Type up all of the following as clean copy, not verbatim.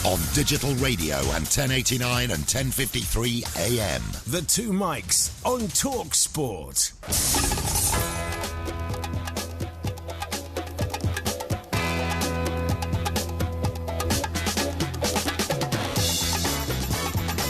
On digital radio and 1089 and 1053 AM. The Two Mics on talkSPORT.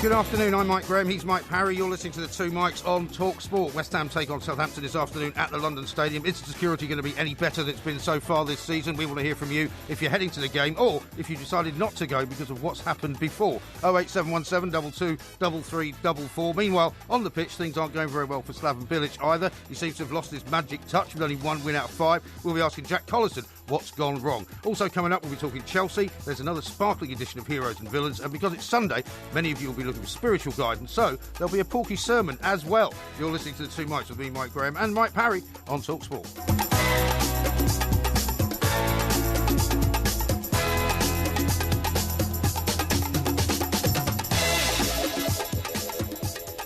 Good afternoon, I'm Mike Graham, he's Mike Parry, you're listening to the Two Mics on talkSPORT. West Ham take on Southampton this afternoon at the London Stadium. Is the security going to be any better than it's been so far this season? We want to hear from you if you're heading to the game or if you decided not to go because of what's happened before. 08717 22 3344. Meanwhile, on the pitch, things aren't going very well for Slavic Bilic either. He seems to have lost his magic touch with only one win out of 5. We'll be asking Jack Collison what's gone wrong. Also coming up, we'll be talking Chelsea. There's another sparkling edition of Heroes and Villains, and because it's Sunday, many of you will be looking for spiritual guidance, so there'll be a Porky sermon as well. You're listening to the Two Mics with me, Mike Graham, and Mike Parry on talkSPORT.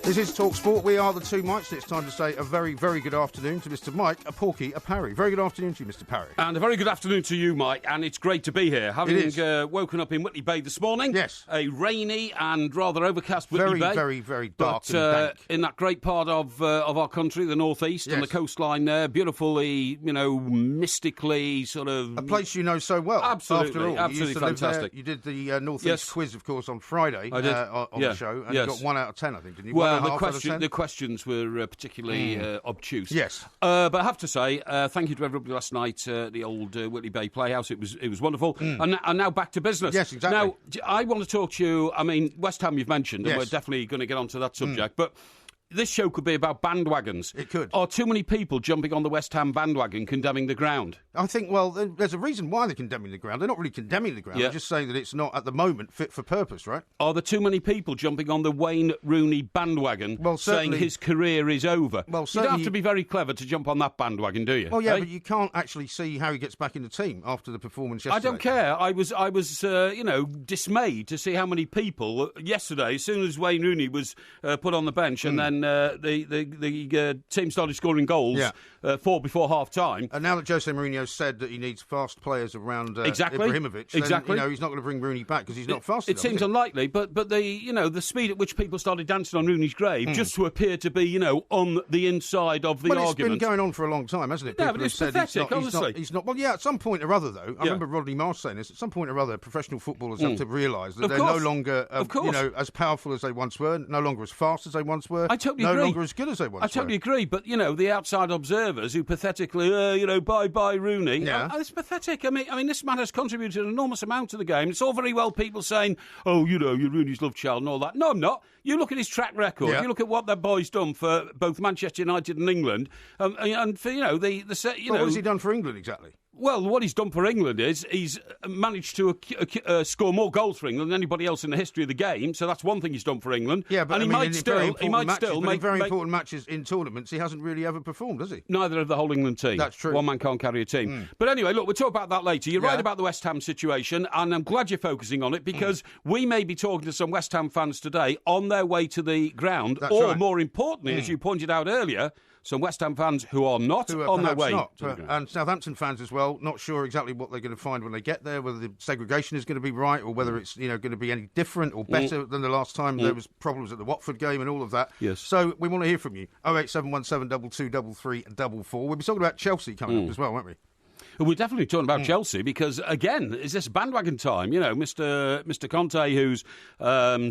This is talkSPORT. We are the Two Mics. It's time to say a very, very good afternoon to Mr. Mike, a Porky, a Parry. Very good afternoon to you, Mr. Parry. And a very good afternoon to you, Mike. And it's great to be here. Having woken up in Whitley Bay this morning. Yes. A rainy and rather overcast Whitley Bay. Very, very dark and dank. In that great part of our country, the northeast, yes, on the coastline there, beautifully, mystically sort of... A place you know so well. Absolutely, after all. absolutely fantastic. You did the northeast quiz, of course, on Friday I did. On the show, and you got 1 out of 10, I think, didn't you? Well, the questions were particularly obtuse. Yes. But I have to say, thank you to everybody last night at the old Whitley Bay Playhouse. It was wonderful. And now back to business. Yes, exactly. Now, I want to talk to you, I mean, West Ham you've mentioned, and yes, we're definitely going to get onto that subject, but... This show could be about bandwagons. It could. Are too many people jumping on the West Ham bandwagon condemning the ground? I think, well, there's a reason why they're condemning the ground. They're not really condemning the ground. Yeah. They're just saying that it's not, at the moment, fit for purpose, right? Are there too many people jumping on the Wayne Rooney bandwagon saying his career is over? Well, you don't have to be very clever to jump on that bandwagon, do you? Well, yeah, but you can't actually see how he gets back in the team after the performance yesterday. I don't care. I was dismayed to see how many people yesterday, as soon as Wayne Rooney was put on the bench and then the team started scoring goals 4 before half-time. And now that Jose Mourinho said that he needs fast players around Ibrahimovic, then, he's not going to bring Rooney back because he's not fast enough. It seems unlikely, but the speed at which people started dancing on Rooney's grave just to appear to be, on the inside of the argument. It's been going on for a long time, hasn't it? Yeah, but it's pathetic, honestly. He's not. Well, yeah, at some point or other, though, I remember Rodney Marsh saying this, at some point or other, professional footballers have to realise that they're no longer, as powerful as they once were, no longer as fast as they once were, I totally agree. No longer as good as they once were. I totally agree, but, the outside observers who pathetically, bye-bye Rooney. Yeah. It's pathetic. I mean, this man has contributed an enormous amount to the game. It's all very well people saying, you're Rooney's love child and all that. No, I'm not. You look at his track record. Yeah. You look at what that boy's done for both Manchester United and England, and for, what has he done for England exactly? Well, what he's done for England is he's managed to score more goals for England than anybody else in the history of the game. So that's one thing he's done for England. Yeah, but he might still make very important matches in tournaments. He hasn't really ever performed, has he? Neither of the whole England team. That's true. One man can't carry a team. But anyway, look, we'll talk about that later. You're right about the West Ham situation, and I'm glad you're focusing on it because we may be talking to some West Ham fans today on their way to the ground, more importantly, as you pointed out earlier, some West Ham fans who are not on their way. And Southampton fans as well, not sure exactly what they're going to find when they get there, whether the segregation is going to be right or whether it's going to be any different or better than the last time there was problems at the Watford game and all of that. Yes. So we want to hear from you. 08717 22 33 44. We'll be talking about Chelsea coming up as well, won't we? We're definitely talking about Chelsea because, again, is this bandwagon time? Mr. Conte, who's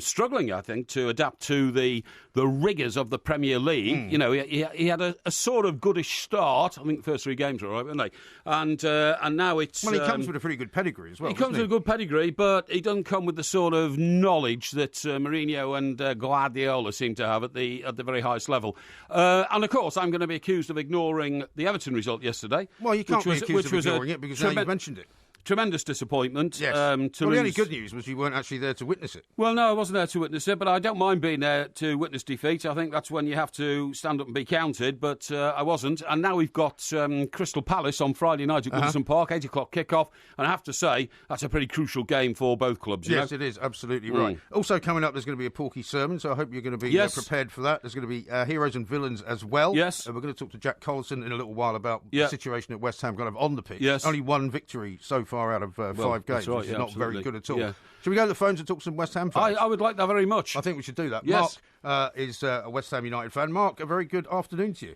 struggling, I think, to adapt to the rigours of the Premier League. He had a sort of goodish start. I think the first 3 games were all right, weren't they? And now it's... Well, he comes with a pretty good pedigree as well. He comes with a good pedigree, but he doesn't come with the sort of knowledge that Mourinho and Guardiola seem to have at the very highest level. And, of course, I'm going to be accused of ignoring the Everton result yesterday. Well, you can't be accused of ignoring it because now you've mentioned it. Tremendous disappointment. Yes. The only good news was you weren't actually there to witness it. Well, no, I wasn't there to witness it, but I don't mind being there to witness defeat. I think that's when you have to stand up and be counted, but I wasn't. And now we've got Crystal Palace on Friday night at Goodison Park, 8 o'clock kickoff. And I have to say, that's a pretty crucial game for both clubs. Yes, it is. Absolutely right. Also coming up, there's going to be a Porky sermon, so I hope you're going to be prepared for that. There's going to be Heroes and Villains as well. Yes. We're going to talk to Jack Collison in a little while about the situation at West Ham kind of on the pitch. Yes. Only one victory so far far out of 5 games, that's right, which is not absolutely. very good at all. Yeah. Should we go to the phones and talk some West Ham fans? I would like that very much. I think we should do that. Yes. Mark is a West Ham United fan. Mark, a very good afternoon to you.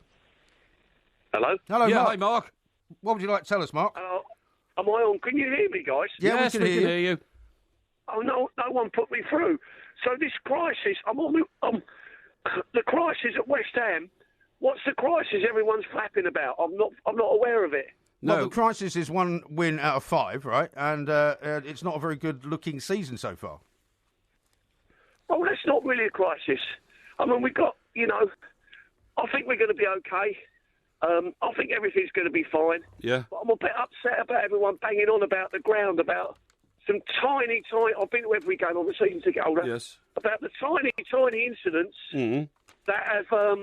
Hello? Hello, Yeah, Mark. hi, Mark. What would you like to tell us, Mark? Am I on? Can you hear me, guys? Yeah, Yes, we can hear you. Oh, no one put me through. So this crisis, I'm on the crisis at West Ham. What's the crisis everyone's flapping about? I'm not aware of it. Well, No. the crisis is 1 win out of 5, right? And it's not a very good-looking season so far. Well, that's not really a crisis. I mean, we've got, I think we're going to be okay. I think everything's going to be fine. Yeah. But I'm a bit upset about everyone banging on about the ground, about some tiny, I've been to every game on the season ticket holder. Yes. About the tiny incidents that have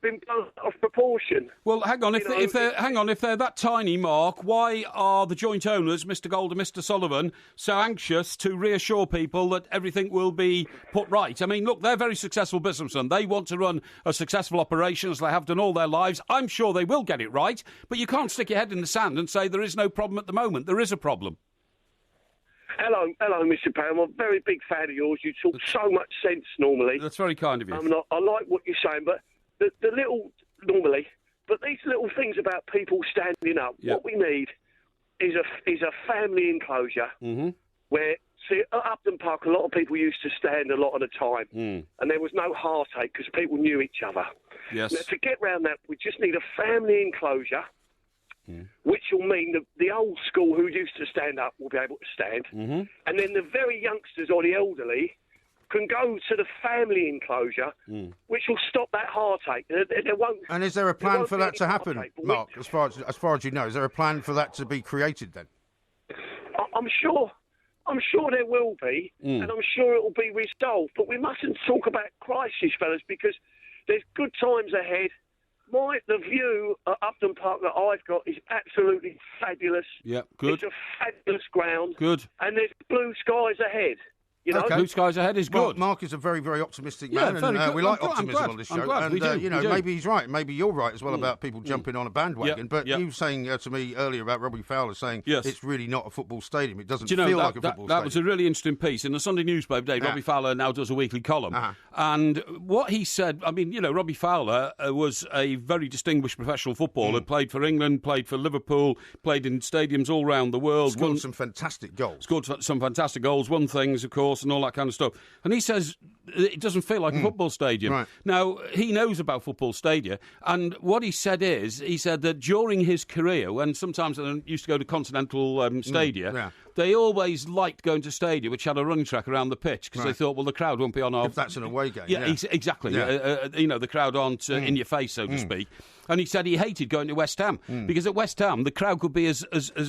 been blown off proportion. Well, hang on. If they're that tiny, Mark, why are the joint owners, Mr. Gold and Mr. Sullivan, so anxious to reassure people that everything will be put right? I mean, look, they're very successful businessmen. They want to run a successful operation as they have done all their lives. I'm sure they will get it right, but you can't stick your head in the sand and say there is no problem at the moment. There is a problem. Hello, Mr. Pam. I'm a very big fan of yours. You talk so much sense normally. That's very kind of you. I like what you're saying, but the little but these little things about people standing up. Yep. What we need is a family enclosure where, see, at Upton Park, a lot of people used to stand a lot of the time, and there was no heartache because people knew each other. Yes. Now, to get round that, we just need a family enclosure. Which will mean the old school who used to stand up will be able to stand. And then the very youngsters or the elderly can go to the family enclosure, which will stop that heartache. There won't. And is there a plan won't for be that any to happen, heartache, but Mark, as far as you know? Is there a plan for that to be created then? I'm sure there will be, and I'm sure it will be resolved. But we mustn't talk about crisis, fellas, because there's good times ahead. The view at Upton Park that I've got is absolutely fabulous. Yeah, good. It's a fabulous ground. Good. And there's blue skies ahead. You know? Okay. Blue skies ahead is good. Mark is a very, very optimistic Yeah, man, very and good. we like I'm optimism glad. on this I'm show. glad. And We do. maybe he's right. Maybe you're right as well about people jumping on a bandwagon. Yep. But Yep. you were saying to me earlier about Robbie Fowler saying Yes. it's really not a football stadium. It doesn't Do you know, feel that, like a football that stadium. was a really interesting piece in the Sunday newspaper today. Yeah. Robbie Fowler now does a weekly column. And what he said, I mean, Robbie Fowler was a very distinguished professional footballer, played for England, played for Liverpool, played in stadiums all around the world. Scored some fantastic goals. Scored some fantastic goals, won things, of course, and all that kind of stuff. And he says it doesn't feel like a football stadium. Right. Now, he knows about football stadia, and what he said that during his career, when sometimes I used to go to continental stadia, they always liked going to stadia which had a running track around the pitch because they thought, well, the crowd won't be on our... If that's an away game. Yeah, exactly. Yeah. The crowd aren't in your face, so to speak. And he said he hated going to West Ham because at West Ham the crowd could be as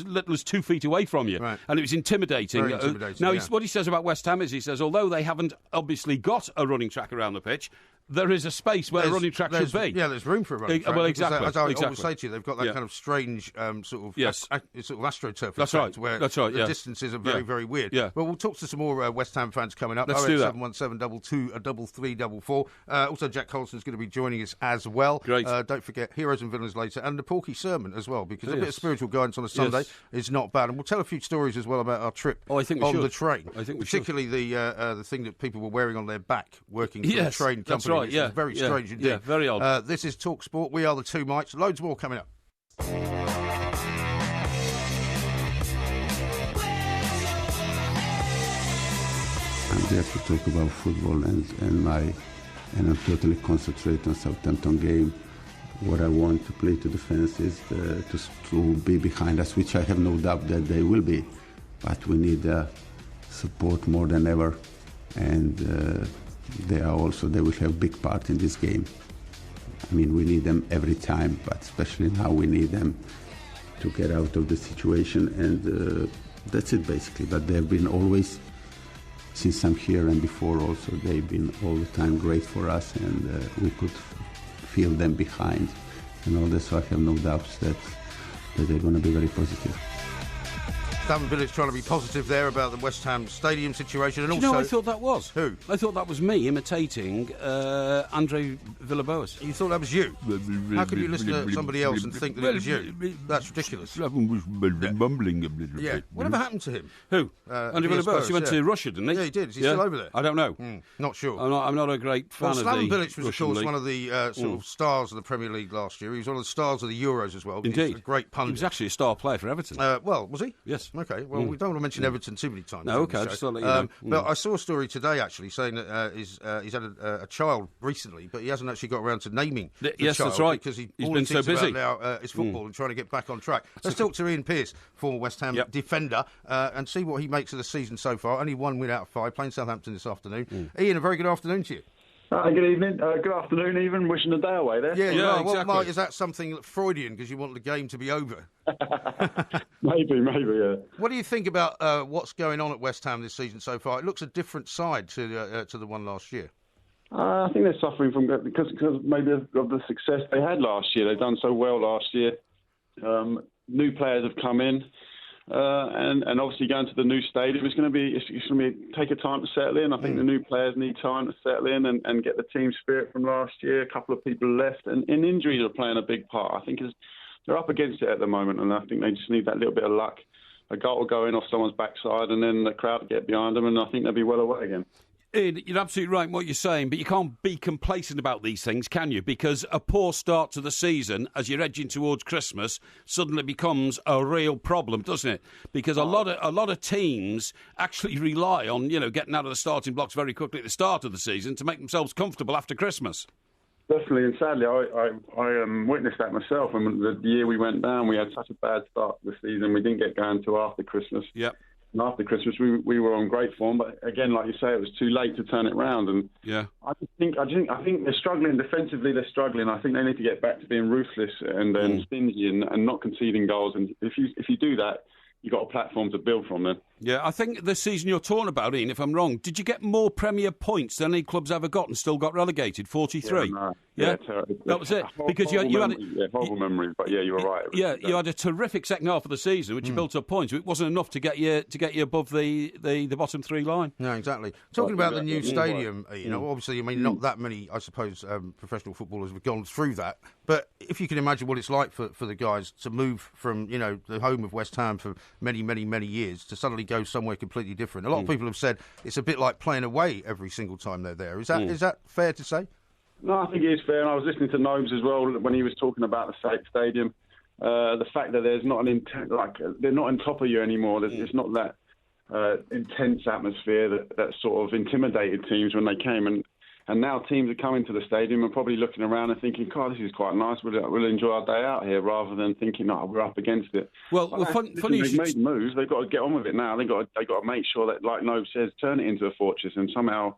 little as 2 feet away from you, and it was intimidating. Very intimidating. Now, what he says about West Ham is, he says, although they haven't obviously got a running track around the pitch, there is a space where a running track should be. Yeah, there's room for a running track. Well, exactly. As I always say to you, they've got that kind of strange sort of astroturf That's effect right. where That's right, the distances are very, very weird. Yeah. Well, we'll talk to some more West Ham fans coming up. Let's do that. 08717 22 also, Jack Colson's going to be joining us as well. Great. Don't forget Heroes and Villains later, and the Porky sermon as well, because a bit of spiritual guidance on a Sunday is not bad. And we'll tell a few stories as well about our trip I think we on should. the train. I think we particularly the thing that people were wearing on their back working for the train company. That's right. Which is very strange indeed. Yeah, very odd. This is talkSPORT. We are the Two Mics. Loads more coming up. I'm there to talk about football and I'm totally concentrated on Southampton game. What I want to play to the fans is to be behind us, which I have no doubt that they will be. But we need support more than ever, and they will have a big part in this game. I mean, we need them every time, but especially now we need them to get out of the situation, and that's it basically. But they've been always, since I'm here and before also, they've been all the time great for us, and we could feel them behind and all this, so I have no doubts that they're going to be very positive. Davin Billett trying to be positive there about the West Ham Stadium situation. And also, I thought that was? Who? I thought that was me imitating Andre Villaboas. You thought that was you? How could you listen to somebody else and think that it was you? That's ridiculous. Slavin was mumbling a little bit. Whatever happened to him? Who? Andre Villaboas. He went to Russia, didn't he? Yeah, he did. Is he still over there? I don't know. Not sure. I'm not a great fan of the Slaven Bilic was, Russian of course, league. one of the sort of stars of the Premier League last year. He was one of the stars of the Euros as well. Indeed. He's a great pundit. He was actually a star player for Everton. Well, was he? Yes. Okay. Well, we don't want to mention Everton too many times. No, okay. Just to let you know. But I saw a story today, actually, saying that he's had a child recently, but he hasn't actually got around to naming the yes, child. That's right. Because he's been so busy. About now is football and trying to get back on track. Let's talk to Ian Pearce, former West Ham defender, and see what he makes of the season so far. Only 1 win out of 5, playing Southampton this afternoon. Ian, a very good afternoon to you. Good evening, good afternoon even, wishing a day away there. Yeah, exactly. Well, Mike, is that something Freudian because you want the game to be over? Maybe, yeah. What do you think about what's going on at West Ham this season so far? It looks a different side to the one last year. I think they're suffering from because maybe of the success they had last year. They've done so well last year. New players have come in. And obviously going to the new stadium, it's going to take a time to settle in. I think the new players need time to settle in and get the team spirit from last year. A couple of people left, and injuries are playing a big part. I think they're up against it at the moment, and I think they just need that little bit of luck. A goal will go in off someone's backside, and then the crowd will get behind them, and I think they'll be well away again. Ian, you're absolutely right in what you're saying, but you can't be complacent about these things, can you? Because a poor start to the season, as you're edging towards Christmas, suddenly becomes a real problem, doesn't it? Because a lot of teams actually rely on getting out of the starting blocks very quickly at the start of the season to make themselves comfortable after Christmas. Definitely, and sadly, I witnessed that myself. And the year we went down, we had such a bad start to the season. We didn't get going until after Christmas. Yep. And after Christmas, we were on great form, but again, like you say, it was too late to turn it round. And I think they're struggling defensively. They're struggling. I think they need to get back to being ruthless and stingy and not conceding goals. And if you do that, you've got a platform to build from then. Yeah, I think the season you're talking about, Ian, if I'm wrong, did you get more Premier points than any club's ever got and still got relegated? 43? Yeah, that was it. Because you had horrible memories, but you were right. You had a terrific second half of the season, which you built up points. It wasn't enough to get you above the bottom three line. No, exactly. Talking about the new stadium, obviously, not that many, I suppose, professional footballers have gone through that. But if you can imagine what it's like for the guys to move from, the home of West Ham for many, many, many years to suddenly go somewhere completely different. A lot of people have said it's a bit like playing away every single time they're there. Is that fair to say? No, I think it is fair. And I was listening to Nobes as well when he was talking about the stadium. The fact that there's not they're not on top of you anymore. It's not that intense atmosphere that sort of intimidated teams when they came. And now teams are coming to the stadium and probably looking around and thinking, God, this is quite nice. We'll enjoy our day out here, rather than thinking, we're up against it. Funny they've made moves. They've got to get on with it now. They've got to make sure that, like Nobe says, turn it into a fortress and somehow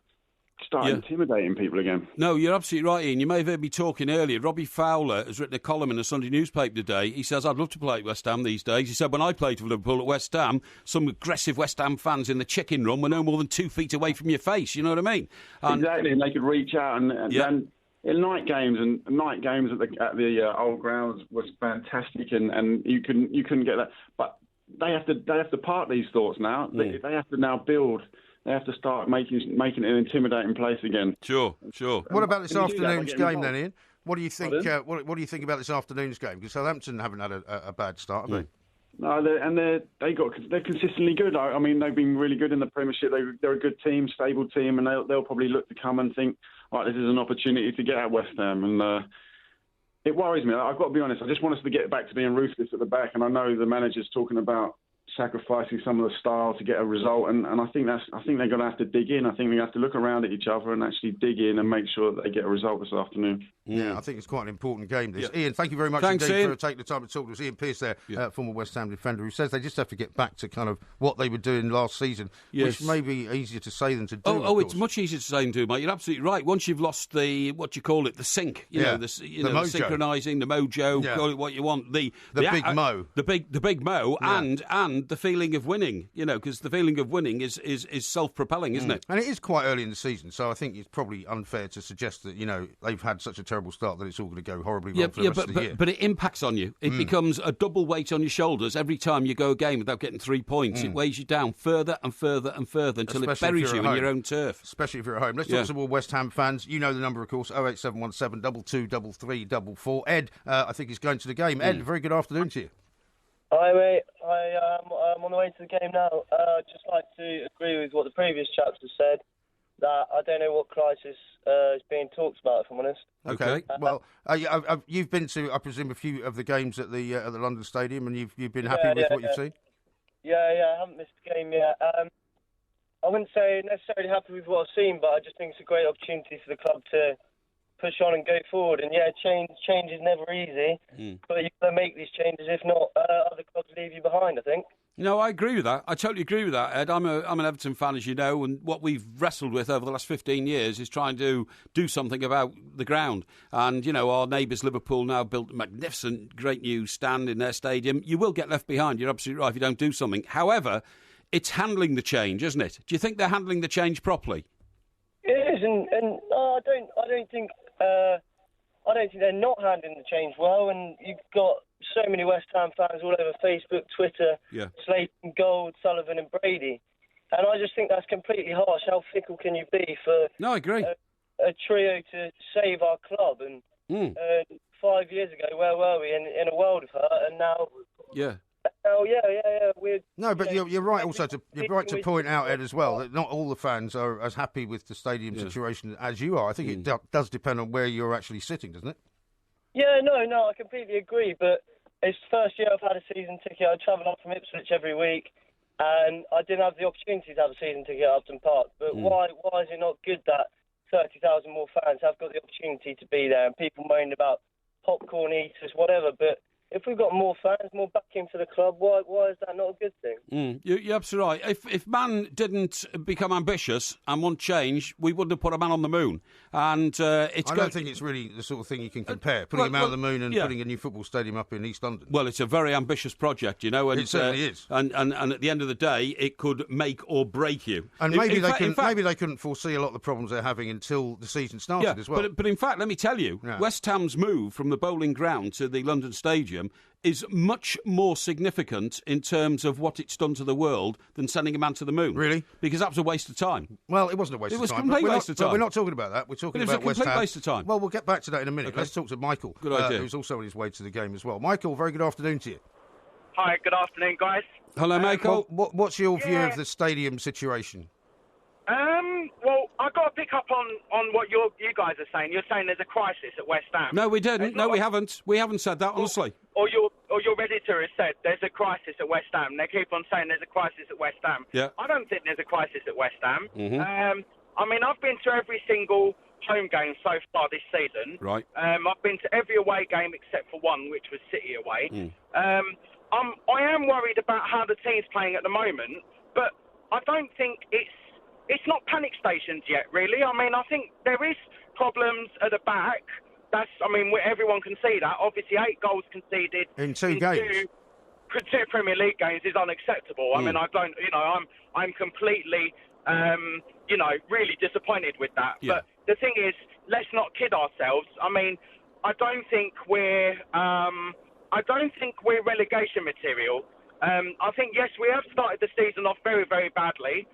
start intimidating people again. No, you're absolutely right, Ian. You may have heard me talking earlier. Robbie Fowler has written a column in the Sunday newspaper today. He says, I'd love to play at West Ham these days. He said, when I played for Liverpool at West Ham, some aggressive West Ham fans in the chicken run were no more than 2 feet away from your face. You know what I mean? Exactly, and they could reach out and in night games at the old grounds was fantastic, and you couldn't get that. But they have to park these thoughts now. They have to now build. They have to start making it an intimidating place again. Sure. What about this afternoon's game then, Ian? What do you think? What do you think about this afternoon's game? Because Southampton haven't had a bad start, have they? No, they're consistently good. I mean, they've been really good in the Premiership. They're a good team, stable team, and they'll probably look to come and think, right, this is an opportunity to get at West Ham. And it worries me. I've got to be honest. I just want us to get back to being ruthless at the back. And I know the manager's talking about sacrificing some of the style to get a result, and I think they're going to have to dig in. I think they have to look around at each other and actually dig in and make sure that they get a result this afternoon. Yeah, I think it's quite an important game, this. Ian, thank you very much indeed for taking the time to talk to us. Ian Pearce there, former West Ham defender, who says they just have to get back to kind of what they were doing last season, which may be easier to say than to do. It's much easier to say than do, mate. You're absolutely right. Once you've lost the sync, the synchronising, the mojo, call it what you want, the big mo, and and the feeling of winning, because the feeling of winning is self-propelling, isn't it? And it is quite early in the season, so I think it's probably unfair to suggest that, they've had such a terrible start that it's all going to go horribly wrong for the rest of the year. But it impacts on you. It becomes a double weight on your shoulders every time you go a game without getting 3 points. It weighs you down further and further and further until it buries you in your own turf. Especially if you're at home. Let's talk to some more West Ham fans. You know the number, of course, 08717 22 33 44. Ed, I think he's going to the game. Ed, very good afternoon to you. Hi, mate. I'm on the way to the game now. I'd just like to agree with what the previous chaps have said, that I don't know what crisis is being talked about, if I'm honest. Okay. Well, you've been to, I presume, a few of the games at the London Stadium, and you've been happy with what you've seen? Yeah, I haven't missed the game yet. I wouldn't say necessarily happy with what I've seen, but I just think it's a great opportunity for the club to push on and go forward. And change is never easy, but you've got to make these changes. If not, other clubs leave you behind, I think. No, I agree with that. I totally agree with that, Ed. I'm an Everton fan, as you know, and what we've wrestled with over the last 15 years is trying to do something about the ground. And, our neighbours Liverpool now built a magnificent, great new stand in their stadium. You will get left behind. You're absolutely right if you don't do something. However, it's handling the change, isn't it? Do you think they're handling the change properly? It is, and no, I don't think they're not handling the change well. And you've got so many West Ham fans all over Facebook, Twitter, Slavic and Gold, Sullivan and Brady, and I just think that's completely harsh. How fickle can you be for? No, I agree. A trio to save our club, and 5 years ago, where were we in a world of hurt, and now? Yeah. Oh yeah. No, but you're right. Also, you're right to point out, Ed, as well, that not all the fans are as happy with the stadium situation as you are. I think it does depend on where you're actually sitting, doesn't it? Yeah, no, I completely agree. But it's the first year I've had a season ticket. I travel up from Ipswich every week, and I didn't have the opportunity to have a season ticket at Upton Park. But why is it not good that 30,000 more fans have got the opportunity to be there, and people moaning about popcorn eaters, whatever, but if we've got more fans, more backing for the club, why is that not a good thing? You're absolutely right. If man didn't become ambitious and want change, we wouldn't have put a man on the moon. And I don't think it's really the sort of thing you can compare, putting a man on the moon and putting a new football stadium up in East London. Well, it's a very ambitious project, And, it certainly is. And at the end of the day, it could make or break you. And maybe they couldn't foresee a lot of the problems they're having until the season started as well. But in fact, let me tell you, West Ham's move from the Bowling Ground to the London Stadium is much more significant in terms of what it's done to the world than sending a man to the moon. Really? Because that was a waste of time. Well, it wasn't a waste of time. It was a complete waste of time. But we're not talking about that. We're talking about West Ham. It was a complete waste of time. Well, we'll get back to that in a minute. Okay. Let's talk to Michael, good idea. who's also on his way to the game as well. Michael, very good afternoon to you. Hi, good afternoon, guys. Hello, Michael. What's your view of the stadium situation? Well, I've got to pick up on what you guys are saying. You're saying there's a crisis at West Ham. No, we didn't. No, we haven't. We haven't said that, honestly. Or your editor has said there's a crisis at West Ham. They keep on saying there's a crisis at West Ham. Yeah. I don't think there's a crisis at West Ham. I've been to every single home game so far this season. Right. I've been to every away game except for one, which was City away. I am worried about how the team's playing at the moment, but I don't think it's not panic stations yet, really. I think there is problems at the back. Everyone can see that. Obviously, 8 goals conceded in 2 games. Two Premier League games is unacceptable. I'm completely, really disappointed with that. Yeah. But the thing is, let's not kid ourselves. I don't think we're relegation material. I think, yes, we have started the season off very, very badly.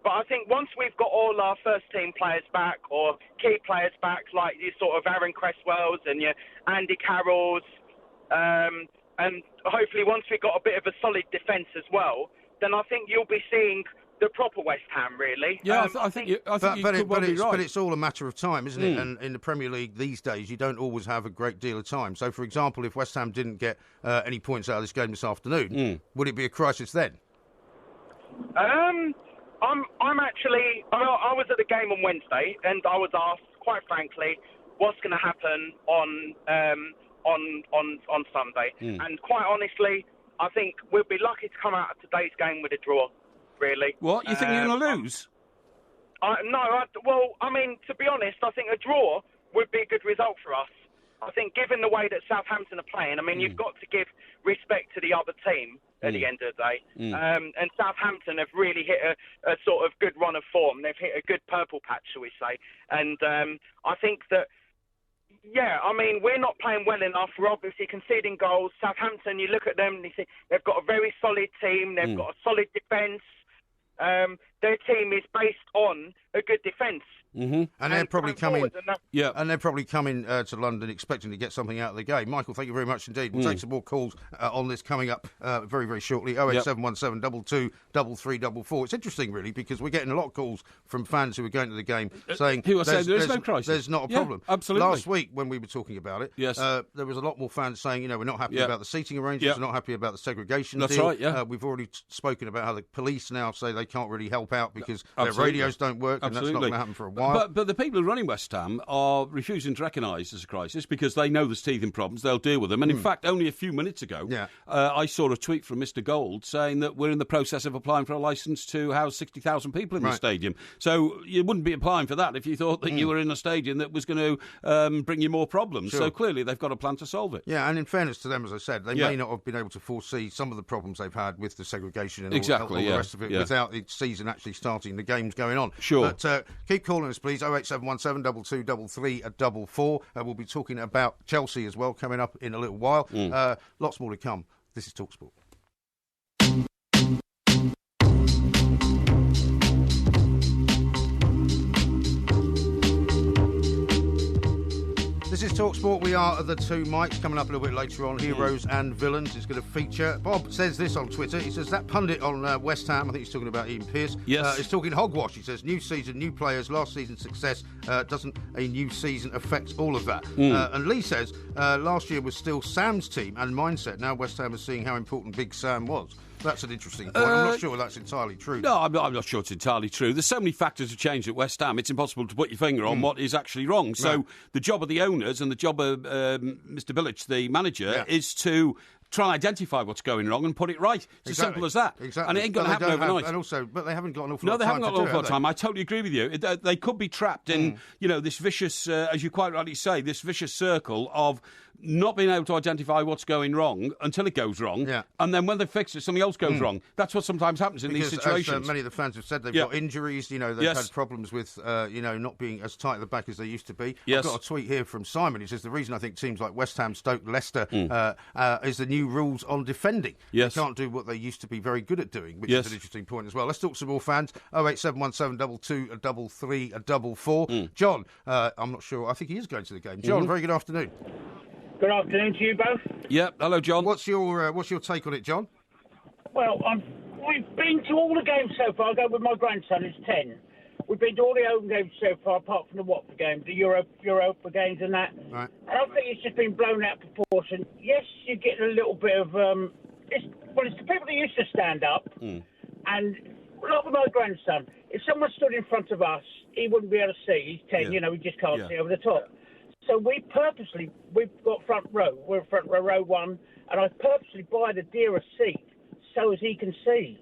But I think once we've got all our first-team players back, or key players back, like your sort of Aaron Cresswells and your Andy Carrolls, and hopefully once we've got a bit of a solid defence as well, then I think you'll be seeing the proper West Ham, really. Yeah, I think you could be right. But it's all a matter of time, isn't it? And in the Premier League these days, you don't always have a great deal of time. So, for example, if West Ham didn't get any points out of this game this afternoon, would it be a crisis then? I was at the game on Wednesday, and I was asked, quite frankly, what's going to happen on Sunday. And quite honestly, I think we'll be lucky to come out of today's game with a draw, really. What? You think you're going to lose? To be honest, I think a draw would be a good result for us. I think given the way that Southampton are playing, I mean, you've got to give respect to the other team at the end of the day. And Southampton have really hit a sort of good run of form. They've hit a good purple patch, shall we say. And I think that, I mean, we're not playing well enough. We're obviously conceding goals. Southampton, you look at them and you think they've got a very solid team. They've got a solid defence. Their team is based on a good defence. And they're probably coming. And they're probably coming to London expecting to get something out of the game. Michael, thank you very much indeed. We'll take some more calls on this coming up very, very shortly. 08717 22 3344. It's interesting, really, because we're getting a lot of calls from fans who are going to the game saying there's no crisis. There's not a problem. Absolutely. Last week when we were talking about it, there was a lot more fans saying, we're not happy about the seating arrangements, we're not happy about the segregation That's deal. right. Yeah. We've already spoken about how the police now say they can't really help out because their radios don't work, and that's not going to happen for a while. But the people who are running West Ham are refusing to recognise this crisis because they know there's teething problems. They'll deal with them. And in fact, only a few minutes ago, I saw a tweet from Mr. Gold saying that we're in the process of applying for a licence to house 60,000 people in the stadium. So you wouldn't be applying for that if you thought that you were in a stadium that was going to bring you more problems. Sure. So clearly they've got a plan to solve it. Yeah, and in fairness to them, as I said, they may not have been able to foresee some of the problems they've had with the segregation and all the rest of it without the season actually starting, the games going on. Sure. But keep calling us, please. 08717 2233 we'll be talking about Chelsea as well coming up in a little while. Lots more to come. This is talkSPORT. This is talkSPORT. We are at the two mics. Coming up a little bit later on, Heroes and Villains is going to feature. Bob says this on Twitter. He says that pundit on West Ham, I think he's talking about Ian Pearce, is talking hogwash. He says new season, new players, last season's success. Doesn't a new season affect all of that? And Lee says last year was still Sam's team and mindset. Now West Ham is seeing how important Big Sam was. That's an interesting point. I'm not sure that's entirely true. No, I'm not sure it's entirely true. There's so many factors have changed at West Ham, it's impossible to put your finger on what is actually wrong. So the job of the owners and the job of Mr. Bilic, the manager, is to try and identify what's going wrong and put it right. It's as simple as that. Exactly. And it ain't going to happen overnight. But they haven't got an awful lot of time. No, they haven't got an awful lot of time. I totally agree with you. They could be trapped in, this vicious, as you quite rightly say, this vicious circle of not being able to identify what's going wrong until it goes wrong. Yeah. And then when they fix it, something else goes wrong. That's what sometimes happens in these situations. As many of the fans have said, they've got injuries. They've had problems with, not being as tight at the back as they used to be. I've got a tweet here from Simon. He says the reason I think teams like West Ham, Stoke, Leicester is the new rules on defending. They can't do what they used to be very good at doing, which is an interesting point as well. Let's talk some more fans. 08717 22 3344. John, I'm not sure. I think he is going to the game. John, very good afternoon. Good afternoon to you both. Yeah, hello, John. What's your take on it, John? Well, we've been to all the games so far. I go with my grandson, who's 10. We've been to all the home games so far, apart from the Watford games, the Europa games and that. Right. And I think it's just been blown out of proportion. Yes, you're getting a little bit of... it's the people that used to stand up. And like with my grandson, if someone stood in front of us, he wouldn't be able to see. He's 10, he just can't see over the top. So we've got front row. We're front row one, and I purposely buy the dearest seat so as he can see.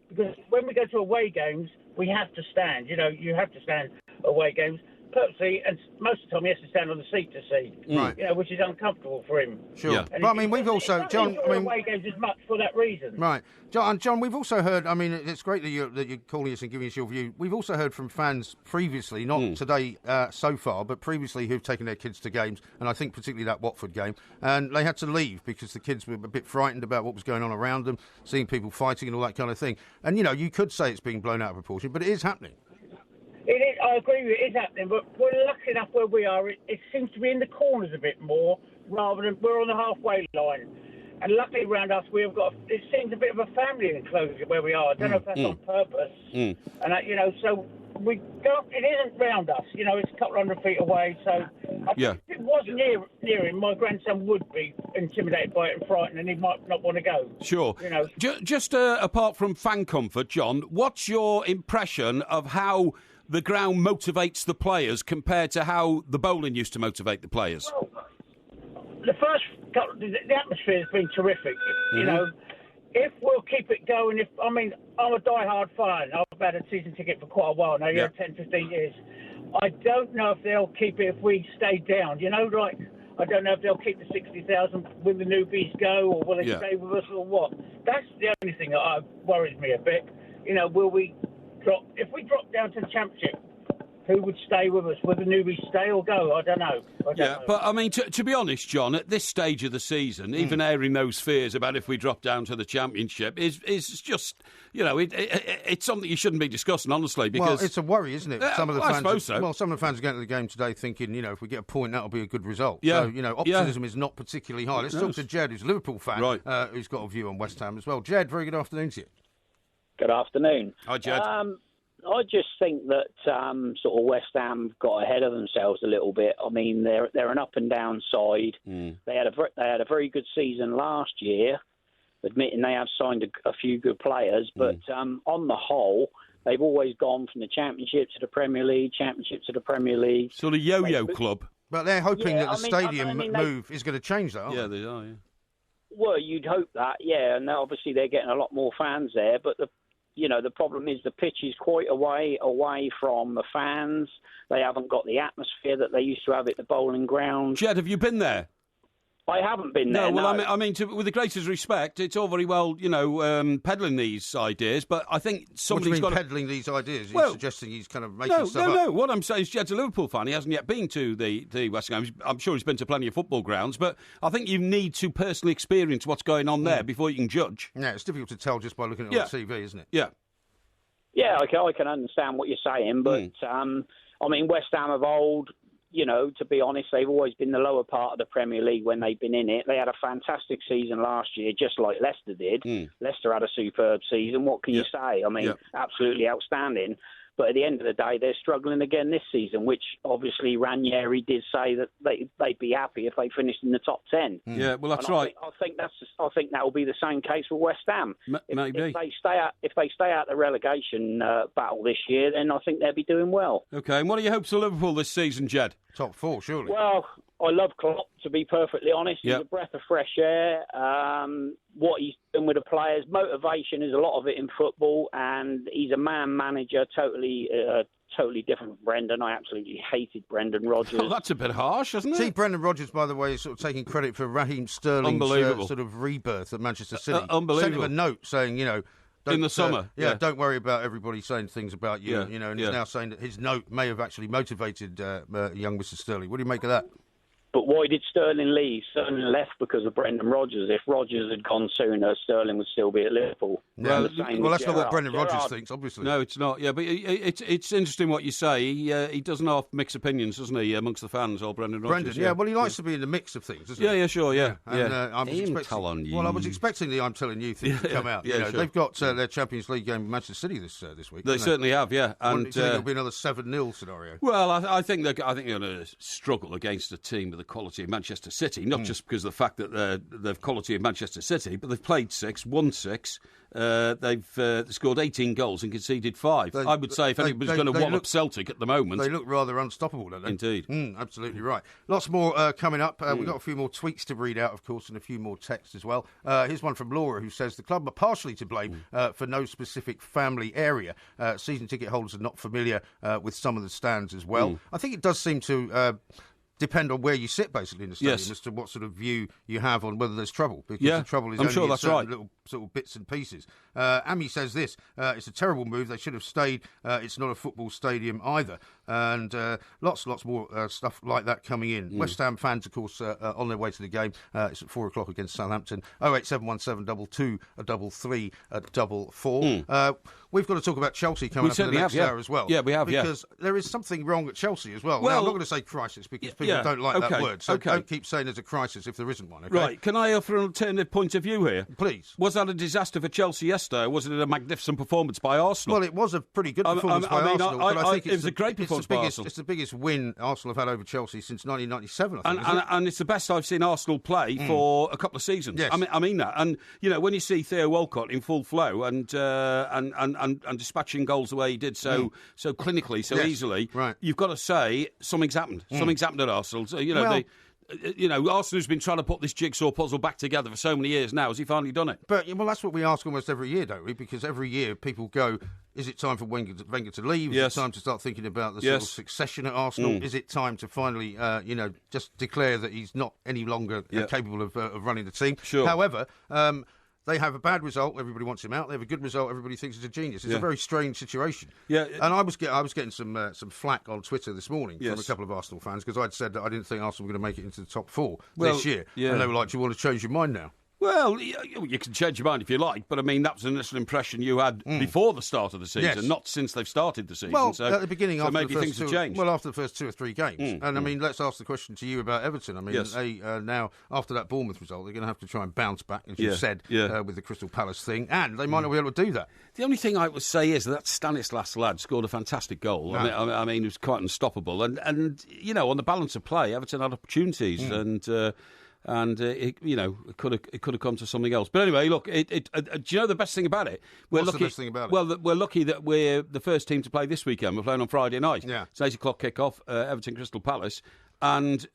Because when we go to away games, we have to stand. You have to stand away games purposely, and most of the time he has to stand on the seat to see. Right. Which is uncomfortable for him. Sure. Yeah. But I mean, we've also, John. Away games as much for that reason. Right, John. We've also heard. I mean, it's great that you're calling us and giving us your view. We've also heard from fans previously, not today so far, but previously who've taken their kids to games, and I think particularly that Watford game, and they had to leave because the kids were a bit frightened about what was going on around them, seeing people fighting and all that kind of thing. And you could say it's being blown out of proportion, but it is happening. It is, I agree with you, it is happening, but we're lucky enough where we are. It seems to be in the corners a bit more, rather than we're on the halfway line. And luckily around us, it seems a bit of a family enclosure where we are. I don't know if that's on purpose. And, so we don't, it isn't round us. It's a couple hundred feet away. So I think if it was near him, my grandson would be intimidated by it and frightened, and he might not want to go. Sure. Just apart from fan comfort, John, what's your impression of how the ground motivates the players compared to how the bowling used to motivate the players? Well, the first couple, the atmosphere has been terrific. If we'll keep it going, I'm a die-hard fan. I've had a season ticket for quite a while now, 10, 15 years. I don't know if they'll keep it if we stay down. I don't know if they'll keep the 60,000 when the newbies go, or will they stay with us, or what. That's the only thing that worries me a bit. You know, will we drop? If we drop down to the Championship, who would stay with us? Would the newbies stay or go? I don't know. But I mean, to be honest, John, at this stage of the season, even airing those fears about if we drop down to the Championship is just, you know, it's something you shouldn't be discussing, honestly. Because well, it's a worry, isn't it? Some of the I fans, suppose so. Well, some of the fans are going to the game today thinking, you know, if we get a point, that'll be a good result. Yeah. So, you know, optimism is not particularly high. Let's talk to Jed, who's a Liverpool fan, who's got a view on West Ham as well. Jed, very good afternoon to you. Good afternoon. Hi, Jed. I just think that sort of West Ham got ahead of themselves a little bit. I mean, they're an up and down side. They had a very good season last year, admitting they have signed a few good players. But on the whole, they've always gone from the Championship to the Premier League, Championship to the Premier League. Sort of yo-yo club. But they're hoping that the stadium move is going to change that, aren't they? Yeah, they are, yeah. Well, you'd hope that, yeah. And obviously they're getting a lot more fans there. But the problem is the pitch is quite away from the fans. They haven't got the atmosphere that they used to have at the bowling ground. Jed, have you been there? I haven't been there. No, well, I mean, with the greatest respect, it's all very well, you know, peddling these ideas, but I think somebody's got peddling these ideas? Well, suggesting he's kind of making stuff up? No. What I'm saying is Jed's a Liverpool fan. He hasn't yet been to the West Ham. I'm sure he's been to plenty of football grounds, but I think you need to personally experience what's going on there before you can judge. Yeah, it's difficult to tell just by looking at it on TV, isn't it? Yeah. Yeah, I can understand what you're saying, but I mean, West Ham of old, you know, to be honest, they've always been the lower part of the Premier League when they've been in it. They had a fantastic season last year, just like Leicester did. Leicester had a superb season. What can you say? I mean, absolutely outstanding. But at the end of the day, they're struggling again this season, which obviously Ranieri did say that they'd be happy if they finished in the top 10. Yeah, well, that's right. I think that will be the same case for West Ham. Maybe if they stay out the relegation battle this year, then I think they'll be doing well. Okay, and what are your hopes for Liverpool this season, Jed? Top 4, surely. Well, I love Klopp, to be perfectly honest. He's a breath of fresh air. What he's doing with the players, motivation is a lot of it in football, and he's a man manager, totally different from Brendan. I absolutely hated Brendan Rodgers. Oh, that's a bit harsh, isn't it? See, Brendan Rodgers, by the way, is sort of taking credit for Raheem Sterling's sort of rebirth at Manchester City. Unbelievable. Sent him a note saying, you know, in the summer. Don't worry about everybody saying things about you. You know, and he's now saying that his note may have actually motivated young Mr. Sterling. What do you make of that? But why did Sterling leave? Sterling left because of Brendan Rodgers. If Rodgers had gone sooner, Sterling would still be at Liverpool. Well, that's not what Brendan Rodgers thinks, obviously. No, it's not. Yeah, but it's interesting what you say. He doesn't have mixed opinions, doesn't he, amongst the fans, old Brendan Rodgers? Well, he likes to be in the mix of things, doesn't he? Yeah, sure, yeah. And, I was expecting the I'm telling you thing to come out. Yeah, sure. They've got their Champions League game with Manchester City this week. They certainly have, yeah. And it'll be another 7-0 scenario. Well, I think they're going to struggle against a team with the quality of Manchester City, not just because of the fact that they've quality of Manchester City, but they've played 6, won 6. They've scored 18 goals and conceded 5. I would say if anybody's going to wallop Celtic at the moment... They look rather unstoppable, don't they? Indeed. Absolutely right. Lots more coming up. We've got a few more tweets to read out, of course, and a few more texts as well. Here's one from Laura, who says, the club are partially to blame for no specific family area. Season ticket holders are not familiar with some of the stands as well. I think it does seem to... depend on where you sit, basically, in the stadium, as to what sort of view you have on whether there's trouble. Because the trouble is only in certain little sort of bits and pieces. Ami says this, it's a terrible move. They should have stayed. It's not a football stadium either. And lots more stuff like that coming in. West Ham fans, of course, on their way to the game. It's at 4 o'clock against Southampton. 08717 22 33 44. We've got to talk about Chelsea coming up in the next hour as well. Yeah, we have, because there is something wrong at Chelsea as well. Now, I'm not going to say crisis because people don't like that word. So don't keep saying there's a crisis if there isn't one. Okay? Right. Can I offer an alternative point of view here? Please. Was that a disaster for Chelsea yesterday, or was it a magnificent performance by Arsenal? Well, it was a pretty good performance by Arsenal. But I think it was a great performance by Arsenal. It's the biggest win Arsenal have had over Chelsea since 1997, I think. And it's the best I've seen Arsenal play for a couple of seasons. Yes. I mean that. And, you know, when you see Theo Walcott in full flow and dispatching goals the way he did so clinically, so easily, you've got to say something's happened. Something's happened at Arsenal. So, you know, Arsenal's been trying to put this jigsaw puzzle back together for so many years now. Has he finally done it? But, well, that's what we ask almost every year, don't we? Because every year people go, is it time for Wenger to leave? Yes. Is it time to start thinking about the sort of succession at Arsenal? Is it time to finally, just declare that he's not any longer capable of running the team? Sure. However, they have a bad result, everybody wants him out. They have a good result, everybody thinks he's a genius. It's a very strange situation. Yeah. And I was getting some flack on Twitter this morning from a couple of Arsenal fans because I'd said that I didn't think Arsenal were going to make it into the top 4 this year. Yeah. And they were like, do you want to change your mind now? Well, you can change your mind if you like, but I mean, that was an initial impression you had before the start of the season, not since they've started the season. Well, so, at the beginning, so after maybe the things have changed. Well, after the first 2 or 3 games. And I mean, let's ask the question to you about Everton. I mean, they now, after that Bournemouth result, they're going to have to try and bounce back, as you said, with the Crystal Palace thing, and they might not be able to do that. The only thing I would say is that Stanislas lad scored a fantastic goal. I mean, he was quite unstoppable. And on the balance of play, Everton had opportunities and it could have come to something else. But anyway, look, do you know the best thing about it? What's the best thing about it? Well, we're lucky that we're the first team to play this weekend. We're playing on Friday night. Yeah. It's 8 o'clock kick-off, Everton Crystal Palace. And,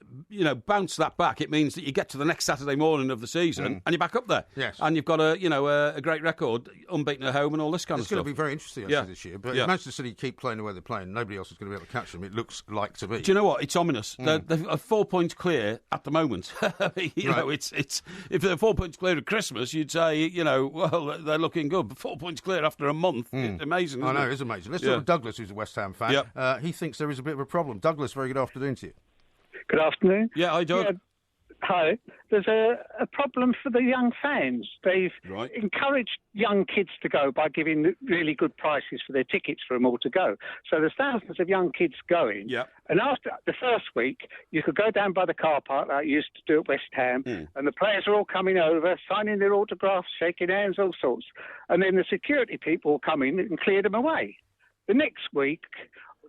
bounce that back. It means that you get to the next Saturday morning of the season and you're back up there. Yes. And you've got a great record, unbeaten at home and all this kind of stuff. It's going to be very interesting, actually, this year. But if Manchester City keep playing the way they're playing, nobody else is going to be able to catch them, it looks like to be. Do you know what? It's ominous. They're 4 points clear at the moment. It's if they're 4 points clear at Christmas, you'd say, well, they're looking good. But 4 points clear after a month, amazing, isn't I know, it? it's amazing. Let's talk to Douglas, who's a West Ham fan. Yep. He thinks there is a bit of a problem. Douglas, very good afternoon to you. Good afternoon. Yeah, hi, Doug. Yeah, hi. There's a problem for the young fans. They've encouraged young kids to go by giving really good prices for their tickets for them all to go. So there's thousands of young kids going. Yep. And after the first week, you could go down by the car park like you used to do at West Ham, and the players are all coming over, signing their autographs, shaking hands, all sorts. And then the security people will come in and clear them away. The next week,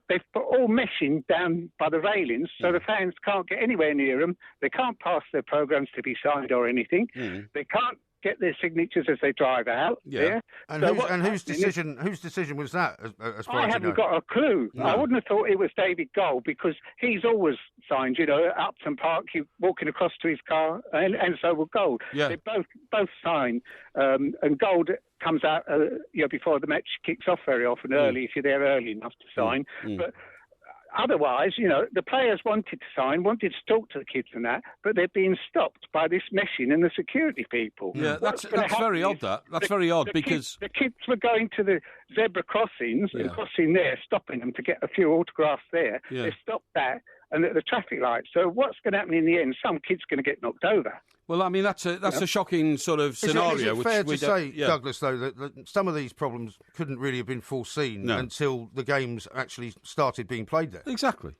they've put all meshing down by the railings so the fans can't get anywhere near them. They can't pass their programmes to be signed or anything. They can't get their signatures as they drive out. Yeah. And whose decision was that? As far I as haven't got a clue. No. I wouldn't have thought it was David Gold because he's always signed, at Upton Park, walking across to his car, and so will Gold. Yeah. They both sign, and Gold comes out before the match kicks off very often early if you're there early enough to sign. But otherwise, the players wanted to sign, wanted to talk to the kids and that, but they're being stopped by this meshing and the security people. Yeah, that's very odd, That's very odd because the kids were going to the zebra crossings and crossing there, stopping them to get a few autographs there. Yeah. They stopped that and at the traffic lights. So what's going to happen in the end? Some kid's going to get knocked over. Well, I mean, that's a shocking sort of scenario. Is it fair to say, Douglas, though, that some of these problems couldn't really have been foreseen until the games actually started being played there? Exactly.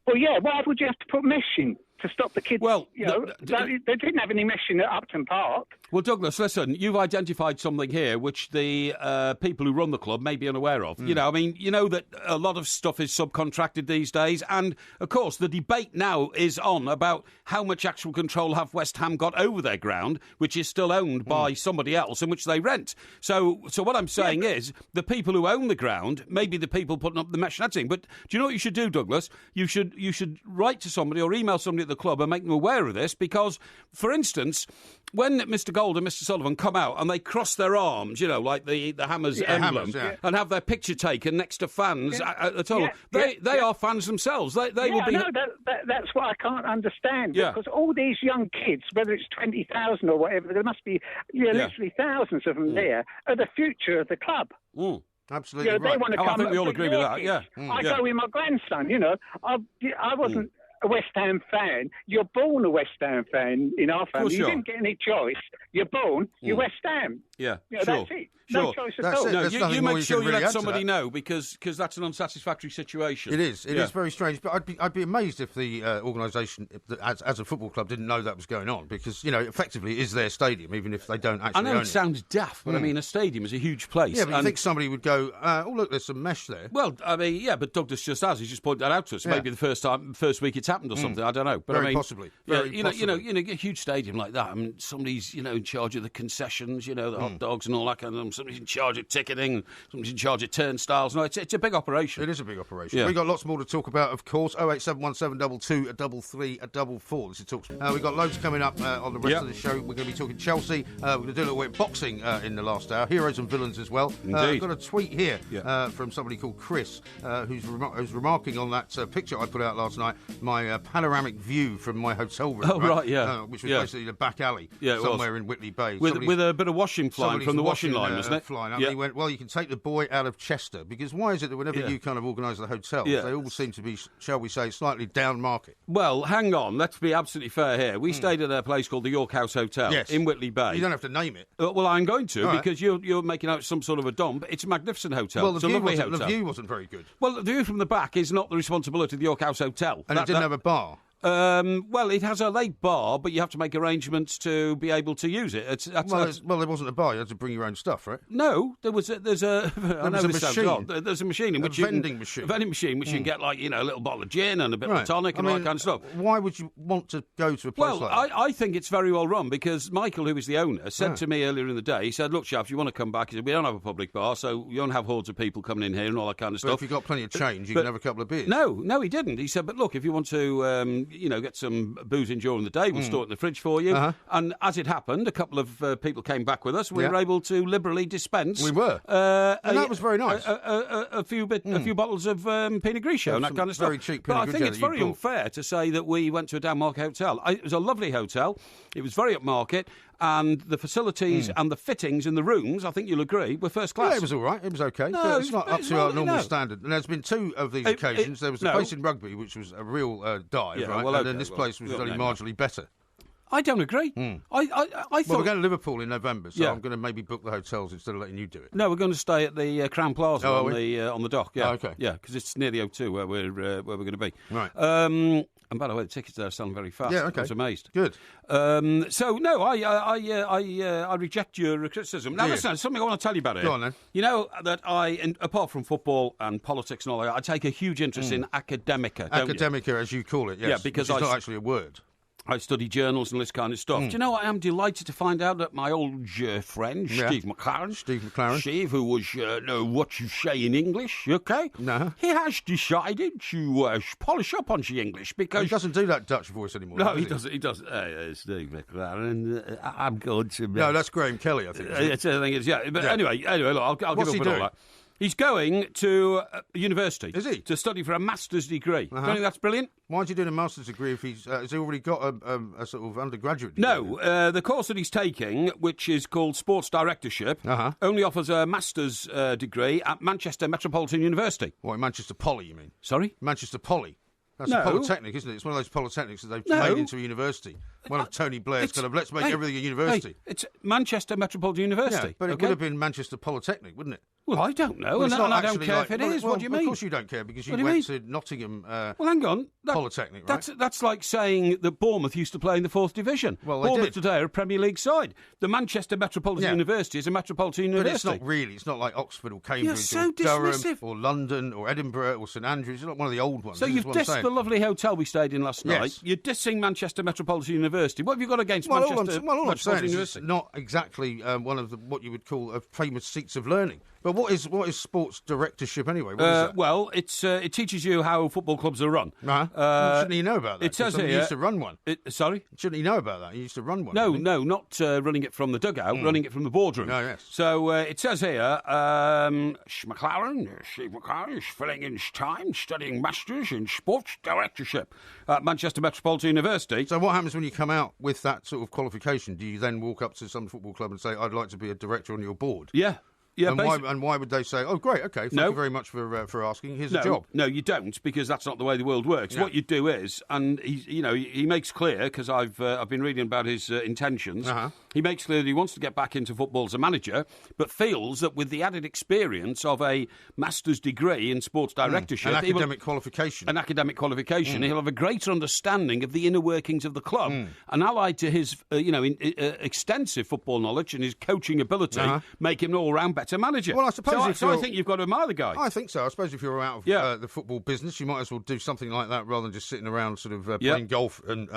Well, yeah, why would you have to put meshing to stop the kids? Well, they didn't have any meshing at Upton Park. Well, Douglas, listen, you've identified something here which the people who run the club may be unaware of. That a lot of stuff is subcontracted these days, and of course the debate now is on about how much actual control have West Ham got over their ground, which is still owned by somebody else and which they rent. So what I'm saying is the people who own the ground may be the people putting up the mesh netting. But do you know what you should do, Douglas? You should write to somebody or email somebody at the club and make them aware of this, because, for instance, when Mr. Gold and Mr. Sullivan come out and they cross their arms, like the Hammers emblem, and have their picture taken next to fans at the tunnel, they are fans themselves. They will be. No, that's what I can't understand. Because all these young kids, whether it's 20,000 or whatever, there must be literally thousands of them there, are the future of the club. Absolutely right. They want to come. I think we all agree with that. Kids. I go with my grandson. I wasn't a West Ham fan. You're born a West Ham fan in our family. You didn't get any choice. You're born. You're West Ham. Yeah, sure. That's it. No choice at all. No, you make sure you let somebody know because that's an unsatisfactory situation. It is. It is very strange. But I'd be amazed if the organisation, as a football club, didn't know that was going on because effectively it is their stadium, even if they don't actually. I know it sounds daft, but I mean a stadium is a huge place. Yeah, but you think somebody would go, oh look, there's some mesh there. Well, I mean, but Douglas just has. He's just pointed that out to us. Maybe the first week it's happened or something. I don't know, but Very I mean, possibly. You know, a huge stadium like that. I mean, somebody's in charge of the concessions, the hot dogs and all that kind of thing. Somebody's in charge of ticketing. Somebody's in charge of turnstiles. No, it's a big operation. It is a big operation. Yeah. We've got lots more to talk about, of course. 0871722 33 44. This is talk. We've got loads coming up on the rest of the show. We're going to be talking Chelsea. We're going to do a little bit of boxing in the last hour. Heroes and villains as well. I've got a tweet here from somebody called Chris, who's remarking on that picture I put out last night, my panoramic view from my hotel room. Oh, right, yeah. Which was basically the back alley somewhere in Whitley Bay. With a bit of washing flying from the washing line, wasn't it? Flying up. And he went, well, you can take the boy out of Chester, because why is it that whenever you kind of organise the hotels, they all seem to be, shall we say, slightly down market? Well, hang on, let's be absolutely fair here. We stayed at a place called the York House Hotel in Whitley Bay. You don't have to name it. Well, I'm going to, because you're making out some sort of a dump. It's a magnificent hotel. Well, it's a lovely hotel. The view wasn't very good. Well, the view from the back is not the responsibility of the York House Hotel. And it didn't have a bar? Well, it has a late bar, but you have to make arrangements to be able to use it. Well, there wasn't a bar. You had to bring your own stuff, right? No, there's a machine. There's a machine in which vending machine. A vending machine, which you can get a little bottle of gin and a bit of tonic and all that kind of stuff. Why would you want to go to a place like that? I think it's very well run, because Michael, who is the owner, said to me earlier in the day, he said, look, Shav, if you want to come back, he said, we don't have a public bar, so you don't have hordes of people coming in here and all that kind of stuff. But if you've got plenty of change, you can have a couple of beers. No, he didn't. He said, but look, if you want to, get some boozing during the day, we'll store it in the fridge for you. And as it happened, a couple of people came back with us. We were able to liberally dispense. We were. And that was very nice. A few bottles of Pinot Grigio and that kind of stuff. Very cheap But Pinot I think it's very unfair to say that we went to a downmarket hotel. It was a lovely hotel. It was very upmarket. And the facilities and the fittings in the rooms, I think you'll agree, were first class. Yeah, it was all right. It was okay. No, it's not up to our normal standard. And there's been two of these occasions. There was a place in Rugby, which was a real dive, right? Well, and then this place was only marginally better. I don't agree. I thought... Well, we're going to Liverpool in November, so I'm going to maybe book the hotels instead of letting you do it. No, we're going to stay at the Crown Plaza on the dock. Yeah, okay. Yeah, because it's near the O2 where we're going to be. Right. And by the way, the tickets there are selling very fast. Yeah, okay. I was amazed. Good. So no, I reject your criticism. Now listen, there's something I want to tell you about it. Go on then. You know that apart from football and politics and all that, I take a huge interest in academica. Academica, as you call it. Yes. Yeah, because it's not actually a word. I study journals and this kind of stuff. Do you know, I am delighted to find out that my old friend, Steve McLaren, who was what you say in English, okay? No. He has decided to polish up on the English because... He doesn't do that Dutch voice anymore. No, he doesn't. He doesn't. Steve McLaren, I'm going to... No, that's Graham Kelly, I think. But anyway, look, I'll give up with all that. He's going to university. Is he? To study for a master's degree. Do you think that's brilliant? Why is he doing a master's degree if has he already got a sort of undergraduate degree? No, the course that he's taking, which is called sports directorship, only offers a master's degree at Manchester Metropolitan University. What, Manchester Poly, you mean? Sorry? Manchester Poly. That's a polytechnic, isn't it? It's one of those polytechnics that they've made into a university. One of Tony Blair's kind of, let's make everything a university. It's Manchester Metropolitan University. Yeah, but it would have been Manchester Polytechnic, wouldn't it? Well, I don't know, well, and I don't care if it is. What do you mean? Of course you don't care, because you went to Nottingham hang on. Polytechnic, right? That's like saying that Bournemouth used to play in the 4th Division. Well, Bournemouth today are a Premier League side. The Manchester Metropolitan University is a Metropolitan University. But it's not really. It's not like Oxford or Cambridge or Durham or London or Edinburgh or St Andrews. It's not one of the old ones. So you've dissed the lovely hotel we stayed in last night. Yes. You're dissing Manchester Metropolitan University. What have you got against Manchester all I'm saying is University? It's not exactly one of what you would call famous seats of learning. But what is sports directorship anyway? What is that? Well, it teaches you how football clubs are run. Shouldn't he know about that? It says here... He used to run one. Sorry? Shouldn't he know about that? He used to run one. No, not running it from the dugout, running it from the boardroom. Oh, yes. So it says here, Steve McLaren is filling in his time studying Masters in Sports Directorship at Manchester Metropolitan University. So what happens when you come out with that sort of qualification? Do you then walk up to some football club and say, I'd like to be a director on your board? Yeah. Yeah, and why would they say, oh, great, OK, thank you very much for asking, here's a job? No, you don't, because that's not the way the world works. Yeah. What you do is, and he makes clear, because I've been reading about his intentions, he makes clear that he wants to get back into football as a manager, but feels that with the added experience of a master's degree in sports directorship... An academic qualification, he'll have a greater understanding of the inner workings of the club. And allied to his extensive football knowledge and his coaching ability, make him an all-round better actor manager. Well, I suppose so I think you've got to admire the guy. I think so. I suppose if you're out of the football business, you might as well do something like that rather than just sitting around sort of playing golf and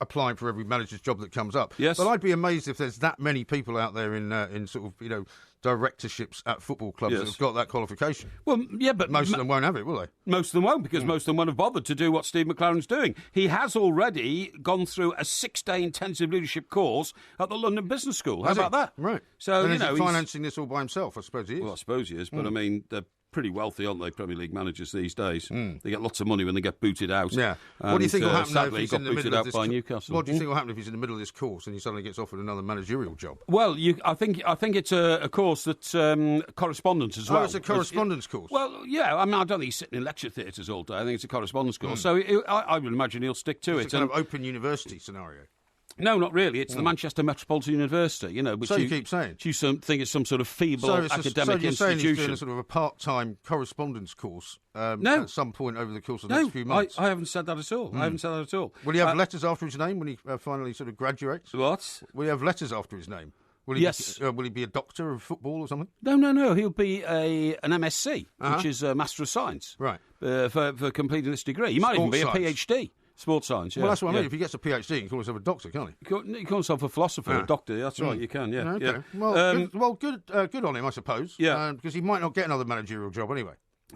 applying for every manager's job that comes up. Yes. But I'd be amazed if there's that many people out there in sort of, directorships at football clubs that have got that qualification. Well, yeah, but most of them won't have it, will they? Most of them won't, because most of them won't have bothered to do what Steve McLaren's doing. He has already gone through a 6-day intensive leadership course at the London Business School. How about that? Right. So, and is he financing this all by himself? I suppose he is. Well, I suppose he is, but I mean, they're pretty wealthy, aren't they, Premier League managers these days? They get lots of money when they get booted out. Yeah. And, what do you think will happen sadly, if he's in the middle of this by Newcastle? What do you think will happen if he's in the middle of this course and he suddenly gets offered another managerial job? Well, I think it's a course that's correspondence as well. Oh, it's a correspondence course? Well, yeah. I mean, I don't think he's sitting in lecture theatres all day. I think it's a correspondence course. So I would imagine he'll stick to it. It's a kind of open university scenario. No, not really. It's the Manchester Metropolitan University, which you keep saying. You think it's some sort of feeble academic institution. So you're saying he's doing a sort of a part-time correspondence course at some point over the course of the next few months? I haven't said that at all. I haven't said that at all. Will he have letters after his name when he finally sort of graduates? What? Will he have letters after his name? Yes. Will he be a doctor of football or something? No. He'll be an MSc, which is a Master of Science. Right. For completing this degree. He might even be a PhD. Sports science, yeah. Well, that's what I mean. If he gets a PhD, he can call himself a doctor, can't he? He can call himself a philosopher, a doctor. That's right, you can, yeah. Okay. Yeah. Well, good on him, I suppose. Yeah. Because he might not get another managerial job anyway.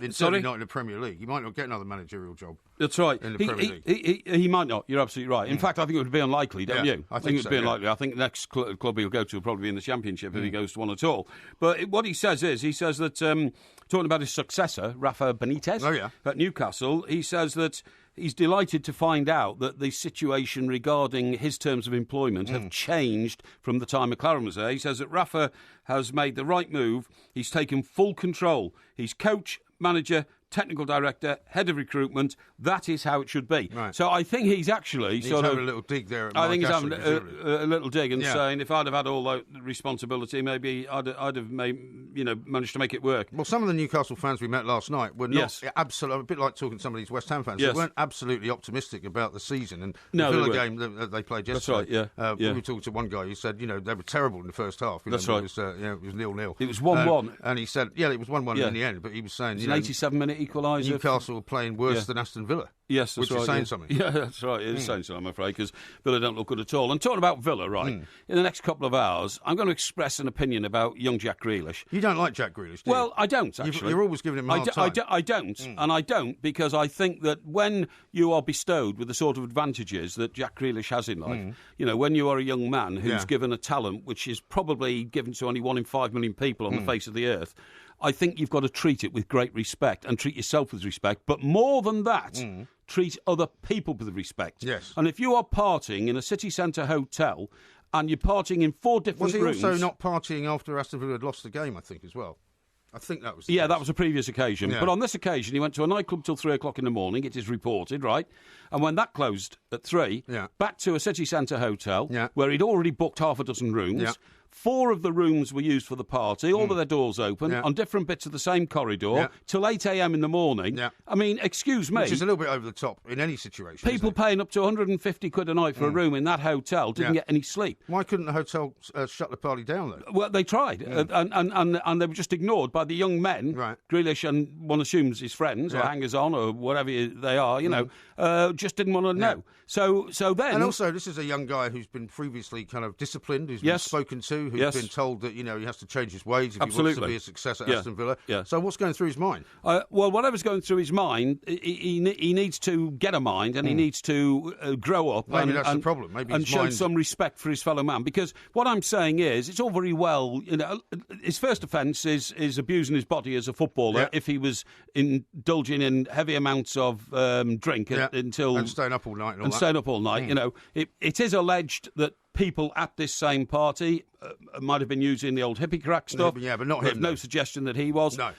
Certainly not in the Premier League. He might not get another managerial job. That's right. In the Premier League. He might not. You're absolutely right. In fact, I think it would be unlikely, don't you? I think it would be unlikely. I think the next club he'll go to will probably be in the Championship if he goes to one at all. But what he says that, talking about his successor, Rafa Benitez at Newcastle, he says that he's delighted to find out that the situation regarding his terms of employment have changed from the time McLaren was there. He says that Rafa has made the right move. He's taken full control. He's coach, manager, technical director, head of recruitment. That is how it should be. Right. So I think he's actually having a little dig there at Mark I think he's Ashley, having a little dig and saying, if I'd have had all that responsibility, maybe I'd have managed to make it work. Well, some of the Newcastle fans we met last night were not absolutely, a bit like talking to some of these West Ham fans, they weren't absolutely optimistic about the season. And the Villa game that they played yesterday. That's right, we were talking to one guy who said, they were terrible in the first half. That's right. It was 0-0. It was 1-1. And he said, it was 1-1 in the end, but he was saying... It was an 87-minute equaliser. Newcastle were playing worse than Aston Villa. Yes, that's which right. is saying something. Yeah, that's right. It is saying something, I'm afraid, because Villa don't look good at all. And talking about Villa, in the next couple of hours, I'm going to express an opinion about young Jack Grealish. You don't like Jack Grealish, do you? Well, I don't, actually. You're always giving him a hard time. I don't, and I don't because I think that when you are bestowed with the sort of advantages that Jack Grealish has in life, when you are a young man who's given a talent which is probably given to only 1 in 5 million people on the face of the earth, I think you've got to treat it with great respect and treat yourself with respect. But more than that, treat other people with respect. Yes. And if you are partying in a city centre hotel and you're partying in 4 different rooms... Was he also not partying after Aston Villa had lost the game, I think, as well? I think that was the case. that was a previous occasion. Yeah. But on this occasion, he went to a nightclub till 3 o'clock in the morning, it is reported, right? And when that closed at 3, back to a city centre hotel where he'd already booked half a dozen rooms... Yeah. 4 of the rooms were used for the party, all of their doors open, on different bits of the same corridor, till 8 a.m. in the morning. Yeah. I mean, excuse me. Which is a little bit over the top in any situation. People paying up to 150 quid a night for a room in that hotel didn't get any sleep. Why couldn't the hotel shut the party down, though? Well, they tried, and they were just ignored by the young men, Grealish and one assumes his friends, or hangers-on, or whatever they are, just didn't want to know. So then... And also, this is a young guy who's been previously kind of disciplined, who's been spoken to, who's been told that, he has to change his ways if he wants to be a success at Aston Villa. Yeah. So what's going through his mind? Well, whatever's going through his mind, he needs to get a mind and he needs to grow up. Maybe that's the problem. Maybe and show some respect for his fellow man. Because what I'm saying is, it's all very well, his first offence is abusing his body as a footballer if he was indulging in heavy amounts of drink until... And staying up all night and all that. Staying up all night, It is alleged that people at this same party might have been using the old hippie crack stuff. Yeah, but not him. There's no suggestion that he was. No.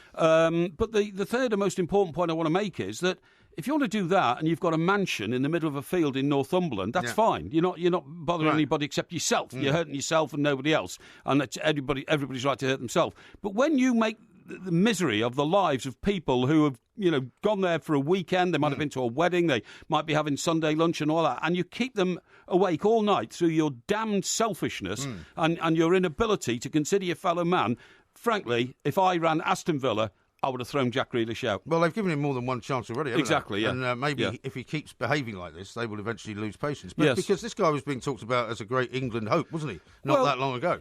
But the third and most important point I want to make is that if you want to do that and you've got a mansion in the middle of a field in Northumberland, that's fine. You're not bothering anybody except yourself. You're hurting yourself and nobody else. And it's everybody's right to hurt themselves. But when you make the misery of the lives of people who have, gone there for a weekend, they might have been to a wedding, they might be having Sunday lunch and all that, and you keep them awake all night through your damned selfishness and your inability to consider your fellow man, frankly, if I ran Aston Villa, I would have thrown Jack Grealish out. Well, they've given him more than one chance already, haven't Exactly, they? yeah. And maybe Yeah. if he keeps behaving like this, they will eventually lose patience. But Yes. because this guy was being talked about as a great England hope, wasn't he? Not that long ago.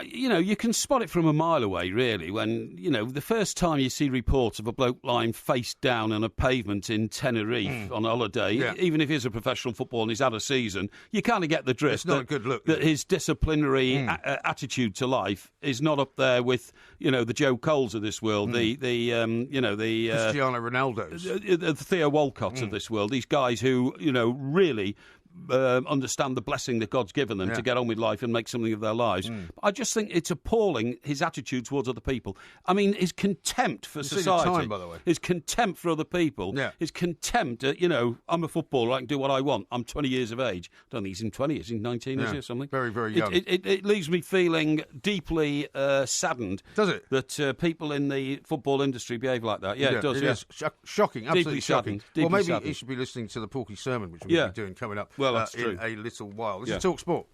You can spot it from a mile away, really, when, the first time you see reports of a bloke lying face down on a pavement in Tenerife on holiday, even if he's a professional footballer and he's had a season, you kind of get the drift. It's not a good look. That his disciplinary attitude to life is not up there with, the Joe Coles of this world, the Cristiano Ronaldo's. the Theo Walcott of this world, these guys who, really understand the blessing that God's given them to get on with life and make something of their lives. I just think it's appalling, his attitude towards other people. I mean, his contempt for society. The time, by the way. His contempt for other people. Yeah. His contempt at, I'm a footballer, I can do what I want. I'm 20 years of age. I don't think he's in 20, is he 19 is he, or something? Very, very young. It leaves me feeling deeply saddened. Does it? That people in the football industry behave like that. Yeah, it does. It is shocking, absolutely Deeply shocking. saddened. Well, maybe Deeply he should be listening to the Porky sermon, which we're going to be doing coming up that's in true. a little while. This Yeah. is talkSPORT.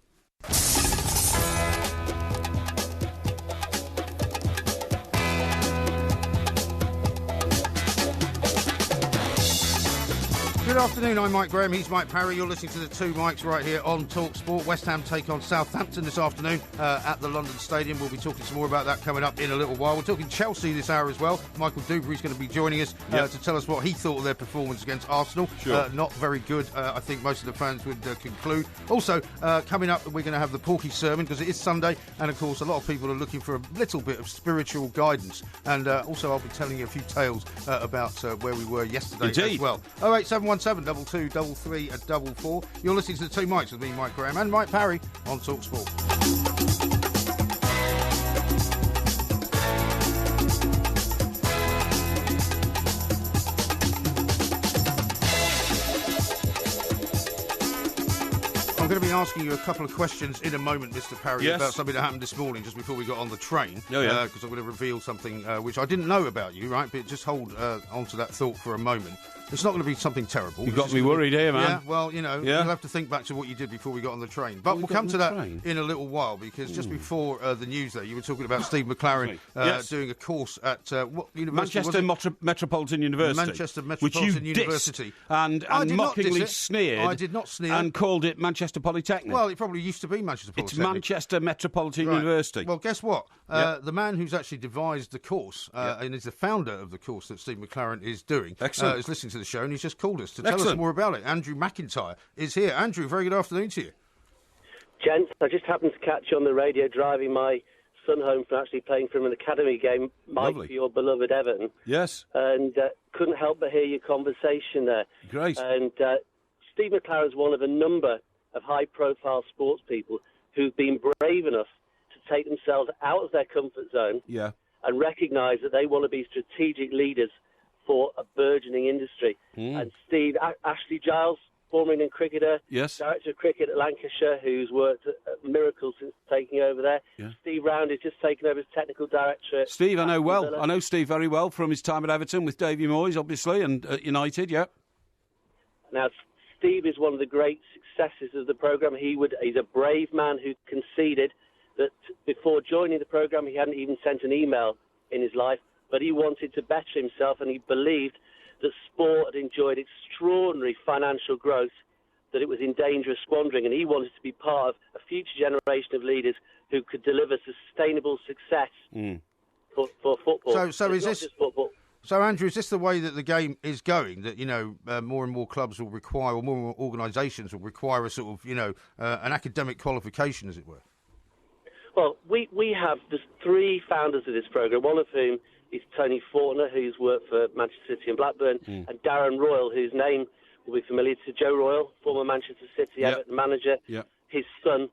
Good afternoon, I'm Mike Graham, he's Mike Parry. You're listening to the two mics right here on talkSPORT. West Ham take on Southampton this afternoon at the London Stadium. We'll be talking some more about that coming up in a little while. We're talking Chelsea this hour as well. Michael Dubrey's going to be joining us to tell us what he thought of their performance against Arsenal. Sure. Not very good, I think most of the fans would conclude. Also, coming up, we're going to have the Porky sermon because it is Sunday, and of course a lot of people are looking for a little bit of spiritual guidance. And also I'll be telling you a few tales about where we were yesterday as well. 08717 2233 444. You're listening to the two mics with me, Mike Graham, and Mike Parry on talkSPORT. I'm going to be asking you a couple of questions in a moment, Mr. Parry, about something that happened this morning just before we got on the train. Because I'm going to reveal something which I didn't know about you, right? But just hold on to that thought for a moment. It's not going to be something terrible. You got me worried here, man. Yeah, well, you'll have to think back to what you did before we got on the train. But we'll come to that in a little while, because just before the news there, you were talking about Steve McLaren doing a course at what university? Manchester Metropolitan University. Manchester Metropolitan University. Dissed and mockingly sneered. I did not sneer. And called it Manchester Polytechnic. Well, it probably used to be Manchester Polytechnic. It's Manchester Metropolitan University. Well, guess what? The man who's actually devised the course and is the founder of the course that Steve McLaren is doing is listening to the show, and he's just called us to tell us more about it. Andrew McIntyre is here. Andrew, very good afternoon to you. Gents, I just happened to catch you on the radio driving my son home from actually playing from an academy game, Mike, for your beloved Everton. Yes. And couldn't help but hear your conversation there. Great. And Steve McLaren is one of a number of high-profile sports people who've been brave enough to take themselves out of their comfort zone and recognise that they want to be strategic leaders for a burgeoning industry. And Steve, Ashley Giles, former England cricketer, director of cricket at Lancashire, who's worked at Miracle since taking over there. Steve Round has just taken over as technical director. Steve, I know well. I know Steve very well from his time at Everton with Davy Moyes, obviously, and at United, Now, Steve is one of the great successes of the programme. He's a brave man who conceded that before joining the programme he hadn't even sent an email in his life, but he wanted to better himself, and he believed that sport had enjoyed extraordinary financial growth, that it was in danger of squandering, and he wanted to be part of a future generation of leaders who could deliver sustainable success for football. So is not this just football. So, Andrew, is this the way that the game is going? That more and more clubs will require, or more and more organisations will require a sort of an academic qualification, as it were. Well, we have the three founders of this programme, one of whom is Tony Fortner, who's worked for Manchester City and Blackburn, and Darren Royal, whose name will be familiar to Joe Royal, former Manchester City Everton manager, his son.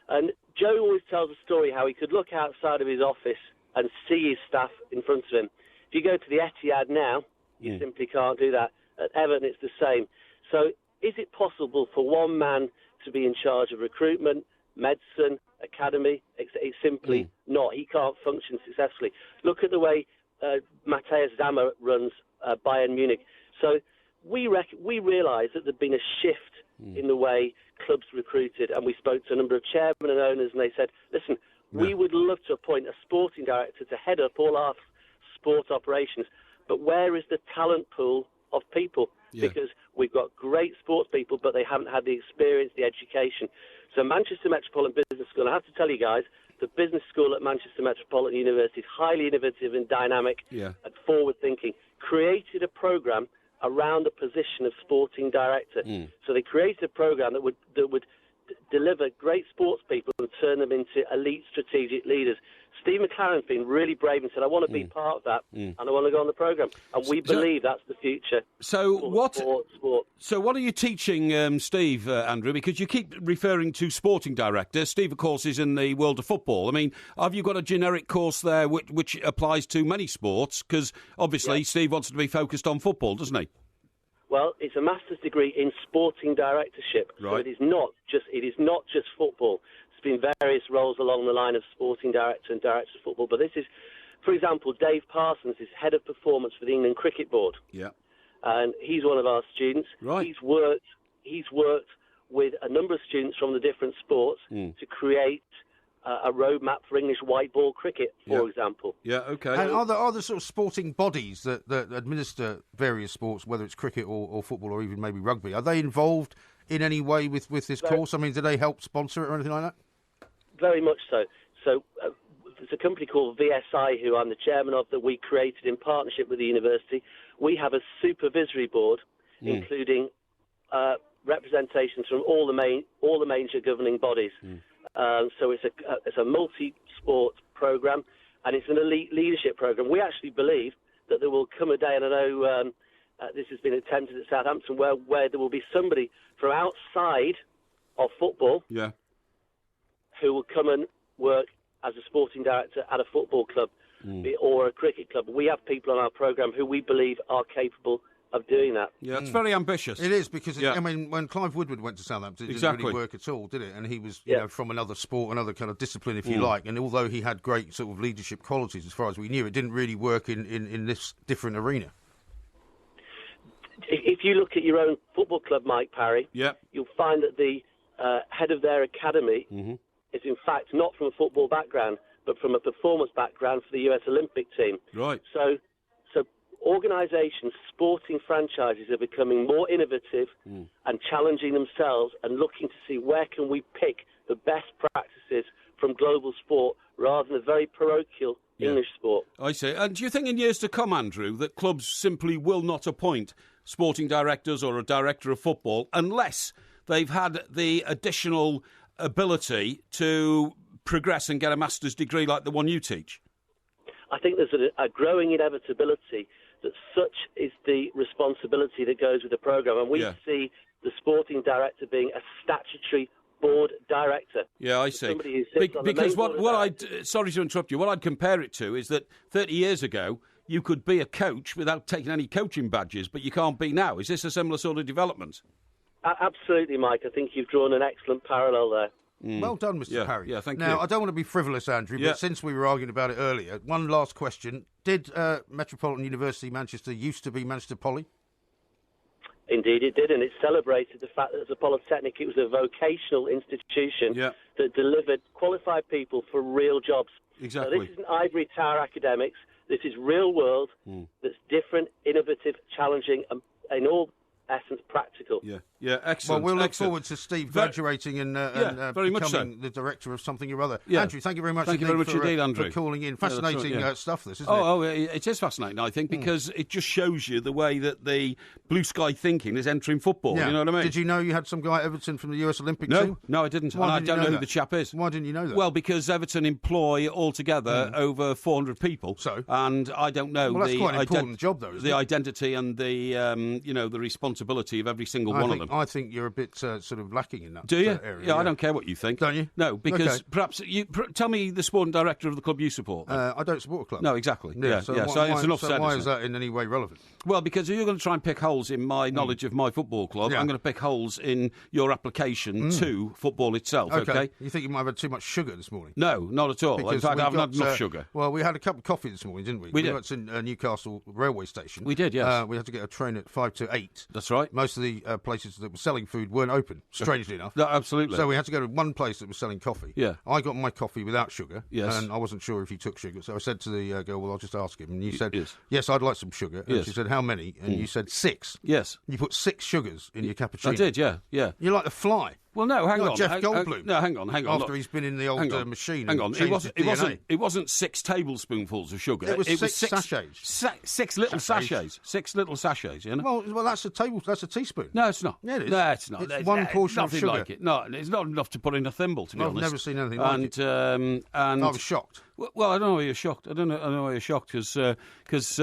And Joe always tells a story how he could look outside of his office and see his staff in front of him. If you go to the Etihad now, you simply can't do that. At Everton, it's the same. So is it possible for one man to be in charge of recruitment, medicine, academy? It's simply not. He can't function successfully. Look at the way Matthias Sammer runs Bayern Munich. So we realise that there'd been a shift in the way clubs recruited, and we spoke to a number of chairmen and owners, and they said, listen, We would love to appoint a sporting director to head up all our sport operations, but where is the talent pool of people? Because we've got great sports people, but they haven't had the experience, the education. So Manchester Metropolitan Business School, I have to tell you guys, the business school at Manchester Metropolitan University is highly innovative and dynamic and forward-thinking, created a programme around the position of sporting director. So they created a programme that would deliver great sports people and turn them into elite strategic leaders. Steve McLaren's been really brave and said, I want to be part of that, and I want to go on the programme. And we believe that's the future. So what are you teaching, Steve, Andrew? Because you keep referring to sporting director. Steve, of course, is in the world of football. I mean, have you got a generic course there which applies to many sports? Because obviously Steve wants to be focused on football, doesn't he? Well, it's a master's degree in sporting directorship. Right. So it is not just football. There's been various roles along the line of sporting director and director of football. But this is, for example, Dave Parsons is head of performance for the England Cricket Board. Yeah. And he's one of our students. Right. He's worked with a number of students from the different sports to create a roadmap for English white ball cricket, for example. Yeah, okay. And are there sort of sporting bodies that administer various sports, whether it's cricket or football or even maybe rugby? Are they involved in any way with this course? I mean, do they help sponsor it or anything like that? Very much so. So there's a company called VSI, who I'm the chairman of, that we created in partnership with the university. We have a supervisory board, including representations from all the major governing bodies. So it's a multi-sport programme, and it's an elite leadership programme. We actually believe that there will come a day, and I know this has been attempted at Southampton, where there will be somebody from outside of football who will come and work as a sporting director at a football club or a cricket club. We have people on our programme who we believe are capable of doing that. Yeah, it's very ambitious. It is, because, I mean, when Clive Woodward went to Southampton, it didn't really work at all, did it? And he was from another sport, another kind of discipline, if you like. And although he had great sort of leadership qualities, as far as we knew, it didn't really work in this different arena. If you look at your own football club, Mike Parry, you'll find that the head of their academy is, in fact, not from a football background, but from a performance background for the US Olympic team. Right. So organisations, sporting franchises are becoming more innovative and challenging themselves and looking to see where can we pick the best practices from global sport rather than a very parochial English sport. I see. And do you think in years to come, Andrew, that clubs simply will not appoint sporting directors or a director of football unless they've had the additional ability to progress and get a master's degree like the one you teach? I think there's a growing inevitability that such is the responsibility that goes with the programme. And we see the sporting director being a statutory board director. Yeah, I see. Somebody who sits on the because main board sorry to interrupt you, what I'd compare it to is that 30 years ago, you could be a coach without taking any coaching badges, but you can't be now. Is this a similar sort of development? Absolutely, Mike. I think you've drawn an excellent parallel there. Well done, Mr. Parry. Yeah, thank you. Now, I don't want to be frivolous, Andrew, but since we were arguing about it earlier, one last question. Did Metropolitan University Manchester used to be Manchester Poly? Indeed it did, and it celebrated the fact that as a polytechnic it was a vocational institution that delivered qualified people for real jobs. Exactly. So this isn't ivory tower academics. This is real world that's different, innovative, challenging, and in all essence practical. Yeah, excellent. Well, we'll look forward to Steve graduating and very much becoming the director of something or other. Yeah. Andrew, thank you very much. Thank you very much indeed, Andrew, for calling in. Fascinating stuff, this, isn't it? Oh, it is fascinating, I think, because it just shows you the way that the blue sky thinking is entering football. Yeah. You know what I mean? Did you know you had some guy at Everton from the US Olympic team? No, I didn't. And I don't know who the chap is. Why didn't you know that? Well, because Everton employ altogether over 400 people. So? And I don't know that's quite an important job, though, isn't the it? identity and the the responsibility of every single one of them. I think you're a bit sort of lacking in that. Do you? Area. Yeah, I don't care what you think. Don't you? No, because perhaps you tell me the sporting director of the club you support. I don't support a club. No, exactly. Yeah, So it's enough said. Why is that in any way relevant? Well, because if you're going to try and pick holes in my knowledge of my football club, I'm going to pick holes in your application to football itself. Okay. You think you might have had too much sugar this morning? No, not at all. Because in fact, I haven't had enough sugar. Well, we had a cup of coffee this morning, didn't we? We did. We went to Newcastle railway station. We did, yes. We had to get a train at 7:55. That's right. right? Most of the places that were selling food weren't open, strangely enough. No, absolutely. So we had to go to one place that was selling coffee. Yeah. I got my coffee without sugar. Yes. And I wasn't sure if he took sugar. So I said to the girl, well, I'll just ask him. And you said, yes. yes, I'd like some sugar. And Yes. she said, how many? And you said 6. Yes. You put 6 sugars in your cappuccino. I did, yeah. You're like a fly. Well, no, hang You're on. Jeff Goldblum. No, hang on. After Look. he's been in the old machine. Hang and on. changed his DNA. It wasn't 6 tablespoonfuls of sugar. It was 6 sachets. 6 little sachets. 6 little sachets, you know? Well, that's a teaspoon. No, it's not. Yeah, it is. No, it's not. It's one portion of nothing sugar. like it. No, it's not enough to put in a thimble, to be honest. I've never seen anything like it. And I was shocked. Well, I don't know why you're shocked. I don't know why you're shocked because.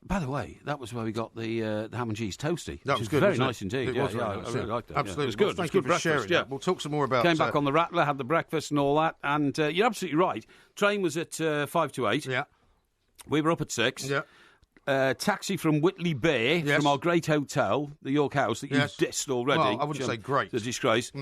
By the way, that was where we got the ham and cheese toasty. That was good. Very nice indeed. It was very I nice, really liked that. Absolutely. It was good. Well, thank it was you good for sharing breakfast, that. We'll talk some more about. Came back on the Rattler, had the breakfast and all that, and you're absolutely right. Train was at 5 to 8. Yeah. We were up at 6. Yeah. Taxi from Whitley Bay from our great hotel, the York House that you've dissed already. Well, I wouldn't say great. The disgrace.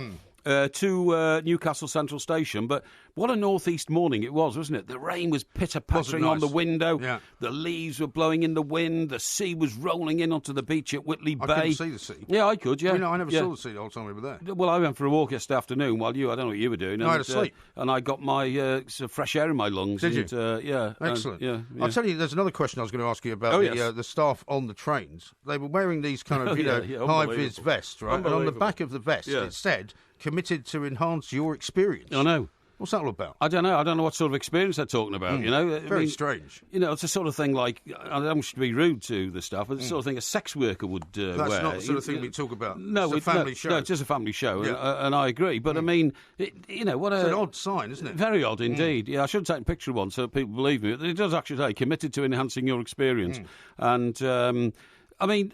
To Newcastle Central Station, but what a northeast morning it was, wasn't it? The rain was pitter-pattering on the window, the leaves were blowing in the wind, the sea was rolling in onto the beach at Whitley Bay. I couldn't see the sea. Yeah, I could, yeah. I never saw the sea the whole time we were there. Well, I went for a walk yesterday afternoon while I don't know what you were doing. I had a sleep. And I got my sort of fresh air in my lungs. Did you? Yeah. Excellent. Yeah. I'll tell you, there's another question I was going to ask you about the staff on the trains. They were wearing these kind of, high-vis vests, right? And on the back of the vest, it said, committed to enhance your experience. I know. What's that all about? I don't know. I don't know what sort of experience they're talking about, you know. Very strange. You know, it's the sort of thing like, I don't wish to be rude to the stuff, but it's the sort of thing a sex worker would wear. That's not the sort of thing we talk about. No, it's a family show. No, it's just a family show, and I agree. But, I mean, what it's an odd sign, isn't it? Very odd indeed. Yeah, I should have taken a picture of one so people believe me. It does actually say, committed to enhancing your experience. And, I mean...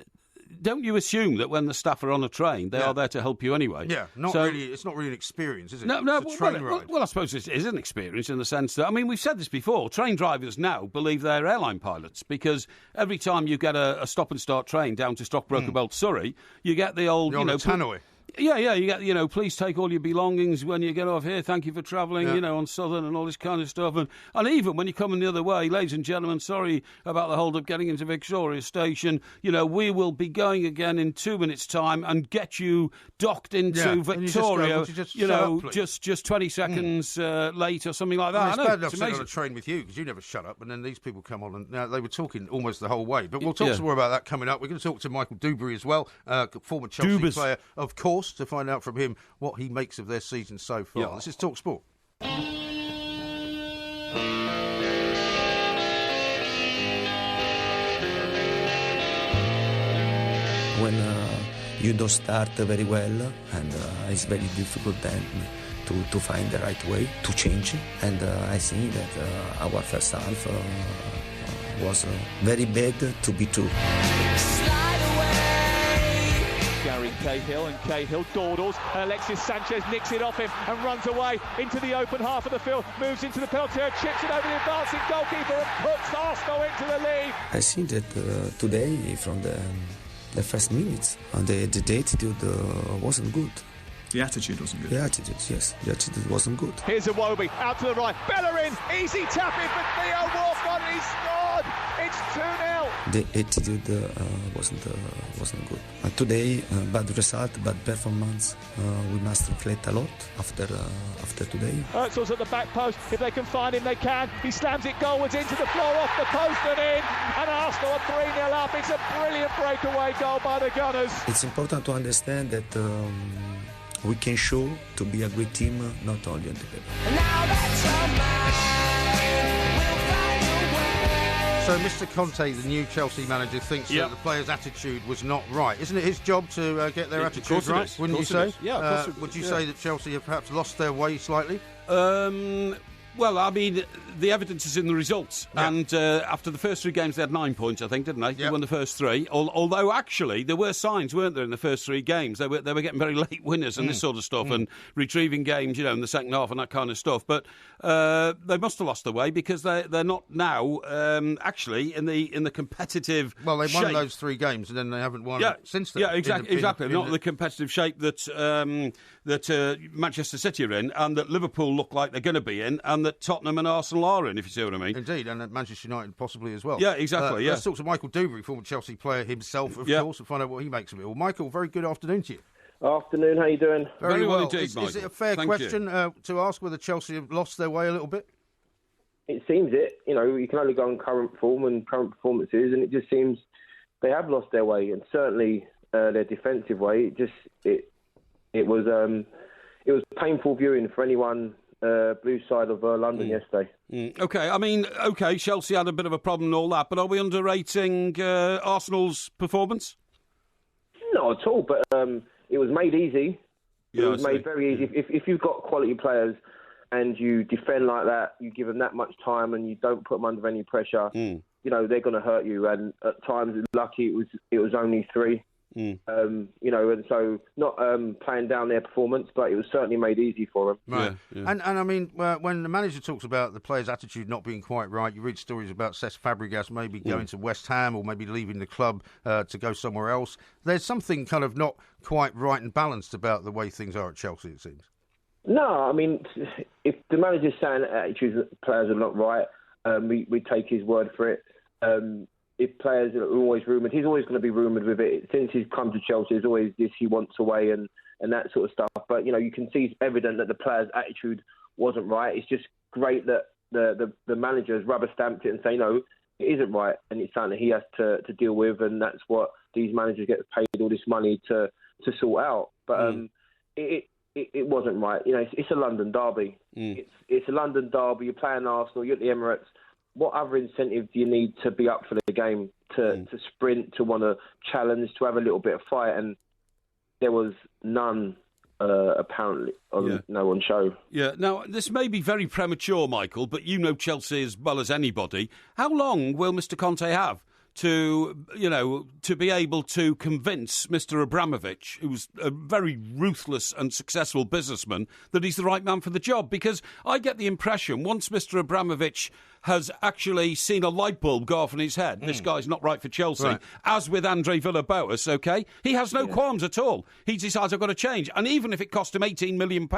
Don't you assume that when the staff are on a train, they are there to help you anyway? Yeah, really. It's not really an experience, is it? No. It's a train ride. Well, I suppose it is an experience in the sense that, I mean, we've said this before. Train drivers now believe they're airline pilots because every time you get a stop-and-start train down to Stockbroker-Belt, Surrey, you get the old, tannoy. Yeah, you get, please take all your belongings when you get off here. Thank you for travelling, on Southern and all this kind of stuff. And even when you're coming the other way, ladies and gentlemen, sorry about the hold-up getting into Victoria Station. We will be going again in 2 minutes' time and get you docked into Victoria, just 20 seconds late or something like that. I mean, it's bad enough sitting on a train with you because you never shut up, and then these people come on and they were talking almost the whole way. But we'll talk some more about that coming up. We're going to talk to Michael Dubrey as well, former Chelsea player, of course, to find out from him what he makes of their season so far. Yeah. This is talkSPORT. When you don't start very well, and it's very difficult then to find the right way to change. And I think that our first half was very bad to be true. Gary Cahill, and Cahill dawdles, and Alexis Sanchez nicks it off him and runs away into the open half of the field, moves into the penalty area, chips it over the advancing goalkeeper and puts Arsenal into the lead. I think that today, from the first minutes, the attitude wasn't good. The attitude wasn't good? The attitude, yes. The attitude wasn't good. Here's Iwobi, out to the right, Bellerin, easy tapping for Theo Walcott, he scored! It's 2-0! The attitude wasn't good. Today, bad result, bad performance. We must reflect a lot after today. Özil's at the back post. If they can find him, they can. He slams it goalwards into the floor, off the post and in. And Arsenal are 3-0 up. It's a brilliant breakaway goal by the Gunners. It's important to understand that we can show to be a great team, not only on the paper. So Mr. Conte, the new Chelsea manager, thinks that the players' attitude was not right. Isn't it his job to get their attitude right, wouldn't you say? Yeah, would you say that Chelsea have perhaps lost their way slightly? Well, I mean, the evidence is in the results. Yeah. And after the first 3 games, they had 9 points, I think, didn't they? They won the first 3. Although, actually, there were signs, weren't there, in the first 3 games? They were getting very late winners and this sort of stuff and retrieving games, in the second half and that kind of stuff. But they must have lost their way because they're not now actually in the competitive shape. Well, they won those 3 games and then they haven't won since then. Yeah, exactly. Not the competitive shape that Manchester City are in and that Liverpool look like they're going to be in and that Tottenham and Arsenal are in, if you see what I mean. Indeed, and Manchester United possibly as well. Yeah, exactly, Let's talk to Michael Dubrey, former Chelsea player himself, of course, and find out what he makes of it all. Michael, very good afternoon to you. Afternoon, how you doing? Very well indeed, Is Michael. it a fair Thank question to ask whether Chelsea have lost their way a little bit? It seems it. You know, you can only go on current form and current performances, and it just seems they have lost their way, and certainly their defensive way. It was painful viewing for anyone blue side of London yesterday. Okay, Chelsea had a bit of a problem and all that, but are we underrating Arsenal's performance? Not at all, but it was made easy. It Yeah, was made very easy. If you've got quality players and you defend like that, you give them that much time and you don't put them under any pressure, you know, they're going to hurt you. And at times, lucky it was only 3. You know, and so not playing down their performance, but it was certainly made easy for them. Right. And I mean, when the manager talks about the players' attitude not being quite right, you read stories about Cesc Fabregas maybe going to West Ham or maybe leaving the club to go somewhere else. There's something kind of not quite right and balanced about the way things are at Chelsea, it seems. No, I mean, if the manager's saying attitudes of players are not right, we take his word for it. If players are always rumoured, he's always going to be rumoured with it. Since he's come to Chelsea, there's always this, he wants away and that sort of stuff. But, you know, you can see it's evident that the player's attitude wasn't right. It's just great that the manager has rubber-stamped it and say, no, it isn't right. And it's something that he has to deal with, and that's what these managers get paid all this money to sort out. But it wasn't right. You know, it's a London derby. It's a London derby. You're playing Arsenal, you're at the Emirates. What other incentive do you need to be up for the game, to sprint, to want to challenge, to have a little bit of fight? And there was none, apparently, on show. Yeah. Now, this may be very premature, Michael, but you know Chelsea as well as anybody. How long will Mr. Conte have to be able to convince Mr. Abramovich, who's a very ruthless and successful businessman, that he's the right man for the job? Because I get the impression once Mr. Abramovich has actually seen a light bulb go off in his head, this guy's not right for Chelsea, Right. as with Andre Villa-Boas, OK? He has no qualms at all. He decides, I've got to change. And even if it cost him £18 million,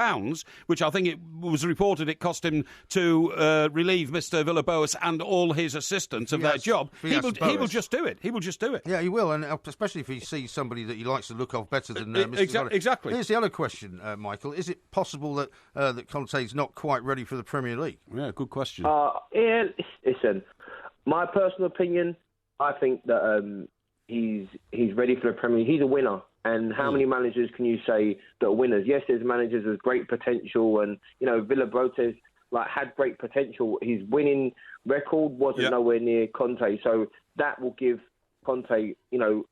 which I think it was reported it cost him to relieve Mr. Villa-Boas and all his assistants of their job, he will just do it. He will just do it. Yeah, he will, and especially if he sees somebody that he likes the look of better than Mr. Zola. Exactly. Here's the other question, Michael. Is it possible that that Conte's not quite ready for the Premier League? Yeah, good question. Yeah, listen, my personal opinion, I think that he's ready for the Premier League. He's a winner. And how many managers can you say that are winners? Yes, there's managers with great potential, and, you know, Villa-Boas had great potential. His winning record wasn't nowhere near Conte, so that will give Conte, you know,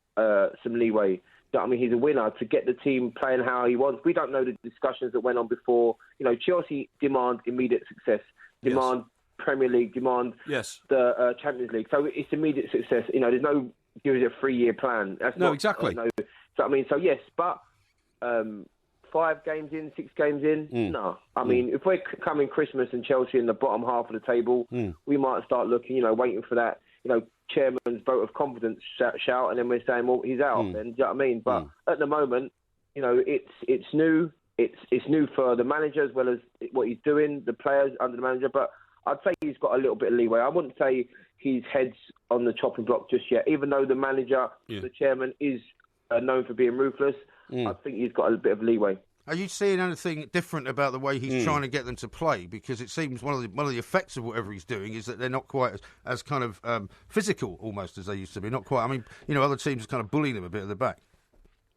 some leeway. I mean, he's a winner to get the team playing how he wants. We don't know the discussions that went on before. You know, Chelsea demand immediate success, demand Premier League, demand the Champions League. So it's immediate success. You know, there's no give it a 3-year plan. That's not, exactly. So I mean, so yes, but 5 games in, 6 games in, no. I mean, if we're coming Christmas and Chelsea in the bottom half of the table, we might start looking, you know, waiting for that, you know, chairman's vote of confidence shout, and then we're saying, well, he's out. Then, do you know what I mean? But at the moment, you know, it's new. It's new for the manager as well as what he's doing, the players under the manager. But I'd say he's got a little bit of leeway. I wouldn't say his head's on the chopping block just yet. Even though the manager, the chairman, is known for being ruthless, I think he's got a bit of leeway. Are you seeing anything different about the way he's trying to get them to play? Because it seems one of the effects of whatever he's doing is that they're not quite as kind of physical almost as they used to be. Not quite. I mean, you know, other teams are kind of bullying them a bit at the back.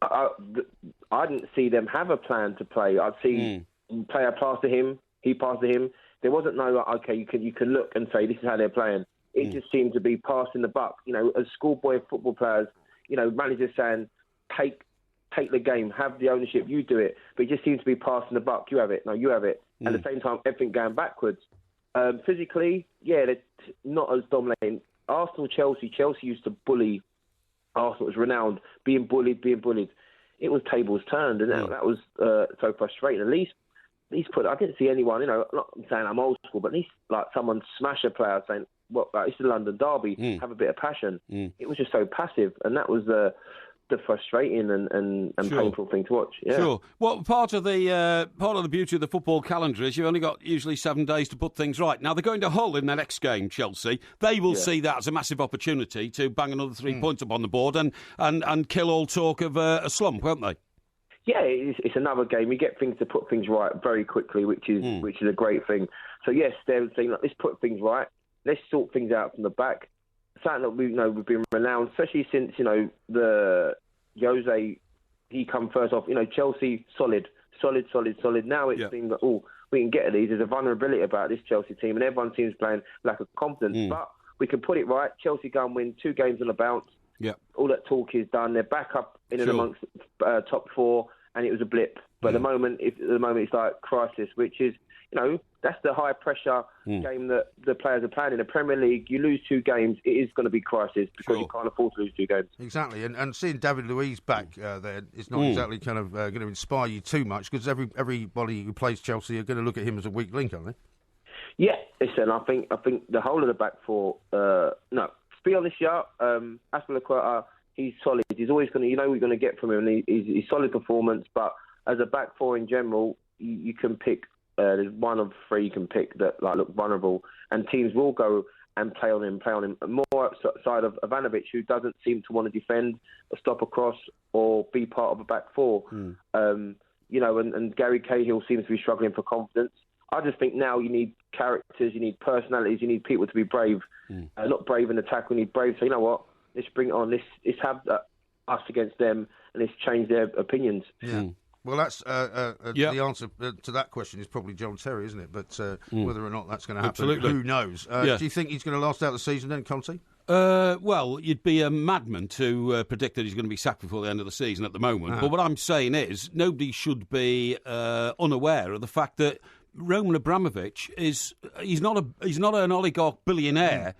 I didn't see them have a plan to play. I'd see player pass to him, he passed to him. There wasn't no, okay, you can look and say this is how they're playing. It just seemed to be passing the buck. You know, as schoolboy football players, you know, managers saying, take the game, have the ownership, you do it. But it just seems to be passing the buck. You have it. No, you have it. At the same time, everything going backwards. Physically, yeah, they're not as dominating. Arsenal, Chelsea used to bully. Arsenal was renowned, being bullied. It was tables turned, and that was so frustrating. At least I didn't see anyone, you know, I'm saying I'm old school, but at least like someone smash a player saying, well, it's the London derby, have a bit of passion. It was just so passive, and that was the frustrating and painful thing to watch. Yeah. Sure. Well, part of the beauty of the football calendar is you've only got usually 7 days to put things right. Now, they're going to Hull in their next game, Chelsea. They will see that as a massive opportunity to bang another 3 points up on the board and kill all talk of a slump, won't they? Yeah, it's another game. You get things to put things right very quickly, which is a great thing. So yes, they're saying, let's put things right. Let's sort things out from the back. Something that we've been renowned, especially since the Jose, he come first off. Chelsea solid. Now it's been we can get at these. There's a vulnerability about this Chelsea team, and everyone seems playing lack of confidence. But we can put it right. Chelsea go and win 2 games on the bounce. Yeah, all that talk is done. They're back up in and amongst top 4, and it was a blip. But at the moment, it's like crisis, which is that's the high pressure game that the players are playing in the Premier League. You lose 2 games, it is going to be crisis because you can't afford to lose 2 games. Exactly, and seeing David Luiz back there is not exactly kind of going to inspire you too much because everybody who plays Chelsea are going to look at him as a weak link, aren't they? Yeah, listen, I think the whole of the back 4. To be honest, Aspilicueta, he's solid. He's always going to, we're going to get from him. And he's solid performance, but as a back 4 in general, you can pick. There's 1 of 3 you can pick that look vulnerable, and teams will go and play on him. More outside of Ivanovic, who doesn't seem to want to defend or stop across or be part of a back 4. And Gary Cahill seems to be struggling for confidence. I just think now you need characters, you need personalities, you need people to be brave. Not brave in attack, we need brave. So you know what? Let's bring it on. Let's have us against them, and let's change their opinions. Yeah. Well, that's the answer to that question is probably John Terry, isn't it? But whether or not that's going to happen, who knows? Do you think he's going to last out the season then, Conte? Well, you'd be a madman to predict that he's going to be sacked before the end of the season at the moment. But what I'm saying is nobody should be unaware of the fact that Roman Abramovich he's not an oligarch billionaire.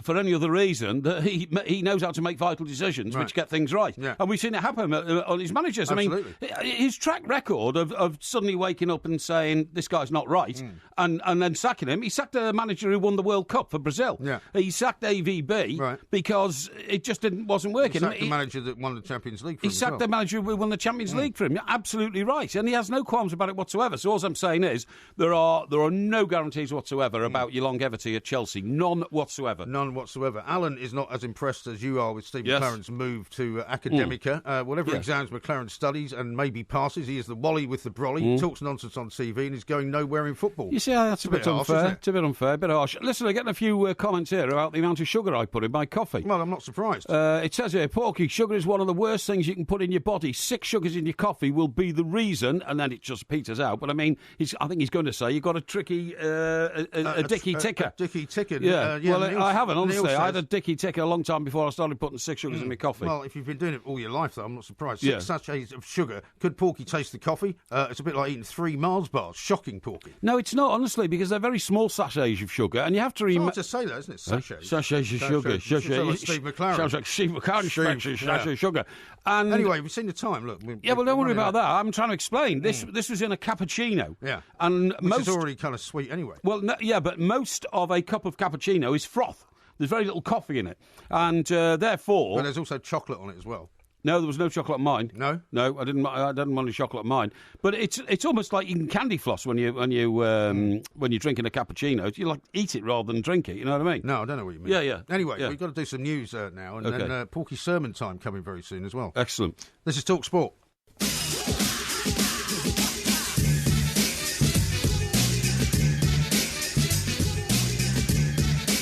For any other reason, that he knows how to make vital decisions which get things right. Yeah. And we've seen it happen on his managers. Absolutely. I mean, his track record of suddenly waking up and saying, this guy's not right, and then sacking him. He sacked a manager who won the World Cup for Brazil. Yeah. He sacked AVB because it just wasn't working. He sacked the manager that won the Champions League for him. He sacked the manager who won the Champions League for him. You're absolutely right. And he has no qualms about it whatsoever. So all I'm saying is there are no guarantees whatsoever about your longevity at Chelsea. None whatsoever. None whatsoever. Alan is not as impressed as you are with Steve McLaren's move to Academica. Whatever exams McLaren studies and maybe passes, he is the Wally with the brolly. He talks nonsense on TV and is going nowhere in football. You see, that's a bit unfair. It's a bit unfair, a bit harsh. Listen, I'm getting a few comments here about the amount of sugar I put in my coffee. Well, I'm not surprised. It says here, Porky, sugar is one of the worst things you can put in your body. 6 sugars in your coffee will be the reason, and then it just peters out. But I mean, I think he's going to say you've got a tricky, a dicky ticker. A dicky ticker. Yeah. Well, I haven't, honestly. I had a dicky ticker a long time before I started putting 6 sugars in my coffee. Well, if you've been doing it all your life, though, I'm not surprised. 6 sachets of sugar. Could Porky taste the coffee? It's a bit like eating 3 Mars bars. Shocking, Porky. No, it's not, honestly, because they're very small sachets of sugar, and you have to remember... It's hard to say that, isn't it? Sachets. Sachets of sugar. Sounds like Steve McLaren. Sounds like Steve McLaren. Sachets of sugar. And anyway, we've seen the time. Look. Well, don't worry about that. I'm trying to explain. This was in a cappuccino. Yeah. And which is already kind of sweet anyway. Well, but most of a cup of cappuccino is froth. There's very little coffee in it, and therefore... But there's also chocolate on it as well. No, there was no chocolate on mine. No, I didn't want any chocolate on mine. But it's almost like eating candy floss when you're drinking a cappuccino. You eat it rather than drink it. You know what I mean? No, I don't know what you mean. Yeah. Anyway, we've got to do some news now, and then Porky sermon time coming very soon as well. Excellent. This is talkSPORT.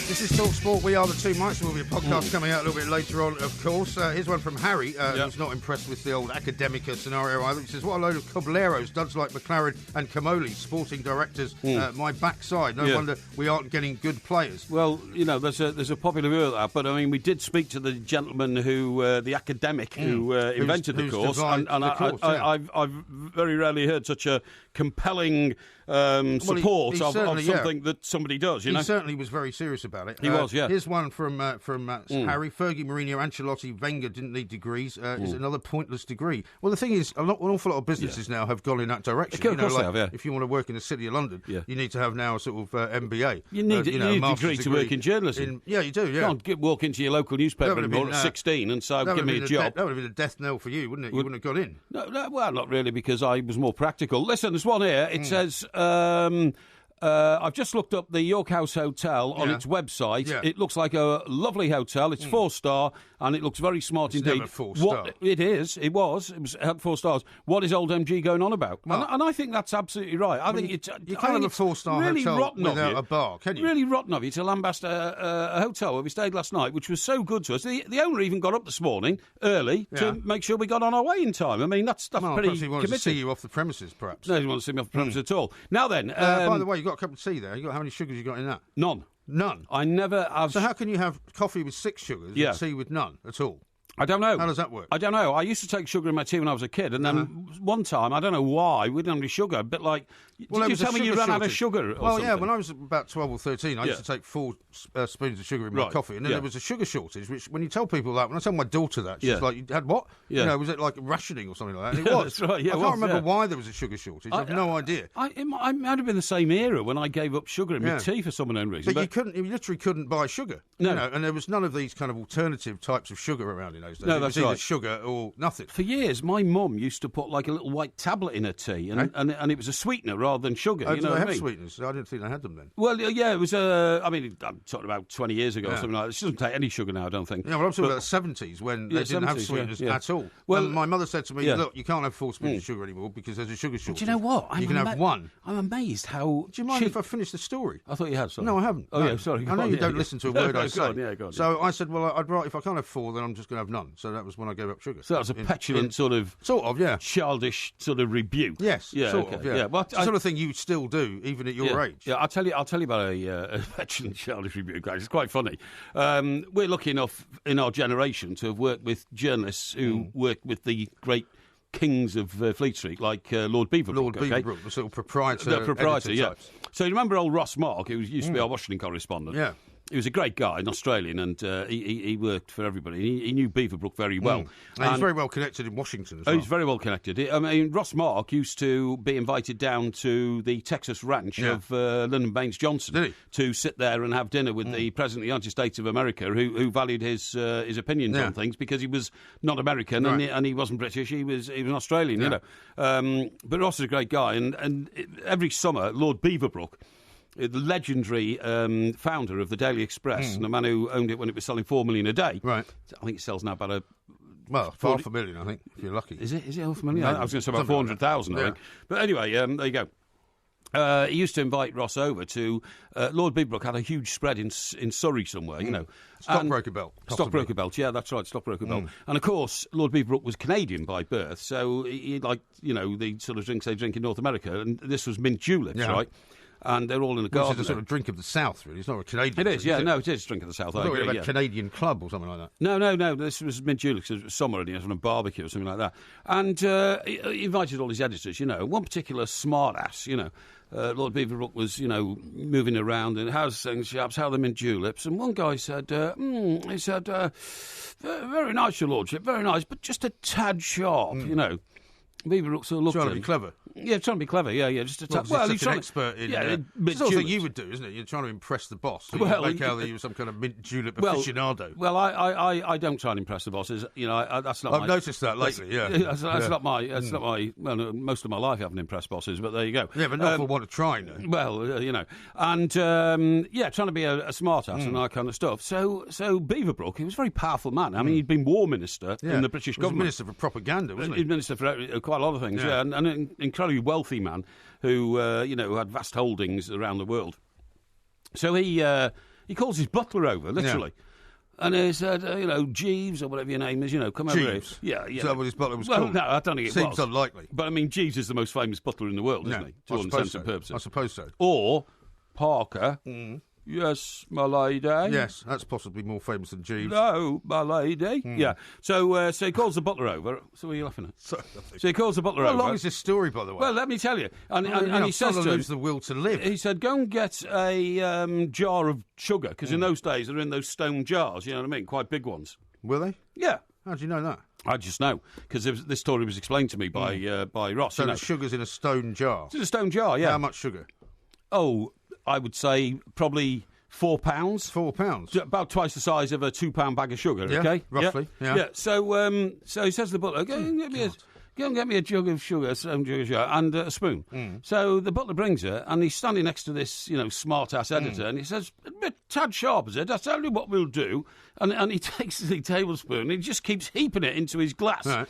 This is talkSPORT. We are the Two Mics. There will be a podcast coming out a little bit later on, of course. Here's one from Harry, who's not impressed with the old Academica scenario either. He says, what a load of cobbleros, duds like McLaren and Camoli, sporting directors, my backside. No wonder we aren't getting good players. Well, there's a popular view of that, but I mean, we did speak to the gentleman the academic who invented the course, and I've very rarely heard such a compelling support of something that somebody does. You know, he certainly was very serious about it. He was, yeah. Here's one from Harry. Fergie, Mourinho, Ancelotti, Wenger didn't need degrees. Is another pointless degree. Well, the thing is, an awful lot of businesses now have gone in that direction. Of course they have, yeah. If you want to work in the City of London, you need to have now a sort of MBA. You need a degree to work in journalism. You do, yeah. You can't walk into your local newspaper anymore at 16 and say, give me a job. That would have been a death knell for you, wouldn't it? You wouldn't have got in. No, well, not really, because I was more practical. Listen, there's one here. It says... I've just looked up the York House Hotel on its website. Yeah. It looks like a lovely hotel. It's 4-star, and it looks very smart indeed. Never 4-star. It is. It was 4 stars. What is old MG going on about? Well, and I think that's absolutely right. I think it's you can't have a 4-star really hotel without a bar, can you? Really rotten of you to lambast a hotel where we stayed last night, which was so good to us. The owner even got up this morning early to make sure we got on our way in time. I mean, that's pretty perhaps he wanted committed. to see you off the premises, perhaps. No, he wanted to see me off the premises at all. Now then, by the way, you got a cup of tea there. How many sugars you got in that? None. I never have. So how can you have coffee with 6 sugars and tea with none at all? I don't know. How does that work? I don't know. I used to take sugar in my tea when I was a kid, and then one time, I don't know why, we didn't have any sugar, a bit like... Did you tell me you ran out of sugar or something? Yeah, when I was about 12 or 13, I used to take 4 spoons of sugar in my coffee, and then there was a sugar shortage, which, when you tell people that, when I tell my daughter that, she's like, you had what? Yeah. You know, was it like rationing or something like that? And it was. That's right, yeah, I can't remember why there was a sugar shortage. I have no idea. It might have been the same era when I gave up sugar in my tea for some unknown reason. But you literally couldn't buy sugar. No. You know, and there was none of these kind of alternative types of sugar around in those days. No, it was that's either right. sugar or nothing. For years, my mum used to put like a little white tablet in her tea, and it was a sweetener rather than sugar. Oh, you know did they what I have mean? sweeteners? I didn't think they had them then. Well, yeah, it was. I mean, I'm talking about 20 years ago or something like that. She doesn't take any sugar now, I don't think. Yeah, well, I'm talking about the 70s when they didn't have sweeteners at all. Well, and my mother said to me, look, you can't have 4 spoons of sugar anymore because there's a sugar shortage. Do you know what? You can have 1. I'm amazed how... Do you mind if I finish the story? I thought you had, sorry. No, I haven't. Oh, yeah, sorry. I know you don't listen to a word I say. Go on. So I said, well, I'd rather, if I can't have 4, then I'm just going to have none. So that was when I gave up sugar. So that was a petulant sort of, childish sort of rebuke. Yes, yeah, sort of, yeah. Well, it's the sort of thing you would still do, even at your age. Yeah, I'll tell you about a petulant, childish rebuke, guys. It's quite funny. We're lucky enough in our generation to have worked with journalists who worked with the great kings of Fleet Street, like Lord Beaverbrook. Lord Beaverbrook, the sort of proprietor. The proprietor, yeah. Types. So you remember old Ross Mark, who used to be our Washington correspondent? Yeah. He was a great guy, an Australian, and he worked for everybody. He knew Beaverbrook very well. And he's very well connected in Washington as well. He's very well connected. I mean, Ross Mark used to be invited down to the Texas ranch of Lyndon Baines Johnson to sit there and have dinner with the President of the United States of America, who valued his opinions on things because he was not American and he wasn't British. He was an Australian, you know. But Ross is a great guy, and every summer, Lord Beaverbrook, the legendary founder of the Daily Express, and the man who owned it when it was selling 4 million a day. Right. I think it sells now about half a million, I think, if you're lucky. Is it half a million? I was going to say about 400,000, I think. But anyway, there you go. He used to invite Ross over to... Lord Beaverbrook had a huge spread in Surrey somewhere, you know. Stockbroker Belt. Stockbroker Belt, yeah, that's right, Stockbroker Belt. And, of course, Lord Beaverbrook was Canadian by birth, so he liked, you know, the sort of drinks they drink in North America, and this was mint juleps, right? And they're all in the garden. Which is a sort of drink of the South, really. It's not a Canadian drink. It is, yeah. It? No, it is a drink of the South. I agree, about Canadian Club or something like that. No. This was mint juleps. It was summer and he was on a barbecue or something like that. And he invited all his editors, you know. One particular smart-ass, you know. Lord Beaverbrook was, you know, moving around and how's things, chaps, how are the mint juleps? And one guy said, very nice, your lordship, very nice, but just a tad sharp, you know. Beaverbrook sort of looked trying to be clever. Yeah, trying to be clever. Yeah. Just a tad. Well, he's an expert in. It's the sort of thing you would do, isn't it? You're trying to impress the boss. So you make out that you were some kind of mint julep aficionado. Well, I don't try and impress the bosses. You know, that's not. I've noticed that lately. Yeah, that's not my. That's not my. Well, most of my life I haven't impressed bosses, but there you go. Yeah, but not for want to try. No. Well, you know, and trying to be a smart ass and that kind of stuff. So Beaverbrook, he was a very powerful man. I mean, he'd been war minister in the British government. Minister for propaganda, wasn't he? He'd minister for quite a lot of things. Yeah. And an incredibly wealthy man who had vast holdings around the world. So he calls his butler over, literally. Yeah. And he said, Jeeves, or whatever your name is, come over here. Yeah. Is that what his butler was called? Well, no, I don't think it Seems unlikely. But, I mean, Jeeves is the most famous butler in the world, isn't he? To all intents and purposes. I suppose so. Or Parker, Yes, my lady. Yes, that's possibly more famous than Jeeves. No, my lady. Yeah. So he calls the butler over. So what are you laughing at? So he calls the butler over. How long is this story, by the way? Well, let me tell you. And he says to him, lose the will to live. He said, go and get a jar of sugar, because in those days they're in those stone jars, you know what I mean? Quite big ones. Were they? Yeah. How do you know that? I just know, because this story was explained to me by Ross. So the sugar's in a stone jar? It's in a stone jar, yeah. How much sugar? Oh, I would say probably £4. £4? About twice the size of a £2 bag of sugar, okay? Roughly, yeah. So he says to the butler, go and get me a jug of sugar, and a spoon. So the butler brings her, and he's standing next to this, smart-ass editor, and he says, a bit tad sharp, is it? I'll tell you what we'll do. And he takes the tablespoon, and he just keeps heaping it into his glass. Right.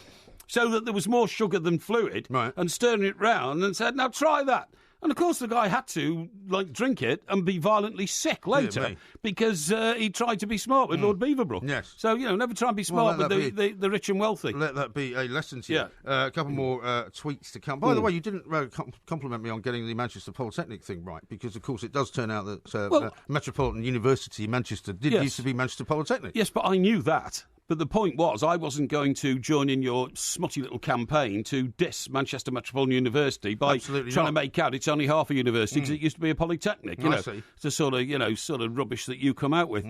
So that there was more sugar than fluid, and stirring it round, and said, now try that. And, of course, the guy had to, drink it and be violently sick later because he tried to be smart with Lord Beaverbrook. Yes. So, never try and be smart with the rich and wealthy. Let that be a lesson to you. Yeah. A couple more tweets to come. By the way, you didn't compliment me on getting the Manchester Polytechnic thing right because, of course, it does turn out that Metropolitan University Manchester used to be Manchester Polytechnic. Yes, but I knew that. But the point was, I wasn't going to join in your smutty little campaign to diss Manchester Metropolitan University by trying to make out it's only half a university because it used to be a polytechnic. It's the sort of rubbish that you come out with.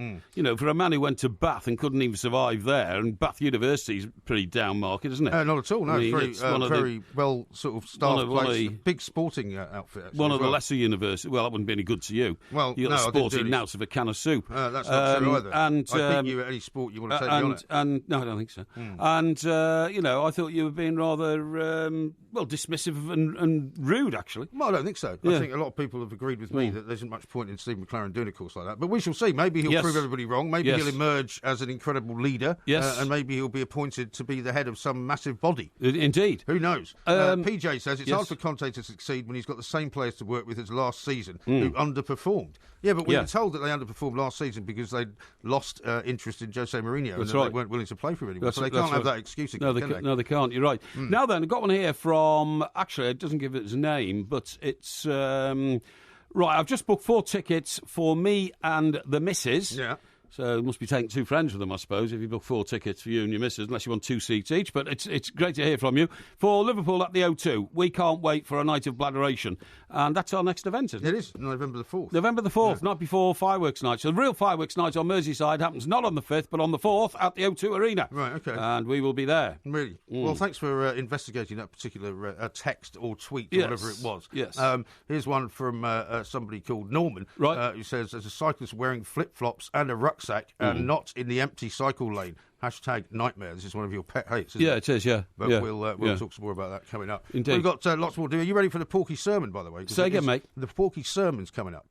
For a man who went to Bath and couldn't even survive there, and Bath University's pretty down market, isn't it? Not at all. No, it's very well sort of staffed place. Big sporting outfit. Actually, one of the lesser universities. Well, that wouldn't be any good to you. Well, you got the sporting nous of a can of soup. That's not true either. And I beat you at any sport you want to take me on it. And no, I don't think so. And I thought you were being rather dismissive and rude, actually. Well, I don't think so. I think a lot of people have agreed with me that there isn't much point in Steve McLaren doing a course like that. But we shall see. Maybe he'll prove everybody wrong. Maybe he'll emerge as an incredible leader. Yes. And maybe he'll be appointed to be the head of some massive body. Indeed. Who knows? PJ says it's hard for Conte to succeed when he's got the same players to work with as last season who underperformed. Yeah, but we were told that they underperformed last season because they'd lost interest in Jose Mourinho and they weren't willing to play for him anymore. So they can't have that excuse again, can they? No, they can't. You're right. Now then, I've got one here from, actually, it doesn't give its name, but it's, right, I've just booked 4 tickets for me and the missus. Yeah. So it must be taking 2 friends with them, I suppose, if you book 4 tickets for you and your missus, unless you want 2 seats each. But it's great to hear from you. For Liverpool at the O2, we can't wait for a night of bladderation. And that's our next event, isn't it? It is, November the 4th. November the 4th, night before fireworks night. So the real fireworks night on Merseyside happens not on the 5th, but on the 4th at the O2 Arena. Right, OK. And we will be there. Really? Well, thanks for investigating that particular text or tweet or whatever it was. Yes. Here's one from somebody called Norman, who says, as a cyclist wearing flip-flops and a rucksack and not in the empty cycle lane. #nightmare. This is one of your pet hates, isn't it? It is, yeah. But we'll talk some more about that coming up. Indeed. We've got lots more to do. Are you ready for the Porky sermon, by the way? Say again, mate. The Porky sermon's coming up.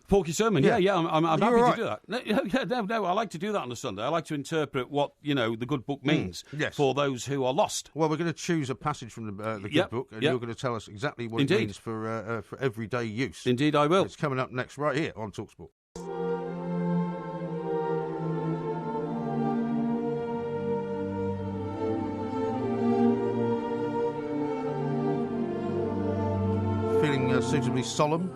Porky sermon, I'm happy right? to do that. No, I like to do that on a Sunday. I like to interpret what, the good book means for those who are lost. Well, we're going to choose a passage from the good book, and you're going to tell us exactly what it means for everyday use. Indeed, I will. It's coming up next, right here on talkSPORT. Feeling suitably solemn.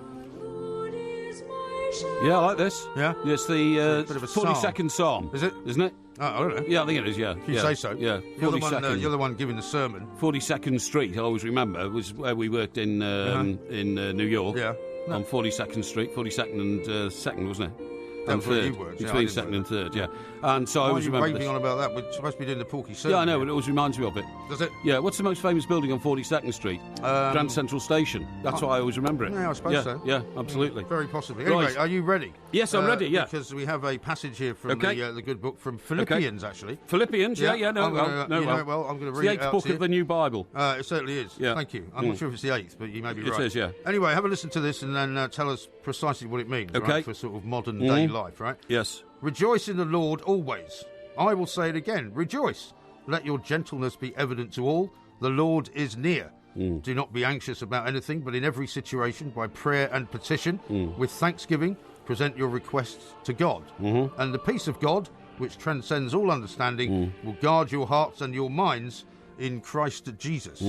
Yeah, I like this. Yeah? It's the bit of a 42nd psalm. Is it? Isn't it? Oh, I don't know. Yeah, I think it is, yeah. If you say so. Yeah. You're the one giving the sermon. 42nd Street, I always remember, was where we worked in New York. Yeah. No. On 42nd Street, 42nd and 2nd, wasn't it? And third. Between 2nd and 3rd, yeah. And so I always remember raving on about that? We're supposed to be doing the Porky sermon. Yeah, I know, but it always reminds me of it. Does it? Yeah. What's the most famous building on 42nd Street? Grand Central Station. That's why I always remember it. Yeah, I suppose so. Yeah, absolutely. Very possibly. Anyway, are you ready? Yes, I'm ready, yeah. Because we have a passage here from the good book from Philippians, actually. Philippians, I'm going to read it out the 8th book of the New Bible. It certainly is. Yeah. Thank you. I'm not sure if it's the 8th, but you may be right. It is, yeah. Anyway, have a listen to this and then tell us precisely what it means, right, for sort of modern day life, right? Yes. Rejoice in the Lord always. I will say it again. Rejoice. Let your gentleness be evident to all. The Lord is near. Do not be anxious about anything, but in every situation, by prayer and petition, with thanksgiving, present your requests to God. And the peace of God, which transcends all understanding, will guard your hearts and your minds in Christ Jesus.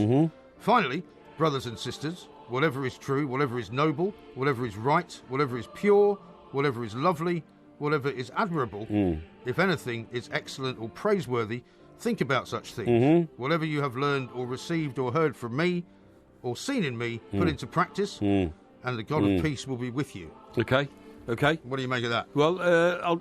Finally, brothers and sisters, whatever is true, whatever is noble, whatever is right, whatever is pure, whatever is lovely, whatever is admirable, if anything is excellent or praiseworthy, think about such things. Whatever you have learned or received or heard from me or seen in me, put into practice, and the God of peace will be with you. Okay. What do you make of that? Well,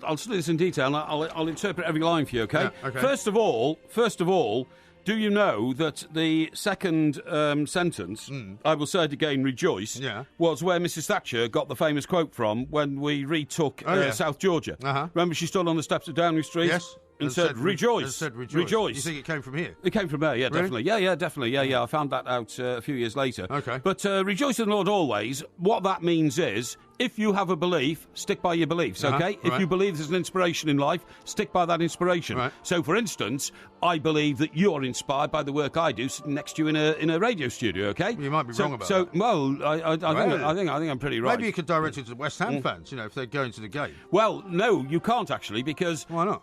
I'll study this in detail, and I'll interpret every line for you, okay? Yeah, okay. First of all, do you know that the second sentence, I will say it again, rejoice, was where Mrs. Thatcher got the famous quote from when we retook South Georgia. Remember, she stood on the steps of Downing Street? Yes. And said, rejoice. Rejoice. You think it came from here? It came from there, yeah, Really? definitely. Yeah, definitely. Yeah. I found that out a few years later. Okay. But rejoice in the Lord always. What that means is, if you have a belief, stick by your beliefs, okay? If you believe there's an inspiration in life, stick by that inspiration. Right. So, for instance, I believe that you're inspired by the work I do sitting next to you in a radio studio, okay? You might be wrong about that. Well, I think I'm pretty right. Maybe you could direct it to the West Ham fans, if they're going to the game. Well, no, you can't actually, because... Why not?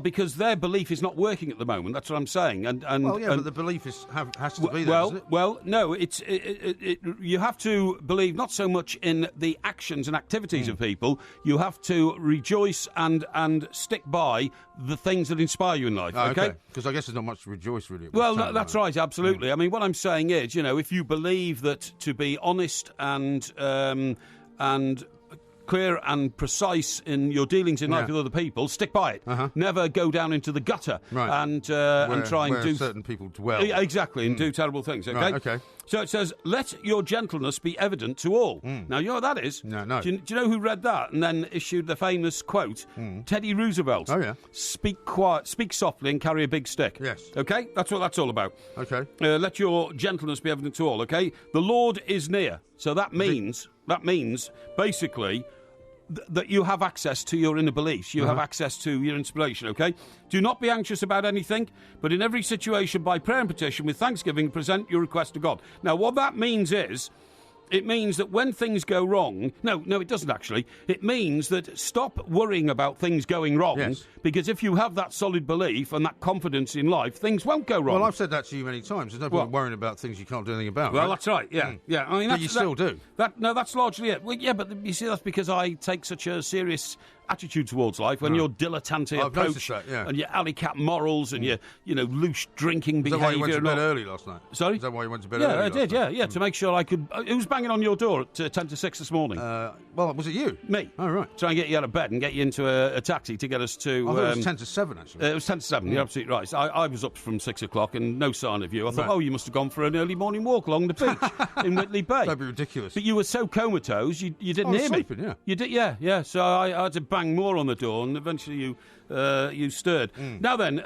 Because their belief is not working at the moment. That's what I'm saying. But the belief has to be there, doesn't it? Well, no, you have to believe not so much in the actions and activities of people. You have to rejoice and stick by the things that inspire you in life, okay? Because I guess there's not much to rejoice, really. Well, that's right, absolutely. I mean, what I'm saying is, if you believe that to be honest and clear and precise in your dealings in life with other people, stick by it. Never go down into the gutter and try and do certain people dwell. Exactly, and do terrible things. Okay. Right, okay. So it says, "Let your gentleness be evident to all." Now you know what that is. No. Do you know who read that and then issued the famous quote? Teddy Roosevelt. Oh yeah. Speak quiet, speak softly, and carry a big stick. Yes. Okay. That's what that's all about. Okay. Let your gentleness be evident to all. Okay. The Lord is near. So that means basically that you have access to your inner beliefs. You have access to your inspiration, okay? Do not be anxious about anything, but in every situation, by prayer and petition, with thanksgiving, present your request to God. Now, what that means is, it means that when things go wrong... No, it doesn't actually. It means that stop worrying about things going wrong, because if you have that solid belief and that confidence in life, things won't go wrong. Well, I've said that to you many times. There's no point worrying about things you can't do anything about. Well, that's right, yeah. I mean, but you still do. That's largely it. Well, yeah, but you see, that's because I take such a serious attitude towards life. When your dilettante approach and your alley cat morals and your loose drinking behaviour. Is that why you went to bed early last night? Sorry? Is that why you went to bed early last night? Yeah, I did, to make sure I could... Who's banging on your door at 10 to 6 this morning? Well, was it you? Me. Oh, right. Try and get you out of bed and get you into a taxi to get us to... I thought it was 10 to 7, actually. It was 10 to 7, you're absolutely right. I was up from 6 o'clock and no sign of you. I thought, you must have gone for an early morning walk along the beach in Whitley Bay. That'd be ridiculous. But you were so comatose, you didn't hear me. Sleeping, yeah. You did, yeah. So I had to bang more on the door, and eventually you stirred. Now then,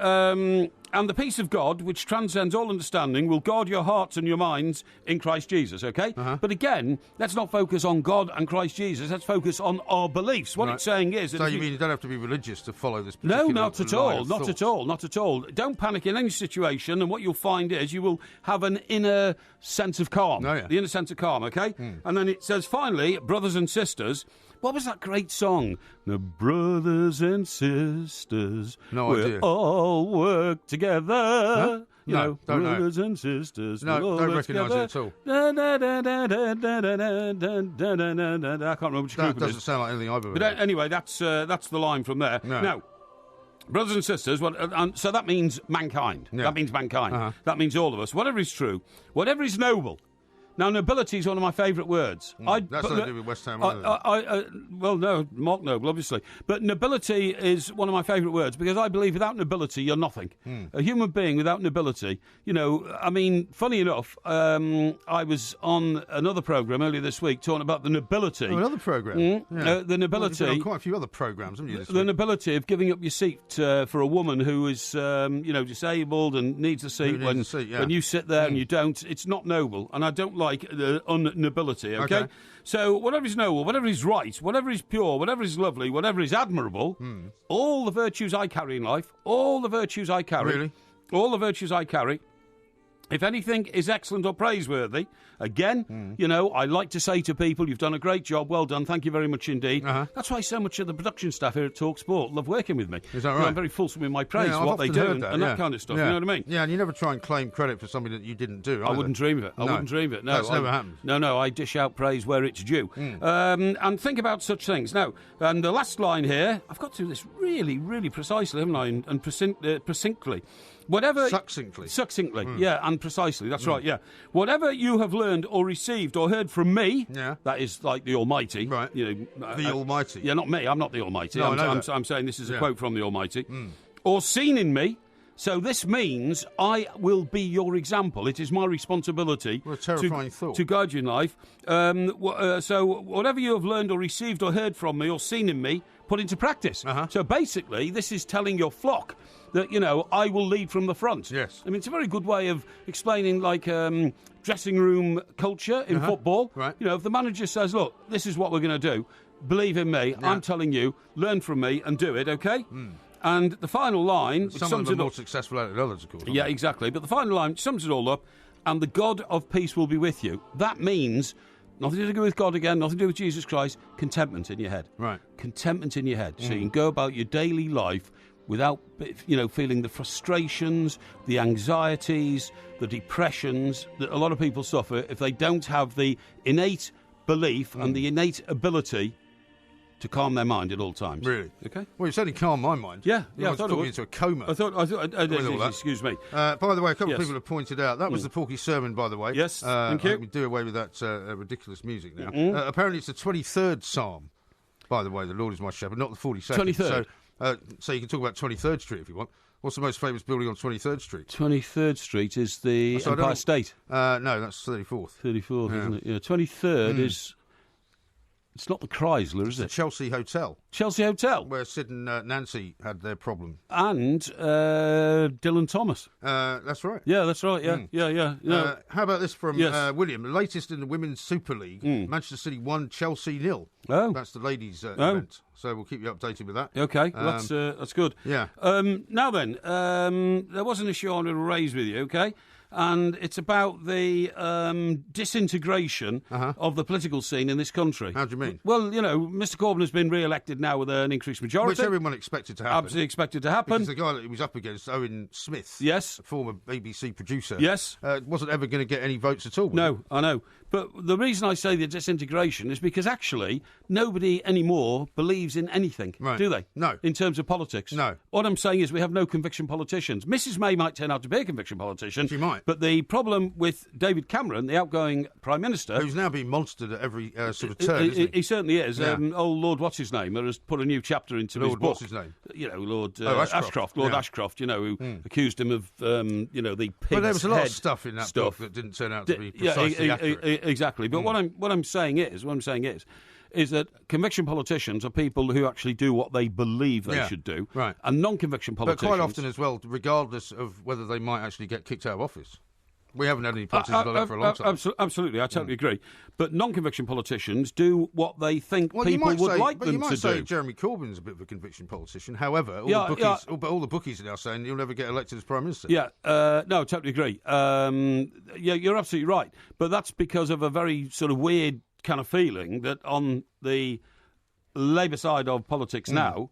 and the peace of God, which transcends all understanding, will guard your hearts and your minds in Christ Jesus, okay? But again, let's not focus on God and Christ Jesus. Let's focus on our beliefs. What it's saying is... So you mean you don't have to be religious to follow this particular No, not at all. Not at all. Don't panic in any situation, and what you'll find is you will have an inner sense of calm. Oh, yeah. The inner sense of calm, okay? And then it says, finally, brothers and sisters... What was that great song? The brothers and sisters, we all work together. Huh? You know, don't brothers know. and sisters. No, don't recognise it at all. I can't remember which group it is. That doesn't sound like anything I've ever But heard. anyway, that's the line from there. No. Now, brothers and sisters, so that means mankind. Yeah. That means mankind. That means all of us. Whatever is true, whatever is noble. Now, nobility is one of my favourite words. That's nothing to do with West Ham. Well, no, Mark Noble, obviously. But nobility is one of my favourite words because I believe without nobility, you're nothing. A human being without nobility, I mean, funny enough, I was on another programme earlier this week talking about the nobility. Oh, another programme? The nobility. Well, you've been on quite a few other programmes, haven't you, this The week? nobility of giving up your seat for a woman who is, disabled and needs a seat when you sit there and you don't. It's not noble, and I don't like the unnobility, okay? So whatever is noble, whatever is right, whatever is pure, whatever is lovely, whatever is admirable, all the virtues I carry in life, all the virtues I carry, if anything is excellent or praiseworthy, again, I like to say to people, you've done a great job, well done, thank you very much indeed. That's why so much of the production staff here at talkSPORT love working with me. Is that right? I'm very fulsome in my praise for what they do and that kind of stuff, you know what I mean? Yeah, and you never try and claim credit for something that you didn't do, either. I wouldn't dream of it. I wouldn't dream of it. No, That's never happened. No, I dish out praise where it's due. And think about such things. Now, and the last line here, I've got to do this really, really precisely, haven't I, and succinctly. Succinctly, yeah, and precisely. That's right, yeah. Whatever you have learned or received or heard from me, that is like the Almighty. Right. The Almighty. Yeah, not me. I'm not the Almighty. No, I'm saying this is a quote from the Almighty. Or seen in me. So this means I will be your example. It is my responsibility to guide you in life. So whatever you have learned or received or heard from me or seen in me, put into practice. So basically, this is telling your flock that, I will lead from the front. Yes. I mean, it's a very good way of explaining, like, dressing room culture in football. Right. If the manager says, look, this is what we're going to do, believe in me, I'm telling you, learn from me and do it, OK? And the final line... Some of them are more successful at it than others, of course. Yeah, exactly. But the final line sums it all up, and the God of peace will be with you. That means... Nothing to do with God again, nothing to do with Jesus Christ, contentment in your head. Right. Contentment in your head. So you can go about your daily life without, feeling the frustrations, the anxieties, the depressions that a lot of people suffer if they don't have the innate belief and the innate ability to calm their mind at all times. Really? Okay. Well, you've certainly calmed my mind. Yeah, I thought it was into a coma. I thought excuse me. By the way, a couple of people have pointed out, that was the Porky sermon, by the way. Yes, thank you. We do away with that ridiculous music now. Apparently it's the 23rd Psalm, by the way, the Lord is my shepherd, not the 42nd. 23rd. So you can talk about 23rd Street if you want. What's the most famous building on 23rd Street? 23rd Street is the Empire State. No, that's 34th. 34th, isn't it? Yeah, 23rd is... It's not the Chrysler, is it? The Chelsea Hotel. Chelsea Hotel. Where Sid and Nancy had their problem. And Dylan Thomas. That's right. Yeah, that's right, yeah. Yeah. No. How about this from William? The latest in the Women's Super League, Manchester City 1, Chelsea 0. Oh. That's the ladies' event. So we'll keep you updated with that. OK, that's good. Yeah. Now then, there was an issue I wanted to raise with you, OK? And it's about the disintegration of the political scene in this country. How do you mean? Well, Mr Corbyn has been re-elected now with an increased majority. Which everyone expected to happen. Absolutely expected to happen. Because the guy that he was up against, Owen Smith, yes, a former BBC producer, yes, wasn't ever going to get any votes at all. No, I know. But the reason I say the disintegration is because actually nobody anymore believes in anything, do they? No. In terms of politics? No. What I'm saying is we have no conviction politicians. Mrs May might turn out to be a conviction politician. She might. But the problem with David Cameron, the outgoing Prime Minister... Who's now being monstered at every sort of turn, isn't he? He certainly is. Yeah. Old Lord What's-His-Name has put a new chapter into his book. What's his name? Lord Ashcroft. Lord Ashcroft, who accused him of, the pig's But there was a lot head of stuff in that book that didn't turn out to be precisely accurate. Exactly. But what I'm saying is that conviction politicians are people who actually do what they believe they should do, right? And non-conviction politicians, but quite often as well, regardless of whether they might actually get kicked out of office. We haven't had any politicians like that for a long time. Absolutely, I totally agree. But non-conviction politicians do what they think people would like them to do. You might say Jeremy Corbyn's a bit of a conviction politician. However, all the bookies are now saying you'll never get elected as Prime Minister. Yeah, no, totally agree. You're absolutely right. But that's because of a very sort of weird kind of feeling that on the Labour side of politics now,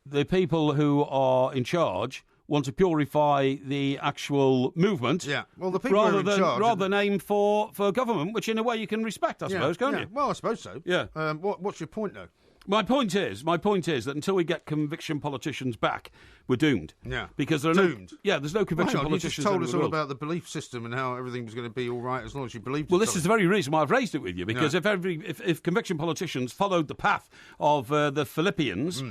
the people who are in charge want to purify the actual movement. Yeah, well, the people who are in charge... Rather than aim for government, which in a way you can respect, I suppose, can't you? Well, I suppose so. Yeah. What's your point, though? My point is that until we get conviction politicians back, we're doomed. Yeah. Because there's no conviction politicians. You just told us all about the belief system and how everything was going to be all right as long as you believed Well, this is the very reason why I've raised it with you, because if conviction politicians followed the path of the Philippians,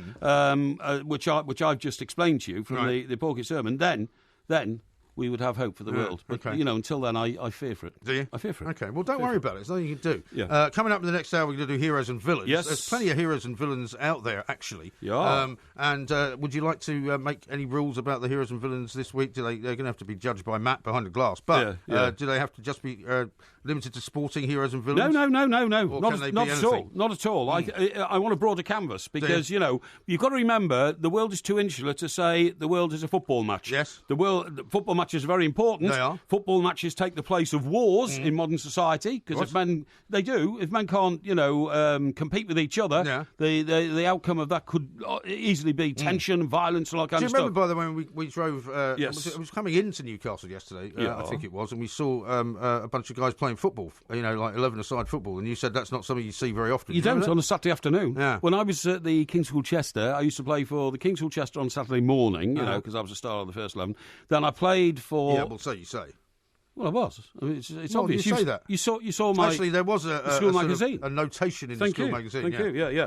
which I've just explained to you from the Porky sermon, then we would have hope for the world. But, until then, I fear for it. Do you? I fear for it. OK, well, don't worry about it. There's nothing you can do. Yeah. Coming up in the next hour, we're going to do Heroes and Villains. Yes. There's plenty of heroes and villains out there, actually. Yeah. And would you like to make any rules about the heroes and villains this week? They're going to have to be judged by Matt behind the glass. But do they have to just be limited to sporting heroes and villains? No. Or not can they not be at anything? all. Not at all. I want a broader canvas because, you've got to remember the world is too insular to say the world is a football match. Yes. The football matches are very important. They are. Football matches take the place of wars in modern society, because if men can't, compete with each other, the outcome of that could easily be tension, violence, and all that kind of stuff. Do you remember, by the way, when we drove? Yes. It was coming into Newcastle yesterday, I think it was, and we saw a bunch of guys playing football, like 11-a-side football, and you said that's not something you see very often. You don't on a Saturday afternoon. Yeah. When I was at the King's School Chester, I used to play for the King's School Chester on Saturday morning, because I was a star of the first 11. Then I played for... Yeah, well, so you say. Well, I was. I mean, it's well, obvious. You say that. You saw my... Actually, there was a school magazine. A notation in the school magazine. Thank you, yeah.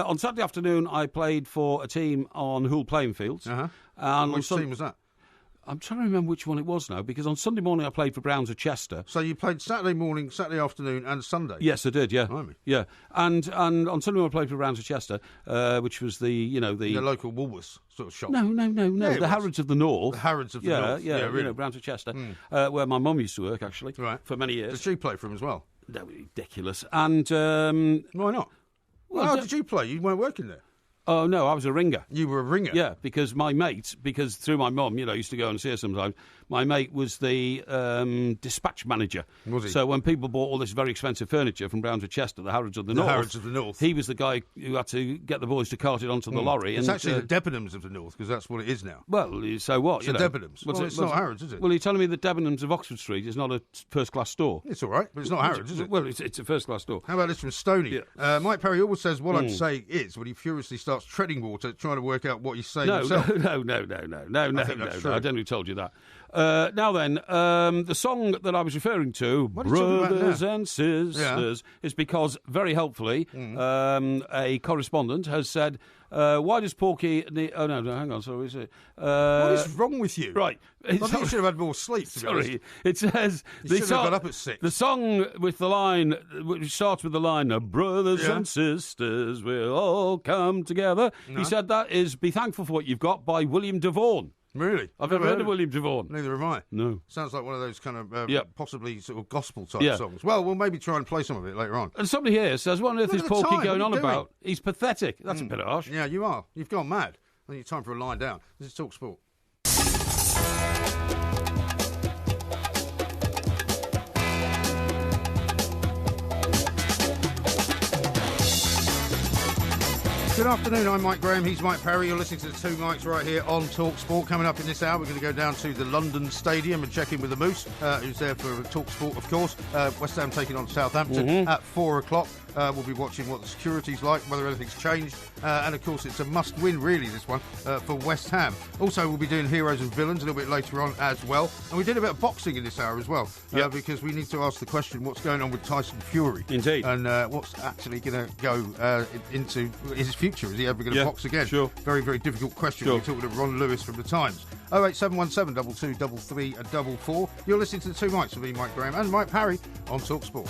On Saturday afternoon, I played for a team on Hull playing fields. And which team was that? I'm trying to remember which one it was now, because on Sunday morning I played for Browns of Chester. So you played Saturday morning, Saturday afternoon and Sunday? Yes, I did, yeah. Blimey. Yeah. And on Sunday morning I played for Browns of Chester, which was the local Woolworths sort of shop. No. Yeah, the Harrods of the North. The Harrods of the North. Yeah, really. Browns of Chester, where my mum used to work, actually, for many years. Did she play for him as well? That was ridiculous. And... why not? Well, how did you play? You weren't working there. Oh, no, I was a ringer. You were a ringer? Yeah, because my mate, through my mum, I used to go and see her sometimes, my mate was the dispatch manager. Was he? So when people bought all this very expensive furniture from Browns of Chester, the Harrods of the North... Harrods of the North. He was the guy who had to get the boys to cart it onto the lorry. It's actually the Debenhams of the North, because that's what it is now. Well, so what? It's the Debenhams. Well, it's not Harrods, is it? Well, you're telling me that Debenhams of Oxford Street is not a first-class store? It's all right, but it's not Harrods, is it? Well, it's a first-class store. How about this from Stoney? Yeah. Mike Parry always says, what I'm saying is, when he furiously starts treading water, trying to work out what he's saying himself. No. I definitely told you that. Now then, the song that I was referring to, Brothers and Sisters, is because, very helpfully, a correspondent has said, why does Porky... Oh, no, hang on, sorry. What is wrong with you? Right. I think you should have had more sleep, to be honest. Sorry. It says... You should have got up at 6. The song with the line, which starts with the line, Brothers and Sisters, we'll all come together. No. He said that is Be Thankful for What You've Got by William Devaughan. Really? I've never heard of William Devaughan. Neither have I. No. Sounds like one of those kind of possibly sort of gospel-type songs. Well, we'll maybe try and play some of it later on. And somebody here says, what on earth is Porky going on about? He's pathetic. That's a bit harsh. Yeah, you are. You've gone mad. I think it's time for a line down. This is talkSPORT. Good afternoon, I'm Mike Graham, he's Mike Parry. You're listening to the two mics right here on talkSPORT. Coming up in this hour, we're going to go down to the London Stadium and check in with the Moose, who's there for talkSPORT, of course. West Ham taking on Southampton at 4 o'clock. We'll be watching what the security's like, whether anything's changed. And, of course, it's a must-win, really, this one, for West Ham. Also, we'll be doing Heroes and Villains a little bit later on as well. And we did a bit of boxing in this hour as well, because we need to ask the question, what's going on with Tyson Fury? Indeed. And what's actually going to go into his future? Is he ever going to box again? Sure. Very, very difficult question. We're talking to Ron Lewis from The Times. 08717 2233 44. You're listening to the two mics with me, Mike Graham, and Mike Parry on talkSPORT.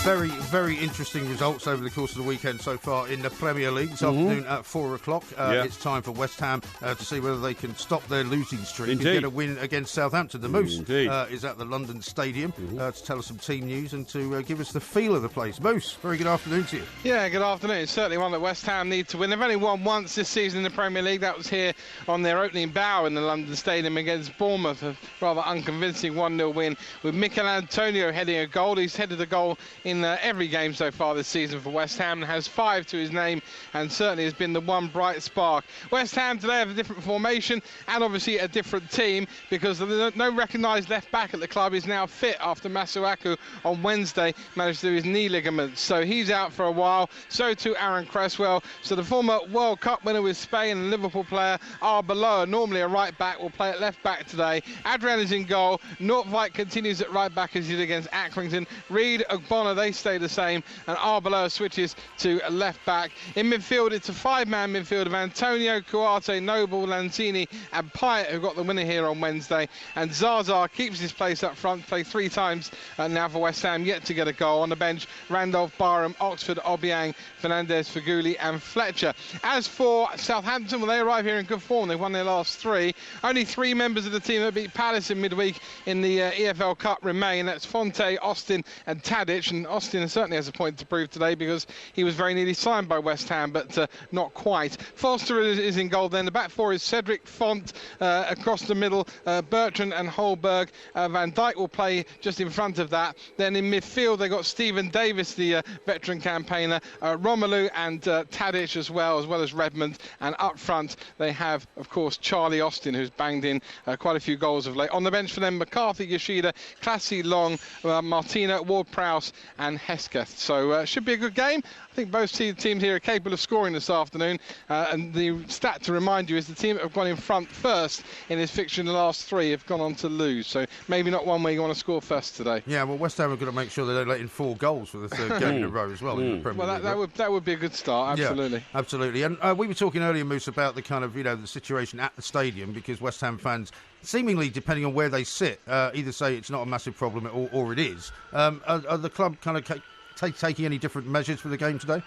Very, very interesting results over the course of the weekend so far in the Premier League. This afternoon at 4 o'clock, it's time for West Ham to see whether they can stop their losing streak and get a win against Southampton. The Moose is at the London Stadium to tell us some team news and to give us the feel of the place. Moose, very good afternoon to you. Yeah, good afternoon. It's certainly one that West Ham need to win. They've only won once this season in the Premier League. That was here on their opening bow in the London Stadium against Bournemouth. A rather unconvincing 1-0 win with Mikel Antonio heading a goal. He's headed the goal in every game so far this season for West Ham and has 5 to his name and certainly has been the one bright spark. West Ham today have a different formation and obviously a different team because there's no recognised left back at the club. Is now fit after Masuaku on Wednesday managed to do his knee ligaments, so he's out for a while. So too Aaron Cresswell. So the former World Cup winner with Spain and Liverpool player Arbeloa, normally a right back, will play at left back today. Adrian is in goal. Nordtveit continues at right back as he did against Accrington. Reid, Ogbonna, they stay the same, and Arbeloa switches to left back. In midfield, it's a 5-man midfield of Antonio, Kouate, Noble, Lanzini and Pyatt, who got the winner here on Wednesday. And Zaza keeps his place up front, played 3 times now for West Ham, yet to get a goal. On the bench, Randolph, Barham, Oxford, Obiang, Fernandez, Faguli and Fletcher. As for Southampton, well, they arrive here in good form. They've won their last 3. Only 3 members of the team that beat Palace in midweek in the EFL Cup remain. That's Fonte, Austin and Tadic. And Austin certainly has a point to prove today because he was very nearly signed by West Ham, but not quite. Foster is in goal then. The back 4 is Cedric, Font, across the middle, Bertrand and Holberg. Van Dijk will play just in front of that. Then in midfield, they got Stephen Davis, the veteran campaigner, Romelu and Tadic as well as Redmond. And up front, they have, of course, Charlie Austin, who's banged in quite a few goals of late. On the bench for them, McCarthy, Yoshida, Classy, Long, Martina, Ward-Prowse and Hesketh. So should be a good game. I think both teams here are capable of scoring this afternoon. And the stat to remind you is the team that have gone in front first in this fixture in the last 3 have gone on to lose. So maybe not one where you want to score first today. Yeah, well, West Ham are going to make sure they don't let in 4 goals for the 3rd game in a row as well. In the Premier League. That would be a good start, absolutely. Yeah, absolutely. And we were talking earlier, Moose, about the kind of, the situation at the stadium, because West Ham fans, seemingly, depending on where they sit, either say it's not a massive problem or it is. Are the club kind of taking any different measures for the game today?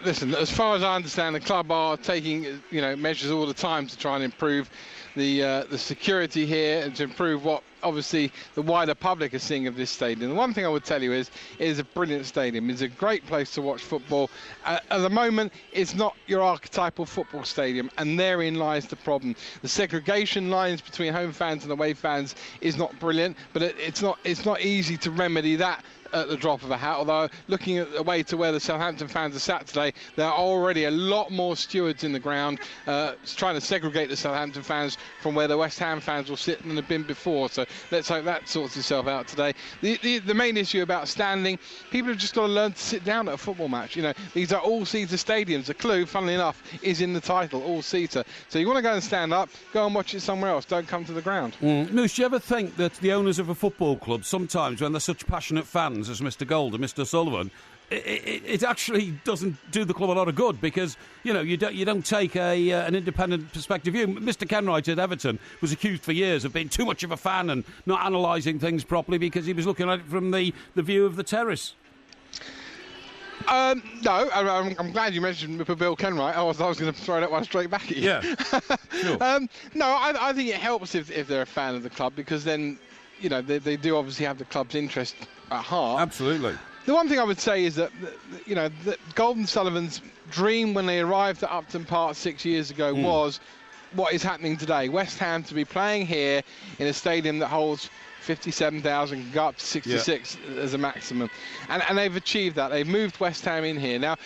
Listen, as far as I understand, the club are taking measures all the time to try and improve the security here and to improve what obviously the wider public are seeing of this stadium. The one thing I would tell you is it is a brilliant stadium. It's a great place to watch football. At the moment, it's not your archetypal football stadium, and therein lies the problem. The segregation lines between home fans and away fans is not brilliant, but it's not easy to remedy that at the drop of a hat, although looking at the way to where the Southampton fans are sat today, there are already a lot more stewards in the ground trying to segregate the Southampton fans from where the West Ham fans will sit and have been before. So let's hope that sorts itself out today. The main issue about standing, people have just got to learn to sit down at a football match. These are all-seater stadiums. The clue, funnily enough, is in the title, all-seater. So you want to go and stand up, go and watch it somewhere else. Don't come to the ground. Moose, do you ever think that the owners of a football club, sometimes when they're such passionate fans as Mr. Gold and Mr. Sullivan, it actually doesn't do the club a lot of good, because you don't take an independent perspective view. Mr. Kenwright at Everton was accused for years of being too much of a fan and not analysing things properly because he was looking at it from the view of the terrace. No, I'm glad you mentioned Bill Kenwright. I was going to throw that one straight back at you. Yeah. Sure. No, I think it helps if they're a fan of the club, because then they do obviously have the club's interest at heart. Absolutely. The one thing I would say is that that Golden Sullivan's dream when they arrived at Upton Park 6 years ago was what is happening today. West Ham to be playing here in a stadium that holds 57,000, go up to 66 as a maximum. And they've achieved that. They've moved West Ham in here. Now,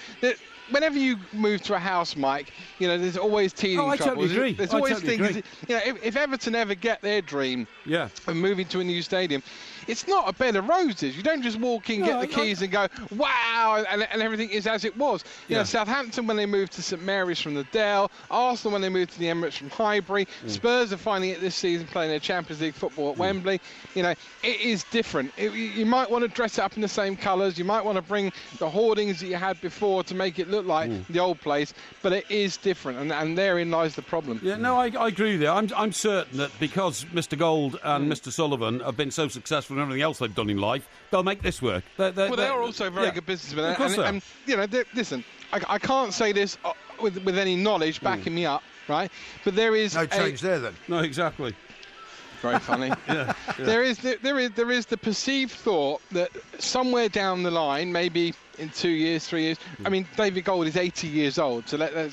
whenever you move to a house, Mike, there's always teething troubles. Totally agree. There's always things. If Everton ever get their dream of moving to a new stadium, it's not a bed of roses. You don't just walk in, get the keys and go, wow, and everything is as it was. Southampton when they moved to St Mary's from the Dell, Arsenal when they moved to the Emirates from Highbury, Spurs are finding it this season playing their Champions League football at Wembley. It is different. You might want to dress it up in the same colours. You might want to bring the hoardings that you had before to make it look like the old place, but it is different, and therein lies the problem. Yeah, no, I agree with you. I'm certain that because Mr. Gold and Mr. Sullivan have been so successful in everything else they've done in life, they'll make this work. They are also very good businessmen. And listen, I can't say this with any knowledge backing me up, right? But there is no change there then. No, exactly. Very funny. There is the perceived thought that somewhere down the line, maybe in 2 years, 3 years. I mean, David Gold is 80 years old, so that